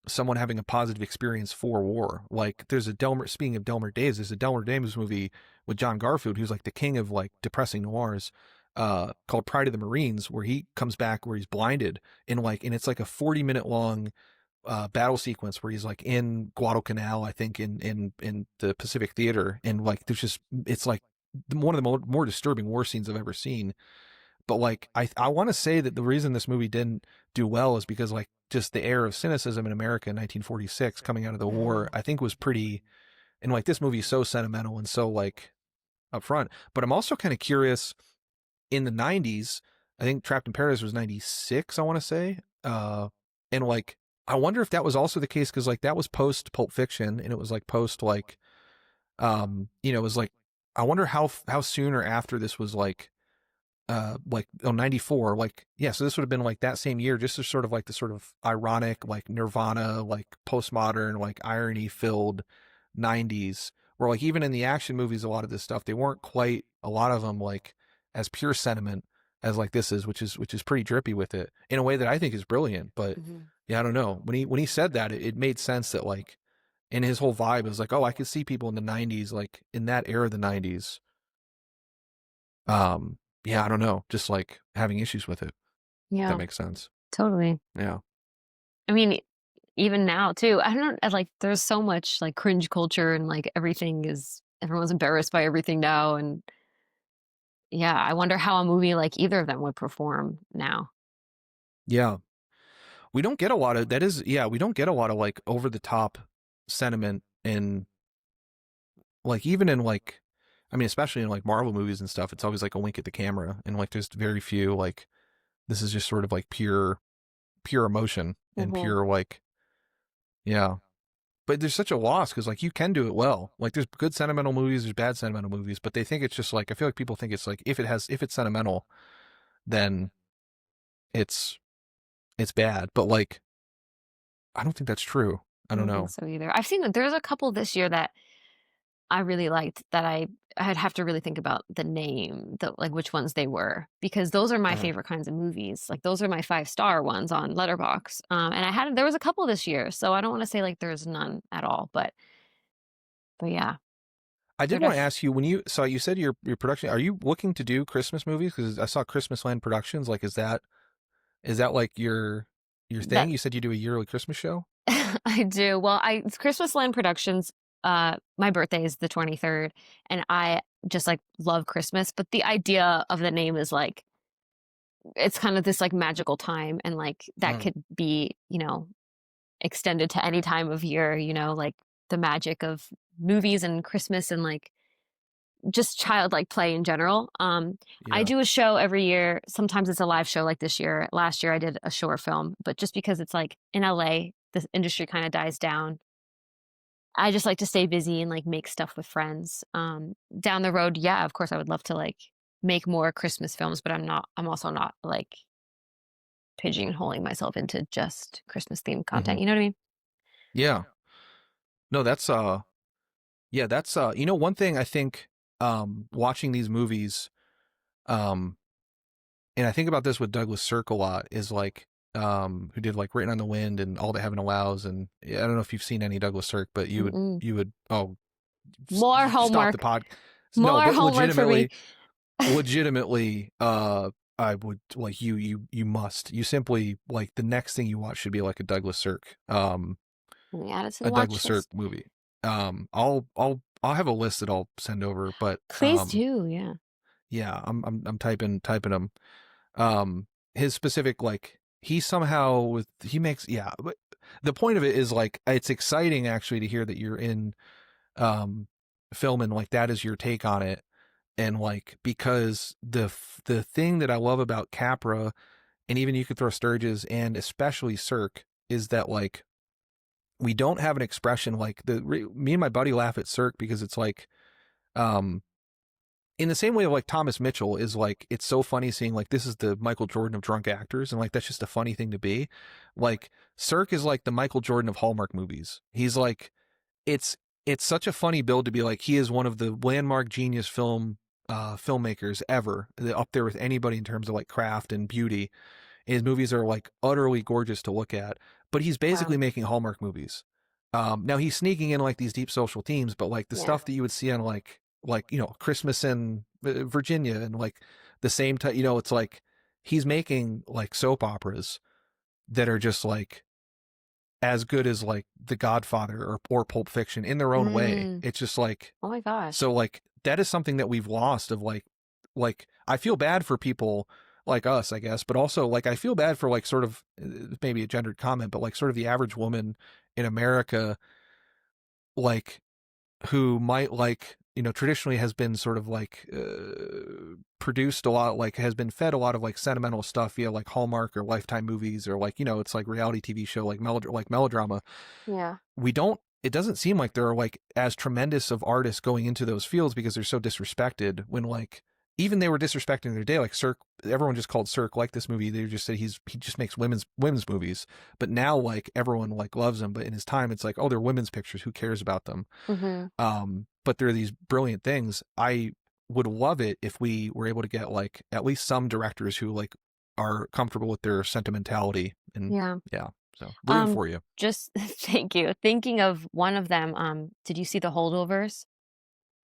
S2: someone having a positive experience for war. Like there's speaking of Delmer Daves, there's a Delmer Daves movie with John Garfield, who's like the king of like depressing noirs, called Pride of the Marines, where he comes back where he's blinded and it's like a 40-minute long battle sequence where he's like in Guadalcanal, I think in the Pacific Theater, and like there's just it's like one of the more disturbing war scenes I've ever seen. But like I want to say that the reason this movie didn't do well is because like just the air of cynicism in America in 1946 coming out of the war, I think was pretty, and like this movie is so sentimental and so like upfront. But I'm also kind of curious, in the 90s, I think Trapped in Paradise was 96, I want to say. And like I wonder if that was also the case because like that was post Pulp Fiction, and it was like post like you know, it was like I wonder how soon or after this was like 94, like yeah, so this would have been like that same year, just as sort of like the sort of ironic like Nirvana like postmodern like irony filled 90s, where like even in the action movies a lot of this stuff they weren't quite, a lot of them like as pure sentiment as like this is, which is pretty drippy with it in a way that I think is brilliant. But yeah, I don't know, when he said that it made sense that like in his whole vibe it was like, oh, I could see people in the 90s, like in that era of the 90s, yeah, I don't know, just like having issues with it.
S3: Yeah,
S2: that makes sense.
S3: totally.
S2: Yeah.
S3: I mean, even now too, I don't know, like there's so much like cringe culture and like everyone's embarrassed by everything now. And yeah, I wonder how a movie like either of them would perform now.
S2: Yeah. We don't get a lot of that is, yeah, we don't get a lot of like over the top sentiment in like, even in like, I mean, especially in like Marvel movies and stuff, it's always like a wink at the camera, and like there's very few like, this is just sort of like pure emotion and pure like, yeah. But there's such a loss because like you can do it well. Like there's good sentimental movies, there's bad sentimental movies, but they think it's just like, I feel like people think it's like if it's sentimental, then it's bad. But like I don't think that's true. I don't know.
S3: Think so either. I've seen that there's a couple this year that I really liked that I'd have to really think about the name, like which ones they were, because those are my favorite kinds of movies. Like those are my 5-star ones on Letterboxd. And there was a couple this year, so I don't want to say like there's none at all, but yeah.
S2: I did want to ask you, when you said your production, are you looking to do Christmas movies? Because I saw Christmasland Productions. Like, is that like your thing? You said you do a yearly Christmas show?
S3: I do. Well, it's Christmasland Productions. My birthday is the 23rd, and I just like love Christmas, but the idea of the name is like, it's kind of this like magical time, and like that could be, you know, extended to any time of year, you know, like the magic of movies and Christmas and like just childlike play in general. I do a show every year. Sometimes it's a live show like this year. Last year I did a short film, but just because it's like in LA, the industry kind of dies down. I just like to stay busy and like make stuff with friends. Down the road, yeah, of course I would love to like make more Christmas films, but I'm also not like pigeonholing myself into just Christmas themed content. You know what I mean?
S2: Yeah. No, that's yeah, that's one thing I think watching these movies, um and I think about this with Douglas Sirk a lot, is like who did like Written on the Wind and All That Heaven Allows, and I don't know if you've seen any Douglas Sirk, but
S3: Mm-mm.
S2: you would
S3: More
S2: stop the
S3: homework.
S2: pod. No,
S3: More
S2: but
S3: homework for me.
S2: legitimately, I would like you must, you simply, like, the next thing you watch should be like a Douglas Sirk
S3: Let me add it to
S2: a
S3: the watch
S2: Douglas Sirk
S3: list.
S2: movie. I'll have a list that I'll send over, but
S3: Please do, yeah.
S2: yeah, I'm typing them. His specific, like, he makes, yeah, but the point of it is, like, it's exciting actually to hear that you're in film and like that is your take on it. And like, because the thing that I love about Capra, and even you could throw Sturges and especially Cirque, is that like we don't have an expression like me and my buddy laugh at Cirque because it's like in the same way of like Thomas Mitchell is like, it's so funny seeing like this is the Michael Jordan of drunk actors, and like that's just a funny thing to be. Like Cirque is like the Michael Jordan of Hallmark movies. He's like, it's such a funny build to be like, he is one of the landmark genius filmmakers ever, up there with anybody in terms of like craft and beauty. His movies are like utterly gorgeous to look at, but he's basically
S3: Wow.
S2: making Hallmark movies. Now he's sneaking in like these deep social themes, but like the
S3: Yeah.
S2: stuff that you would see on like Christmas in Virginia and like the same time, it's like he's making like soap operas that are just like as good as like The Godfather or Pulp Fiction in their own way.
S3: Mm.
S2: It's just like,
S3: Oh my gosh.
S2: so like that is something that we've lost of like I feel bad for people like us, I guess, but also like I feel bad for like sort of maybe a gendered comment, but like sort of the average woman in America, like who might like, traditionally has been sort of like produced a lot, like has been fed a lot of like sentimental stuff via like Hallmark or Lifetime movies, or like, it's like reality TV show, like melodrama.
S3: Yeah.
S2: It doesn't seem like there are like as tremendous of artists going into those fields because they're so disrespected, when like even they were disrespecting in their day, like Cirque, everyone just called Cirque, like this movie, they just said he just makes women's movies. But now like everyone like loves him, but in his time it's like, oh, they're women's pictures, who cares about them? But there are these brilliant things. I would love it if we were able to get like at least some directors who like are comfortable with their sentimentality, and
S3: Yeah.
S2: so rooting for you.
S3: Just thank you. Thinking of one of them, did you see The Holdovers?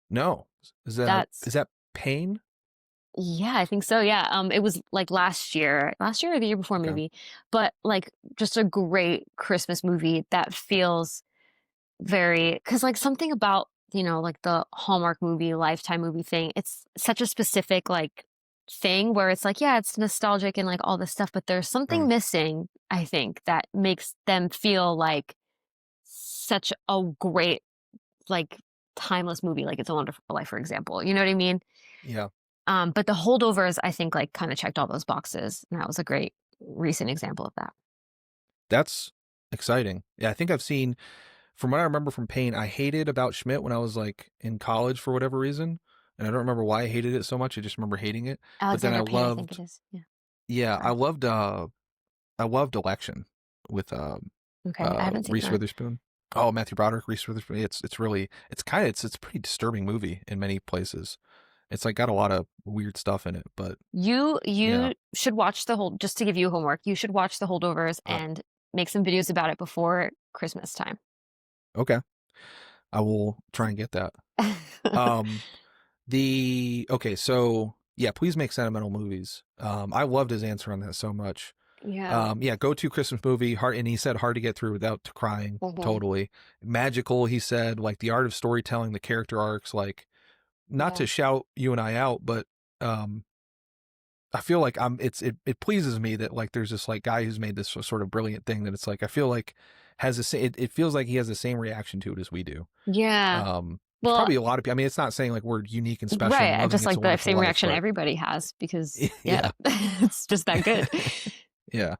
S2: No, is
S3: That's
S2: that Pain?
S3: Yeah, I think so. Yeah. It was like last year or the year before
S2: Okay.
S3: maybe, but like just a great Christmas movie that feels very, because like something about, like the Hallmark movie, Lifetime movie thing, it's such a specific like thing where it's like, yeah, it's nostalgic and like all this stuff, but there's something missing, I think, that makes them feel like such a great, like timeless movie, like It's a Wonderful Life, for example. You know what I mean?
S2: Yeah.
S3: But The Holdovers, I think, like kind of checked all those boxes, and that was a great recent example of that.
S2: That's exciting. Yeah, I think I've seen, from what I remember from Pain, I hated About Schmidt when I was like in college for whatever reason. And I don't remember why I hated it so much. I just remember hating it. But then I
S3: Alexander Payne, I think
S2: loved,
S3: it is. Yeah.
S2: yeah,
S3: Sorry.
S2: I loved Election with
S3: Okay, I haven't seen
S2: Reese
S3: that.
S2: Witherspoon. Oh, Matthew Broderick, Reese Witherspoon. It's really, it's a pretty disturbing movie in many places. It's like got a lot of weird stuff in it, but
S3: You
S2: yeah.
S3: should watch just to give you homework, you should watch The Holdovers and make some videos about it before Christmas time.
S2: Okay. I will try and get that. Okay, so yeah, please make sentimental movies. I loved his answer on that so much.
S3: Yeah.
S2: Yeah, go to Christmas movie, hard, and he said hard to get through without crying. Totally. Magical, he said, like the art of storytelling, the character arcs, like not to shout you and I out, but I feel like it pleases me that like there's this like guy who's made this sort of brilliant thing that it's like I feel like it feels like he has the same reaction to it as we do.
S3: Yeah.
S2: Well, probably a lot of people. I mean, it's not saying like we're unique and special.
S3: Right.
S2: And
S3: Just like the same reaction
S2: but
S3: everybody has, because it's just that good.
S2: Yeah.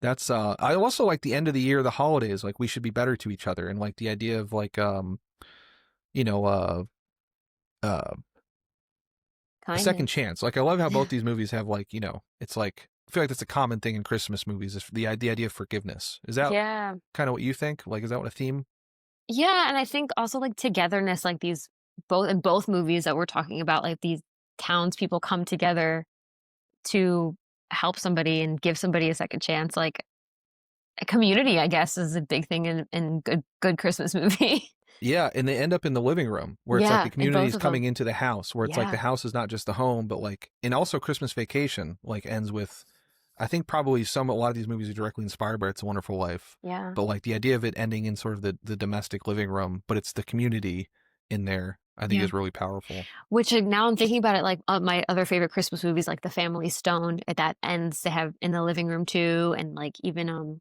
S2: That's I also like the end of the year, the holidays, like we should be better to each other, and like the idea of like you know a second chance. Like, I love how both these movies have, like, you know, it's like, I feel like that's a common thing in Christmas movies, is the idea of forgiveness. Is that kind of what you think? Like, is that what a theme?
S3: Yeah, and I think also like togetherness, like these both movies that we're talking about, like these townspeople come together to help somebody and give somebody a second chance. Like a community, I guess, is a big thing in good Christmas movie.
S2: Yeah, and they end up in the living room where it's like the
S3: in
S2: community
S3: both
S2: is
S3: of
S2: coming
S3: them.
S2: into the house, where it's like the house is not just the home, but like, and also Christmas Vacation like ends with, I think probably a lot of these movies are directly inspired by It's a Wonderful Life.
S3: Yeah.
S2: But like the idea of it ending in sort of the domestic living room, but it's the community in there, I think is really powerful.
S3: Which now I'm thinking about it, like my other favorite Christmas movies, like The Family Stone, that ends they have in the living room too, and like even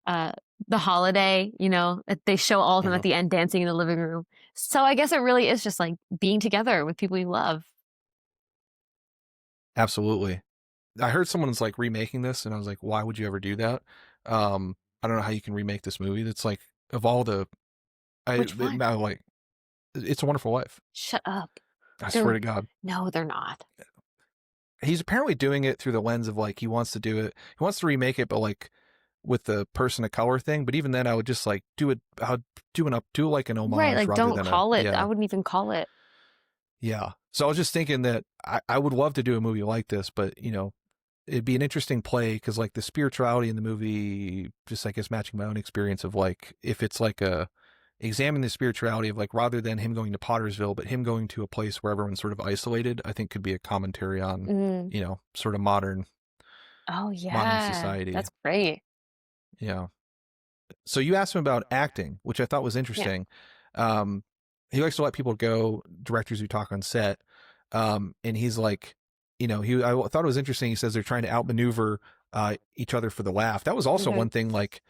S3: The Holiday, you know, they show all of them at the end dancing in the living room. So I guess it really is just like being together with people you love.
S2: Absolutely. I heard someone's like remaking this, and I was like, why would you ever do that? I don't know how you can remake this movie. That's like, of all the,
S3: Which one?
S2: now like, It's a Wonderful Life.
S3: Shut up.
S2: I swear to God.
S3: No, they're not.
S2: He's apparently doing it through the lens of like, he wants to do it. He wants to remake it, but like with the person of color thing. But even then I would just like do it. I'd do like an homage.
S3: Right. Like,
S2: rather
S3: don't
S2: than
S3: call it.
S2: Yeah.
S3: I wouldn't even call it.
S2: Yeah. So I was just thinking that I would love to do a movie like this, but you know, it'd be an interesting play because like the spirituality in the movie, just I guess matching my own experience of like, if it's like examine the spirituality of like, rather than him going to Potterville, but him going to a place where everyone's sort of isolated, I think could be a commentary on, you know, sort of modern society.
S3: That's great.
S2: Yeah. So you asked him about acting, which I thought was interesting. Yeah. He likes to let people go, directors who talk on set. And he's like, you know, I thought it was interesting. He says they're trying to outmaneuver each other for the laugh. That was also one thing, like,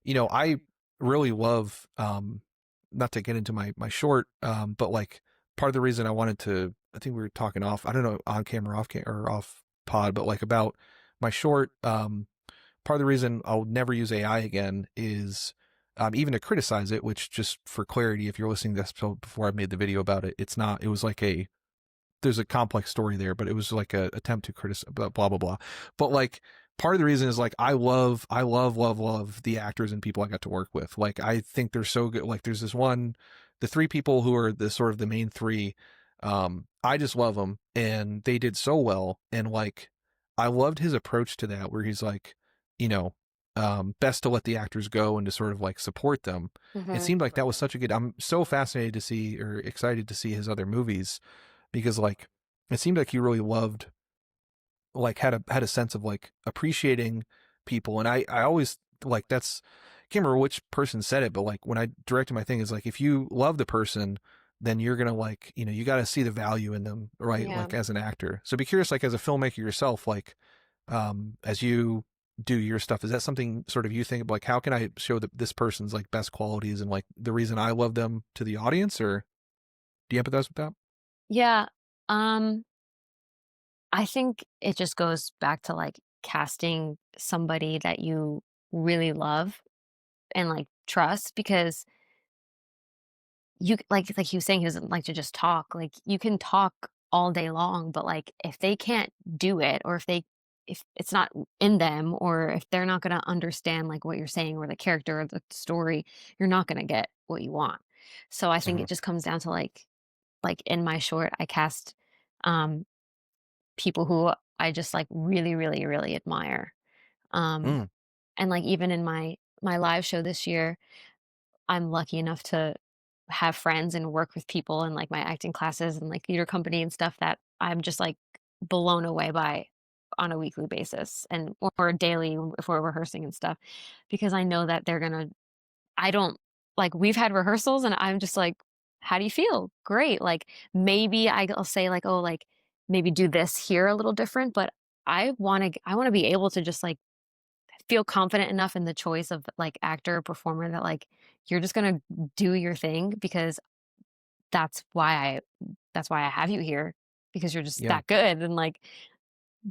S2: you know, I really love, not to get into my short, but like part of the reason I wanted to, I think we were talking off, I don't know, on camera, or off pod, but like about my short, part of the reason I'll never use AI again is even to criticize it, which, just for clarity, if you're listening to this episode before I made the video about it, it's not, it was like there's a complex story there, but it was like a attempt to criticize, blah, blah, blah. But like, part of the reason is like, I love the actors and people I got to work with. Like, I think they're so good. Like, there's the three people who are the sort of the main three. I just love them, and they did so well. And like, I loved his approach to that, where he's like, you know, best to let the actors go and to sort of like support them. It seemed like that was such a good, I'm so fascinated to see, or excited to see, his other movies, because like, it seemed like he really loved, like had a sense of like appreciating people. And I always like, I can't remember which person said it, but like when I directed my thing, is like, if you love the person, then you're going to like, you know, you got to see the value in them, right? Yeah. Like as an actor. So be curious, like as a filmmaker yourself, like, as you do your stuff, is that something sort of you think like, how can I show that this person's like best qualities and like the reason I love them to the audience, or do you empathize with that?
S3: Yeah. I think it just goes back to like casting somebody that you really love and like trust, because you like he was saying, he doesn't like to just talk. Like, you can talk all day long, but like if they can't do it, or if it's not in them, or if they're not going to understand like what you're saying or the character or the story, you're not going to get what you want. So I think it just comes down to like in my short, I cast people who I just like really, really, really admire. And like even in my live show this year, I'm lucky enough to have friends and work with people in like my acting classes and like theater company and stuff that I'm just like blown away by on a weekly basis, and or daily if we're rehearsing and stuff, because I know that I don't, like, we've had rehearsals and I'm just like, how do you feel? Great. Like, maybe I'll say like, oh, like maybe do this here a little different, but I want to be able to just like feel confident enough in the choice of like actor or performer that like, you're just going to do your thing, because that's why I have you here, because you're just that good, and like,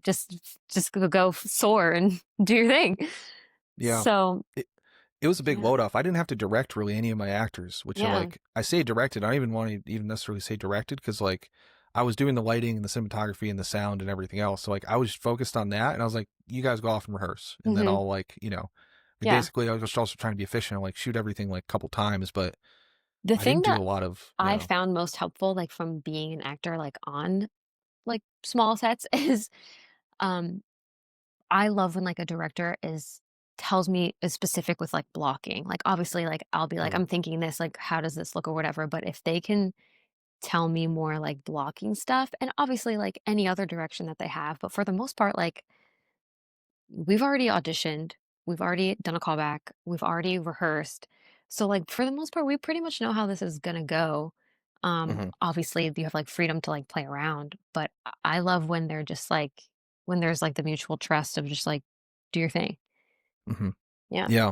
S3: just go soar and do your thing.
S2: Yeah.
S3: So
S2: it was a big load off. I didn't have to direct really any of my actors, which are like, I say directed. I don't even want to even necessarily say directed, because like, I was doing the lighting and the cinematography and the sound and everything else. So like I was focused on that, and I was like, you guys go off and rehearse, and then
S3: Mhm.
S2: I'll like,
S3: Yeah.
S2: basically I was just also trying to be efficient and like shoot everything like a couple times, but
S3: The
S2: I
S3: thing
S2: didn't do a
S3: that
S2: lot of,
S3: I found most helpful, like, from being an actor, like, on, like, small sets is, um, I love when, like, a director is specific with, like, blocking. Like, obviously, like, I'll be like,
S2: Mm,
S3: "I'm thinking this, like, how does this look?" or whatever, but if they can tell me more, like, blocking stuff and obviously, like, any other direction that they have, but for the most part, like, we've already auditioned, we've already done a callback, we've already rehearsed. So, like, for the most part, we pretty much know how this is gonna go.
S2: mhm,
S3: Obviously, you have, like, freedom to, like, play around, but I love when they're just, like when there's, like, the mutual trust of just, like, "Do your thing."
S2: mhm.
S3: Yeah.
S2: Yeah,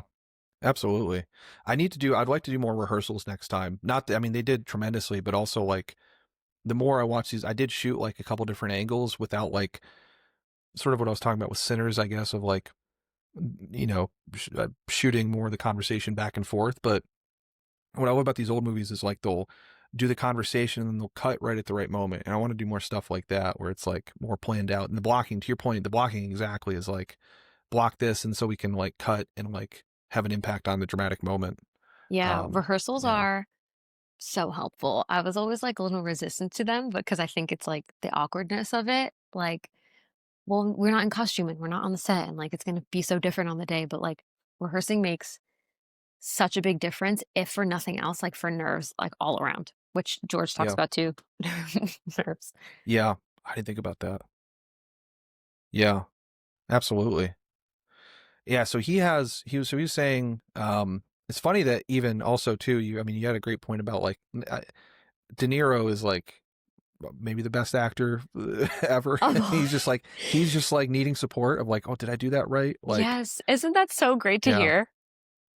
S2: absolutely. I'd like to do more rehearsals next time. Not that, I mean, they did tremendously, but also like the more I watch these, I did shoot like a couple different angles without like sort of what I was talking about with Sinners, I guess, of like, shooting more of the conversation back and forth. But what I love about these old movies is like they'll do the conversation and then they'll cut right at the right moment. And I want to do more stuff like that where it's like more planned out. And the blocking, to your point, the blocking exactly is like block this, and so we can like cut and like have an impact on the dramatic moment.
S3: Yeah,
S2: Um,
S3: rehearsals
S2: yeah,
S3: are so helpful. I was always, like, a little resistant to them because I think it's, like, the awkwardness of it, like, well, we're not in costume and we're not on the set and, like, it's gonna be so different on the day, but, like, rehearsing makes such a big difference, if for nothing else, like, for nerves, like, all around, which George talks
S2: yeah,
S3: about too. Nerves.
S2: yeah. I didn't think about that. Yeah, absolutely. Yeah, so he was saying, it's funny that even also too, I mean, you had a great point about like De Niro is like maybe the best actor ever.
S3: Oh,
S2: He's just like needing support of like, oh, did I do that right? Like,
S3: yes. Isn't that so great to
S2: yeah,
S3: hear?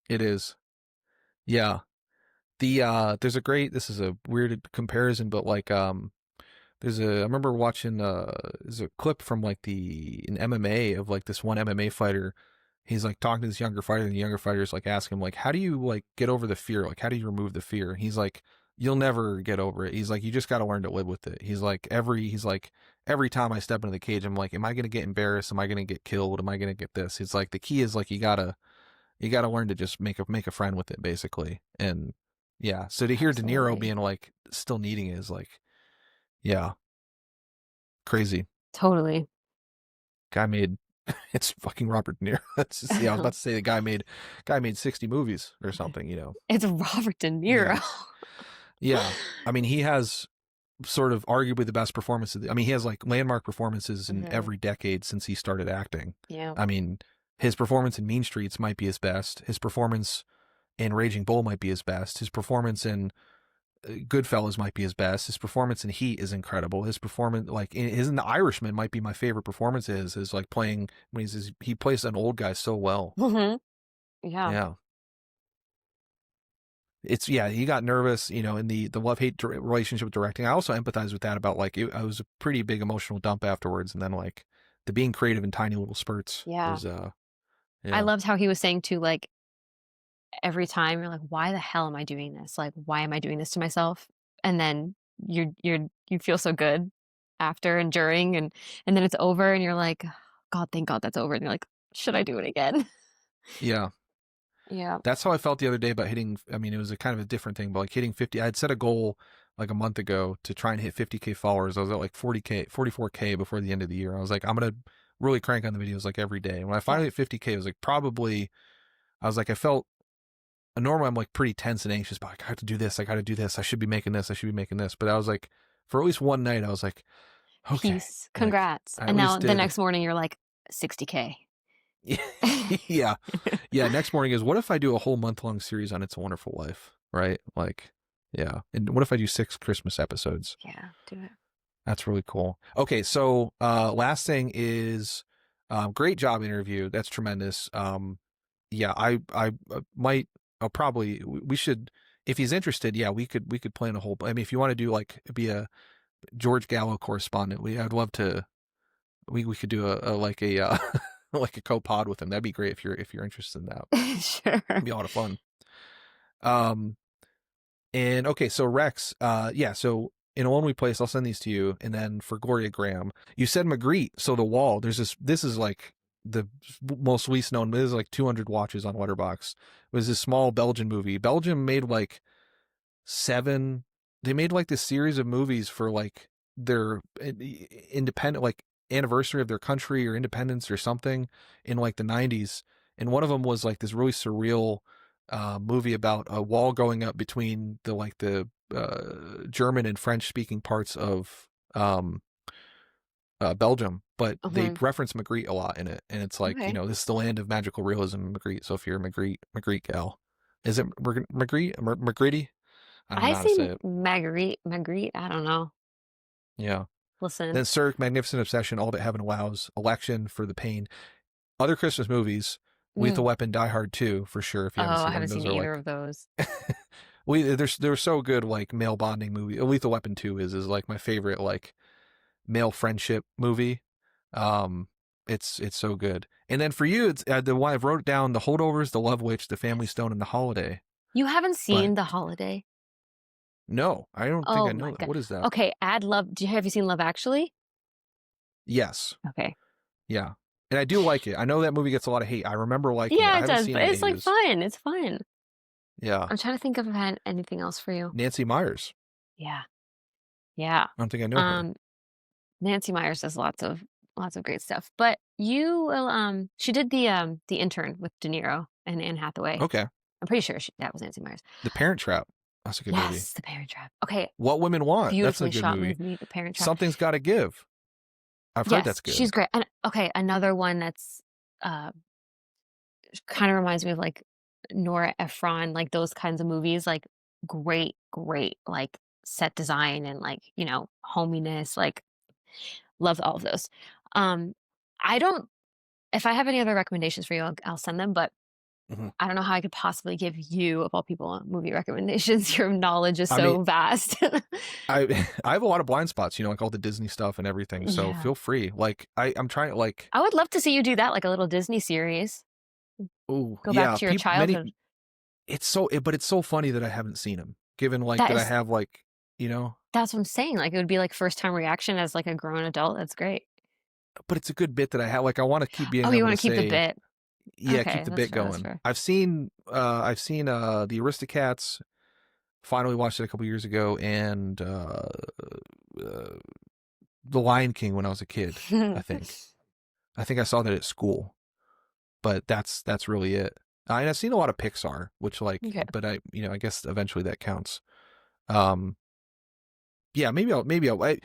S2: it is. Yeah. There's a great, this is a weird comparison, but like, I remember watching, there's a clip from like an MMA of like this one MMA fighter. He's like talking to this younger fighter, and the younger fighter's like asking him like, how do you like get over the fear? Like, how do you remove the fear? And he's like, you'll never get over it. He's like, you just got to learn to live with it. He's like, every time I step into the cage, I'm like, am I going to get embarrassed? Am I going to get killed? Am I going to get this? It's like, the key is like, you gotta learn to just make a friend with it, basically. And yeah, so to hear De Niro
S3: Absolutely.
S2: being like still needing it is like, yeah, crazy.
S3: Totally.
S2: Guy made it's fucking Robert De Niro. That's just, yeah, I was about to say the guy made 60 movies or something, you know.
S3: It's Robert De
S2: Yeah.
S3: Niro.
S2: Yeah. I mean, he has sort of arguably the best performances. I mean, he has like landmark performances in
S3: Mhm.
S2: every decade since he started acting.
S3: Yeah.
S2: I mean, his performance in Mean Streets might be his best. His performance in Raging Bull might be his best. His performance in Goodfellas might be his best. His performance in Heat is incredible. His performance, like in The Irishman, might be my favorite performance. Is like playing when he plays an old guy so well.
S3: Mhm. Yeah.
S2: Yeah, it's yeah. He got nervous, in the love hate relationship with directing. I also empathize with that about like I was a pretty big emotional dump afterwards, and then like the being creative in tiny little spurts
S3: Yeah.
S2: was
S3: I
S2: yeah,
S3: loved how he was saying too, like, every time you're like, "Why the hell am I doing this? Like, why am I doing this to myself?" And then you feel so good after and during and then it's over and you're like, "God, thank God that's over." And you're like, "Should I do it again?"
S2: yeah.
S3: Yeah.
S2: That's how I felt the other day about hitting. I mean, it was a kind of a different thing, but like hitting 50. I had set a goal like a month ago to try and hit 50K followers. I was at like 40K, 44K before the end of the year. I was like, I'm gonna really crank on the videos like every day. And when I
S3: Yeah.
S2: finally hit 50K, it was like probably. I was like, I felt. Normally, I'm like pretty tense and anxious, but like, I have to do this. I got to do this. I should be making this. I should be making this. But I was like, for at least one night, I was like, okay,
S3: Peace.
S2: like
S3: Congrats.
S2: I at
S3: And now
S2: least
S3: the
S2: did.
S3: next morning you're like 60K.
S2: Yeah, yeah. Next morning is, what if I do a whole month-long series on It's a Wonderful Life, right? Like, yeah. And what if I do 6 Christmas episodes?
S3: Yeah, do it.
S2: That's really cool. Okay, so last thing is, great job interview. That's tremendous. Yeah, I might. I'll probably we should, if he's interested. Yeah, we could plan a whole. I mean, if you want to do like be a George Gallo correspondent, I'd love to. We could do a like a like a co-pod with him. That'd be great if you're interested in that.
S3: Sure.
S2: It'd be a lot of fun. Um, and okay, so Rex, yeah, so in a lonely place, I'll send these to you. And then for Gloria Graham, you said Magritte. So The Wall, this is like the most least known, this is like 200 watches on Letterboxd. It was this small Belgian movie. Belgium made like they made like this series of movies for like their independent, like anniversary of their country or independence or something in like the 90s. And one of them was like this really surreal movie about a wall going up between the German and French speaking parts of Belgium, but they reference Magritte a lot in it, and it's like, this is the land of magical realism, Magritte. So if you're a Magritte gal, is it Magritte? I don't know how to say it.
S3: Magritte. I don't know.
S2: Yeah.
S3: Listen.
S2: Then Cirque, Magnificent Obsession, All That Heaven Allows, Election, For the Pain, other Christmas movies, Lethal Weapon, Die Hard 2 for sure. If you haven't seen
S3: I haven't seen either of those.
S2: They're so good, like male bonding movie. Lethal Weapon 2 is like my favorite like male friendship movie. It's so good. And then for you, it's the one I've wrote down: The Holdovers, The Love Witch, The Family Stone, and The Holiday.
S3: You haven't seen The Holiday?
S2: No, I don't think I know that. What is that?
S3: Okay, add Love. Have you seen Love Actually?
S2: Yes.
S3: Okay.
S2: Yeah, and I do like it. I know that movie gets a lot of hate. I remember liking it.
S3: Yeah, it does, but it's like fun. It's fun.
S2: Yeah.
S3: I'm trying to think of anything else for you.
S2: Nancy Meyers.
S3: Yeah.
S2: I don't think I know her.
S3: Nancy Meyers does lots of great stuff. But you will she did the Intern with De Niro and Anne Hathaway.
S2: Okay.
S3: I'm pretty sure that was Nancy Meyers.
S2: The Parent Trap. That's a good movie.
S3: Yes, The Parent Trap. Okay.
S2: What Women Want.
S3: Beautifully
S2: That's a good
S3: shot
S2: movie.
S3: The Parent Trap.
S2: Something's Got to Give. I've heard that's good.
S3: She's great. And okay, another one that's kind of reminds me of like Nora Ephron, like those kinds of movies, like great, like set design and like, hominess, like love all of those. If I have any other recommendations for you, I'll send them, but I don't know how I could possibly give you, of all people, movie recommendations. Your knowledge is so vast.
S2: I have a lot of blind spots, like all the Disney stuff and everything. So feel free. Like I'm trying to like.
S3: I would love to see you do that, like a little Disney series.
S2: Ooh,
S3: go back to your childhood.
S2: But it's so funny that I haven't seen them. Given like that I have like,
S3: That's what I'm saying. Like it would be like first time reaction as like a grown adult. That's great.
S2: But it's a good bit that I have. Like I want to keep being.
S3: Oh, you want to keep the bit?
S2: Yeah, okay, keep the bit going. I've seen the Aristocats. Finally watched it a couple years ago, and The Lion King when I was a kid. I think I saw that at school, but that's really it. And I've seen a lot of Pixar, which but I guess eventually that counts. Yeah, maybe I'll I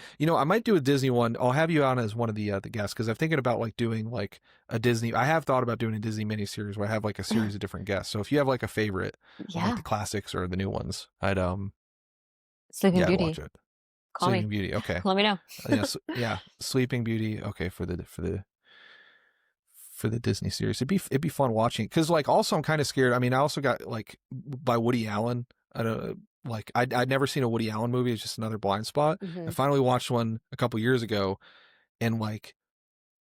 S2: might do a Disney one. I'll have you on as one of the guests because I'm thinking about like doing like a Disney. I have thought about doing a Disney miniseries where I have like a series of different guests. So if you have like a favorite, like the classics or the new ones, I'd
S3: Sleeping Beauty.
S2: Watch it.
S3: Call
S2: Sleeping
S3: me.
S2: Beauty. Okay.
S3: Let me know.
S2: Sleeping Beauty. Okay, for the Disney series, it'd be fun watching because like also I'm kind of scared. I mean, I also got like by Woody Allen. I don't. Like I'd never seen a Woody Allen movie. It's just another blind spot. I finally watched one a couple years ago, and like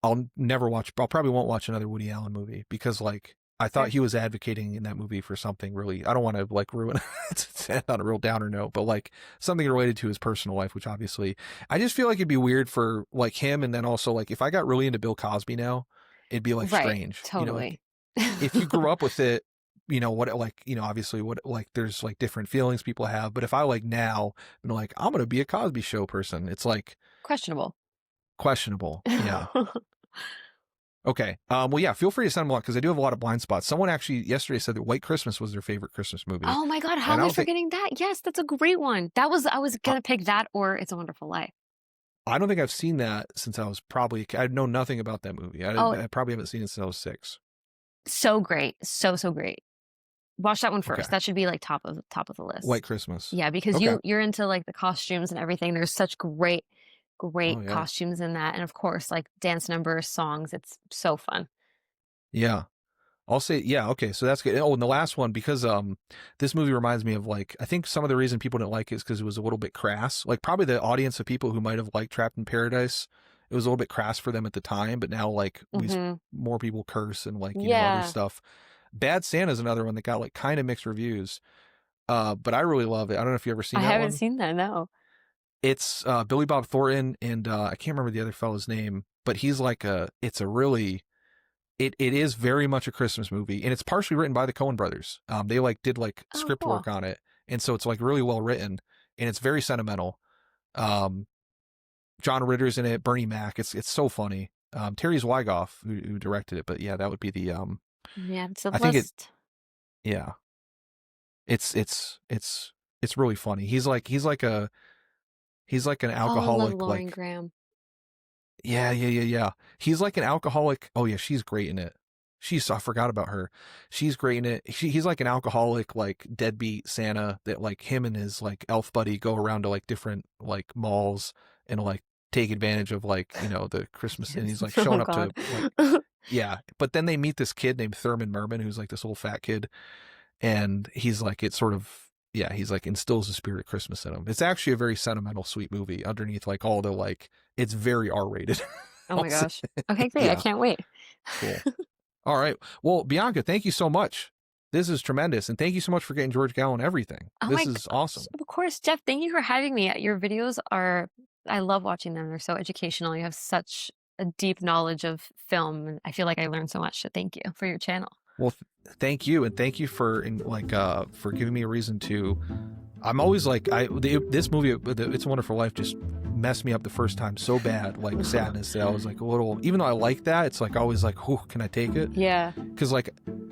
S2: I'll probably won't watch another Woody Allen movie because like I thought he was advocating in that movie for something really. I don't want to like ruin it on a real downer note, but like something related to his personal life, which obviously I just feel like it'd be weird for like him, and then also like if I got really into Bill Cosby now, it'd be like strange.
S3: Totally.
S2: If you grew up with it. Obviously what like there's like different feelings people have, but if I like now I'm like I'm gonna be a Cosby Show person, it's like questionable. Yeah. Okay. Well, yeah. Feel free to send them along because I do have a lot of blind spots. Someone actually yesterday said that White Christmas was their favorite Christmas movie.
S3: Oh my God! How am I forgetting that? Yes, that's a great one. I was gonna pick that or It's a Wonderful Life.
S2: I don't think I've seen that since I was I know nothing about that movie. I probably haven't seen it since I was 6.
S3: So great, so great. Watch that one first.
S2: Okay.
S3: That should be like top of the list.
S2: White Christmas.
S3: Yeah, because you're into like the costumes and everything. There's such great costumes in that, and of course like dance numbers, songs. It's so fun.
S2: Yeah, I'll say okay. So that's good. Oh, and the last one because this movie reminds me of like I think some of the reason people didn't like it is because it was a little bit crass. Like probably the audience of people who might have liked Trapped in Paradise. It was a little bit crass for them at the time, but now like more people curse and like other stuff. Bad Santa is another one that got like kind of mixed reviews, but I really love it. I don't know if you ever seen that one.
S3: I haven't seen that, no.
S2: It's Billy Bob Thornton and I can't remember the other fellow's name, but he's like it's a really, it is very much a Christmas movie, and it's partially written by the Coen brothers. They like did like
S3: Oh,
S2: script
S3: cool.
S2: work on it, and so it's like really well written, and it's very sentimental. John Ritter's in it, Bernie Mac. It's so funny. Terry Zwigoff who directed it, but yeah, that would be the
S3: Yeah, it's a
S2: I think
S3: list.
S2: yeah. It's really funny. He's like an
S3: Oh, I love
S2: alcoholic,
S3: Lauren
S2: like
S3: Graham.
S2: yeah. He's like an alcoholic. Oh yeah, she's great in it. I forgot about her. She's great in it. He's like an alcoholic, like deadbeat Santa that like him and his like elf buddy go around to like different like malls and like take advantage of like, you know, the Christmas, and he's like showing
S3: Oh,
S2: up to
S3: God.
S2: like, yeah. But then they meet this kid named Thurman Merman, who's like this old fat kid, and he's like, it sort of, yeah, he's like instills the spirit of Christmas in him. It's actually a very sentimental, sweet movie underneath like all the like, it's very R-rated.
S3: Oh my
S2: I'll
S3: gosh.
S2: say.
S3: Okay, great. I
S2: Yeah.
S3: can't wait.
S2: Cool. All right. Well, Bianca, thank you so much. This is tremendous. And thank you so much for getting George Gallo and everything.
S3: Oh
S2: This
S3: my
S2: is awesome.
S3: Of course, Jeff, thank you for having me. Your videos are, I love watching them. They're so educational. You have such a deep knowledge of film, and I feel like I learned so much. So thank you for your channel.
S2: Well, thank you. And thank you for for giving me a reason to, I'm always like, this movie, It's a Wonderful Life, just messed me up the first time so bad, like sadness, that I was like a little, even though I like that, it's like always like, whew, can I take it?
S3: Yeah.
S2: Because like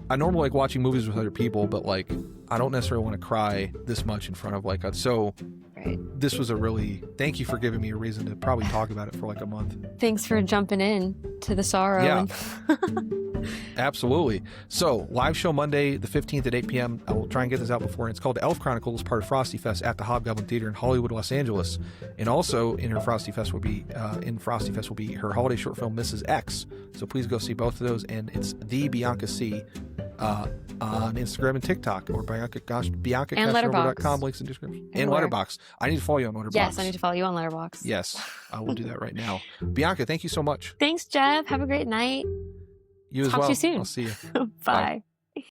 S2: I normally like watching movies with other people, but like I don't necessarily want to cry this much in front of like so
S3: Right.
S2: this was a really, thank you for giving me a reason to probably talk about it for like a month.
S3: Thanks for jumping in to the sorrow.
S2: Yeah.
S3: and-
S2: Absolutely. So, live show Monday, the 15th at 8 p.m. I will try and get this out before. It's called Elf Chronicles, part of Frosty Fest at the Hobgoblin Theater in Hollywood, Los Angeles. And also in her Frosty Fest will be her holiday short film Mrs. X. So please go see both of those. And it's the Bianca C on Instagram and TikTok, or BiancaCastronova.com, links in the description. And
S3: where?
S2: Letterboxd. I need to follow you on Letterboxd.
S3: Yes, I need to follow you on Letterboxd.
S2: Yes, I will do that right now. Bianca, thank you so much.
S3: Thanks, Jeff. Have a great night.
S2: You as
S3: Talk to
S2: well.
S3: you soon.
S2: I'll see you.
S3: Bye.